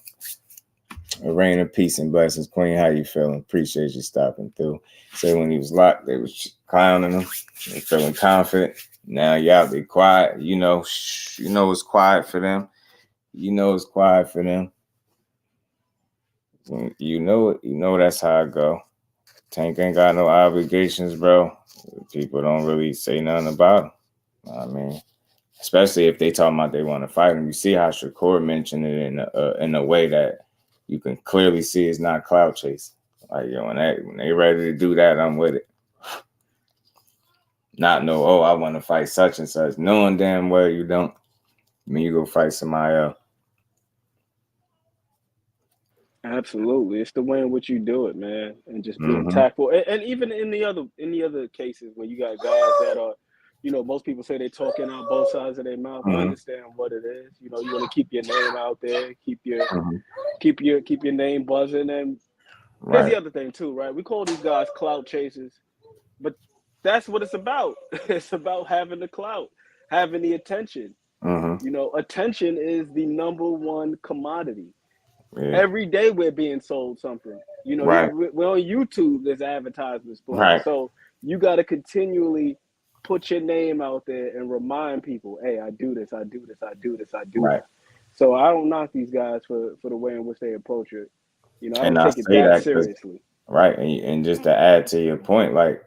A reign of peace and blessings, Queen. How you feeling? Appreciate you stopping through. Said when he was locked, they was clowning him. They feeling confident. Now y'all be quiet. You know it's quiet for them. You know it's quiet for them. You know it. You know that's how it go. Tank ain't got no obligations, bro. People don't really say nothing about him. I mean, especially if they talking about they want to fight him. You see how Shakur mentioned it in a way that you can clearly see it's not clout chasing. Like, yo, when they ready to do that, I'm with it. Not know, oh, I want to fight such and such. Knowing damn well you don't. I mean, you go fight somebody else. Absolutely, it's the way in which you do it, man, and just being tactful. And even in the other cases where you got guys that are, you know, most people say they're talking out both sides of their mouth. I understand what it is. You know, you want to keep your name out there, keep your name buzzing. And here's the other thing too, right? We call these guys clout chasers, but that's what it's about. It's about having the clout, having the attention. You know, attention is the #1 commodity. Yeah. Every day we're being sold something. You know, we're on YouTube, there's advertisements for it. So you got to continually put your name out there and remind people, hey, I do this, I do this, I do this, I do that. So I don't knock these guys for the way in which they approach it. You know, I don't take it that seriously. Right. And just to add to your point, like,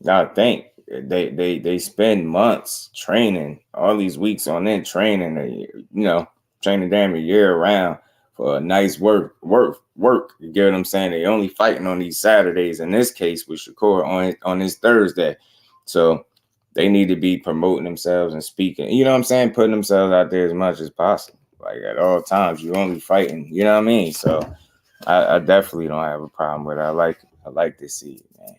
I think they spend months training, all these weeks on end training, you know, training damn a year round. For a nice work. You get what I'm saying? They only fighting on these Saturdays. In this case with Shakur on this Thursday. So they need to be promoting themselves and speaking. You know what I'm saying? Putting themselves out there as much as possible. Like at all times, you're only fighting. You know what I mean? So I definitely don't have a problem with it. I like to see it, man.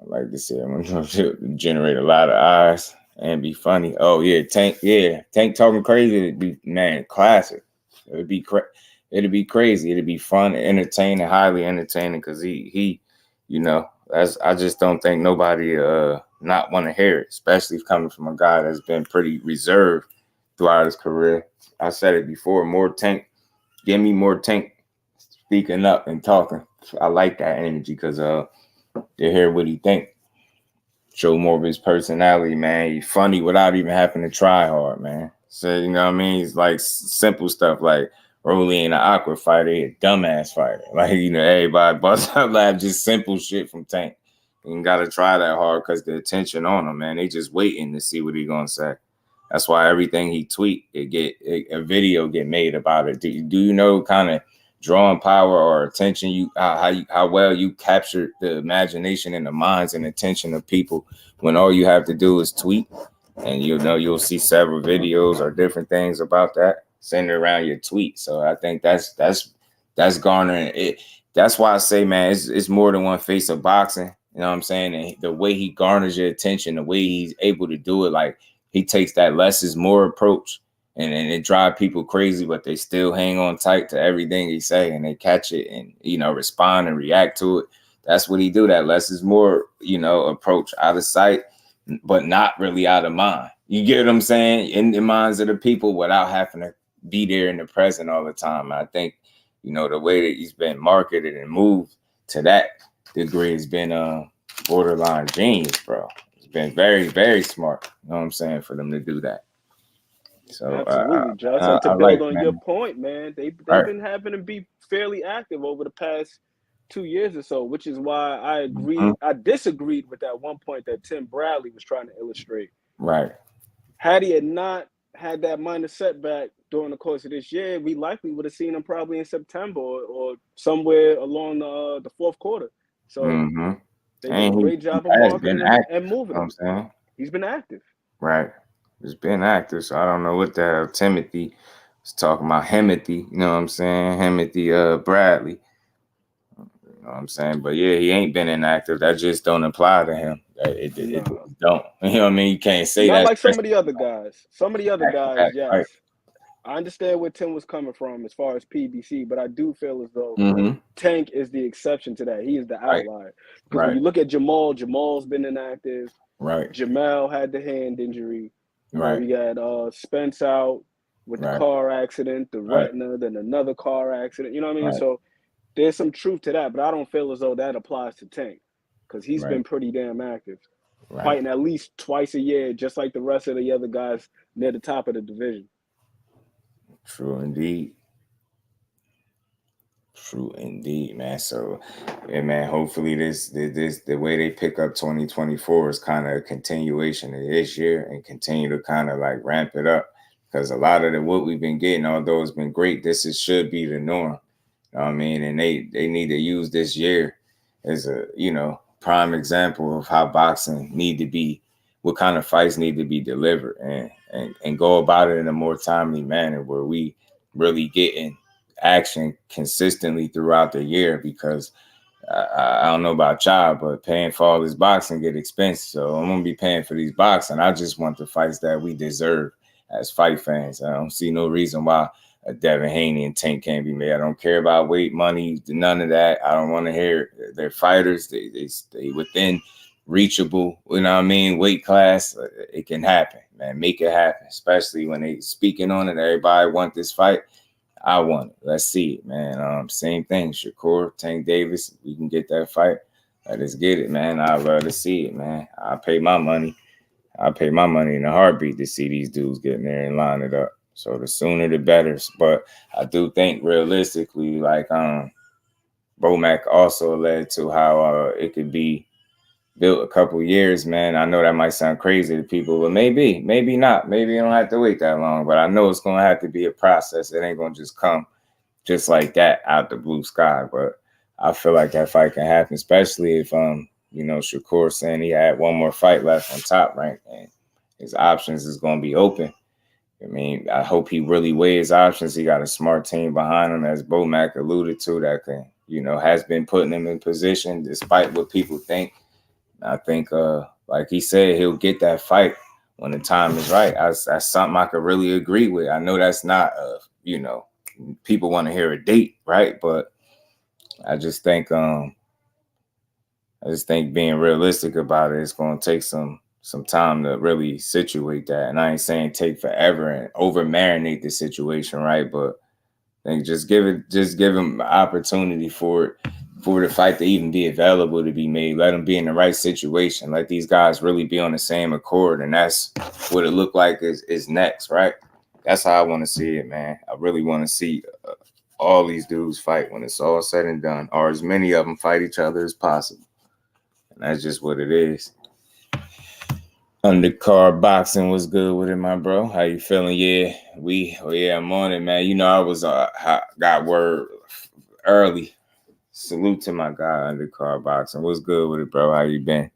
I like to see it. I'm going to generate a lot of eyes and be funny. Oh yeah, Tank talking crazy. It'd be, man, classic. It'd be crazy. It'd be fun, entertaining, highly entertaining. Because he, you know, I just don't think nobody not want to hear it, especially coming from a guy that's been pretty reserved throughout his career. I said it before. More Tank. Give me more Tank speaking up and talking. I like that energy because to hear what he think. Show more of his personality, man. He's funny without even having to try hard, man. So, you know what I mean? It's like simple stuff like Rolly ain't an awkward fighter, he a dumbass fighter. Like, you know, everybody bust out laugh, just simple shit from Tank. You ain't got to try that hard because the attention on him, man. They just waiting to see what he going to say. That's why everything he tweet, a video get made about it. Do you know kind of drawing power or attention, how well you capture the imagination and the minds and attention of people when all you have to do is tweet, and you'll see several videos or different things about that centered around your tweet. So I think that's garnering it. That's why I say, man, it's more than one face of boxing. You know what I'm saying? And the way he garners your attention, the way he's able to do it, like he takes that less is more approach. And it drives people crazy, but they still hang on tight to everything he say, and they catch it and, you know, respond and react to it. That's what he do. That less is more, you know, approach, out of sight, but not really out of mind. You get what I'm saying? In the minds of the people without having to be there in the present all the time. I think, you know, the way that he's been marketed and moved to that degree has been borderline genius, bro. It's been very, very smart. You know what I'm saying? For them to do that. So absolutely, Just. And to build on your point, man, they've been having to be fairly active over the past 2 years or so, which is why I agree. Mm-hmm. I disagreed with that one point that Tim Bradley was trying to illustrate. Right. Had he had not had that minor setback during the course of this year, we likely would have seen him probably in September or somewhere along the fourth quarter. So they did a great job of marketing and moving him. Saying? He's been active. Right. It's been active, so I don't know what the hell Timothy was talking about. Himothy, you know what I'm saying? Himothy Bradley. You know what I'm saying? But yeah, he ain't been inactive. That just don't apply to him. It don't. You know what I mean? You can't say that. Not like some of the other guys. Some of the other guys, yes. Right. I understand where Tim was coming from as far as PBC, but I do feel as though Tank is the exception to that. He is the outlier. Because when you look at Jamal's been inactive. Right. Jamal had the hand injury. Right. We got Spence out with the car accident, the retina, then another car accident. You know what I mean? So there's some truth to that, but I don't feel as though that applies to Tank because he's been pretty damn active, fighting at least twice a year, just like the rest of the other guys near the top of the division. True indeed. True indeed, man. So, yeah, man, hopefully this the way they pick up 2024 is kind of a continuation of this year and continue to kind of like ramp it up because a lot of what we've been getting, although it's been great, should be the norm. You know what I mean? And they need to use this year as a, you know, prime example of how boxing need to be, what kind of fights need to be delivered and go about it in a more timely manner where we really getting action consistently throughout the year because I don't know about y'all, but paying for all this boxing get expensive. So I'm gonna be paying for these boxing. I just want the fights that we deserve as fight fans. I don't see no reason why a Devin Haney and Tank can't be made. I don't care about weight, money, none of that. I don't want to hear it. They're fighters. They stay within reachable, you know what I mean, weight class. It can happen, man. Make it happen, especially when they speaking on it. Everybody want this fight. I want it. Let's see it, man. Same thing. Shakur, Tank Davis, we can get that fight. Let us get it, man. I'd love to see it, man. I'll pay my money. I'll pay my money in a heartbeat to see these dudes getting there and line it up. So the sooner the better. But I do think realistically, like Bomac also led to how it could be built a couple years, man. I know that might sound crazy to people, but maybe not. Maybe you don't have to wait that long. But I know it's gonna have to be a process. It ain't gonna just come just like that out the blue sky. But I feel like that fight can happen, especially if you know, Shakur saying he had one more fight left on Top Rank, and his options is going to be open. I mean, I hope he really weighs his options. He got a smart team behind him, as Bo Mac alluded to, that can, you know, has been putting him in position despite what people think. I think, like he said, he'll get that fight when the time is right. That's something I could really agree with. I know that's not, you know, people want to hear a date, right? But I just think being realistic about it, it's going to take some time to really situate that. And I ain't saying take forever and over marinate the situation, right? But I think just give him the opportunity for the fight to even be available to be made. Let them be in the right situation. Let these guys really be on the same accord. And that's what it looked like is next, right? That's how I want to see it, man. I really want to see all these dudes fight when it's all said and done, or as many of them fight each other as possible. And that's just what it is. Undercard boxing was good with it, my bro. How you feeling? Yeah, I'm on it, man. You know, I was got word early. Salute to my guy, Undercard boxing. What's good with it, bro? How you been?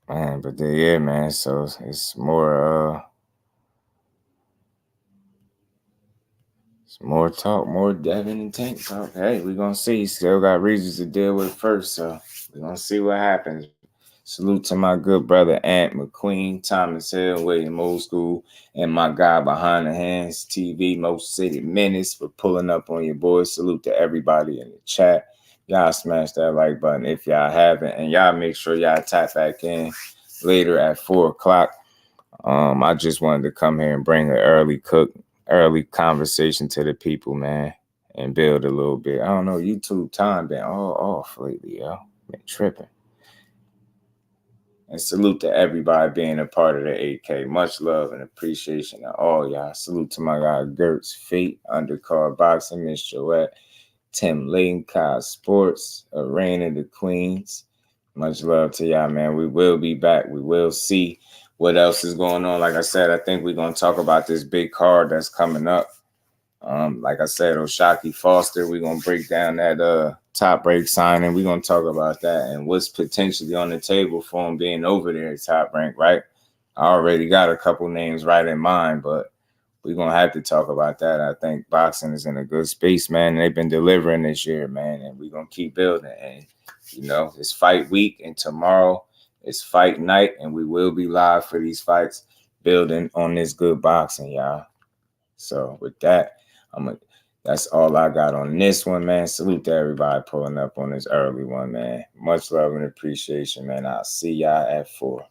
Man, but yeah, man. So it's more more talk, more Devin and Tank talk. Hey, we're going to see. Still got reasons to deal with first, so we're going to see what happens. Salute to my good brother, Ant McQueen, Thomas Hill, William Old School, and my guy behind the hands, TV, Most City Menace, for pulling up on your boys. Salute to everybody in the chat. Y'all smash that like button if y'all haven't, and y'all make sure y'all tap back in later at 4 o'clock. I just wanted to come here and bring an early conversation to the people, man, and build a little bit. I don't know, YouTube time been all off lately, yo. Been tripping. And salute to everybody being a part of the 8K. Much love and appreciation to all y'all. Salute to my guy Gertz, Fate, Undercard Boxing, Miss Joette, Tim Layton, Kai Sports, Arena the Queens. Much love to y'all, man. We will be back. We will see what else is going on. Like I said, I think we're going to talk about this big card that's coming up. Like I said, Oshaki Foster, we're going to break down that Top Rank signing. We're going to talk about that and what's potentially on the table for him being over there at Top Rank, right? I already got a couple names right in mind, but we're going to have to talk about that. I think boxing is in a good space, man. They've been delivering this year, man, and we're going to keep building. And, you know, it's fight week, and tomorrow it's fight night, and we will be live for these fights, building on this good boxing, y'all. So with that, that's all I got on this one, man. Salute to everybody pulling up on this early one, man. Much love and appreciation, man. I'll see y'all at 4.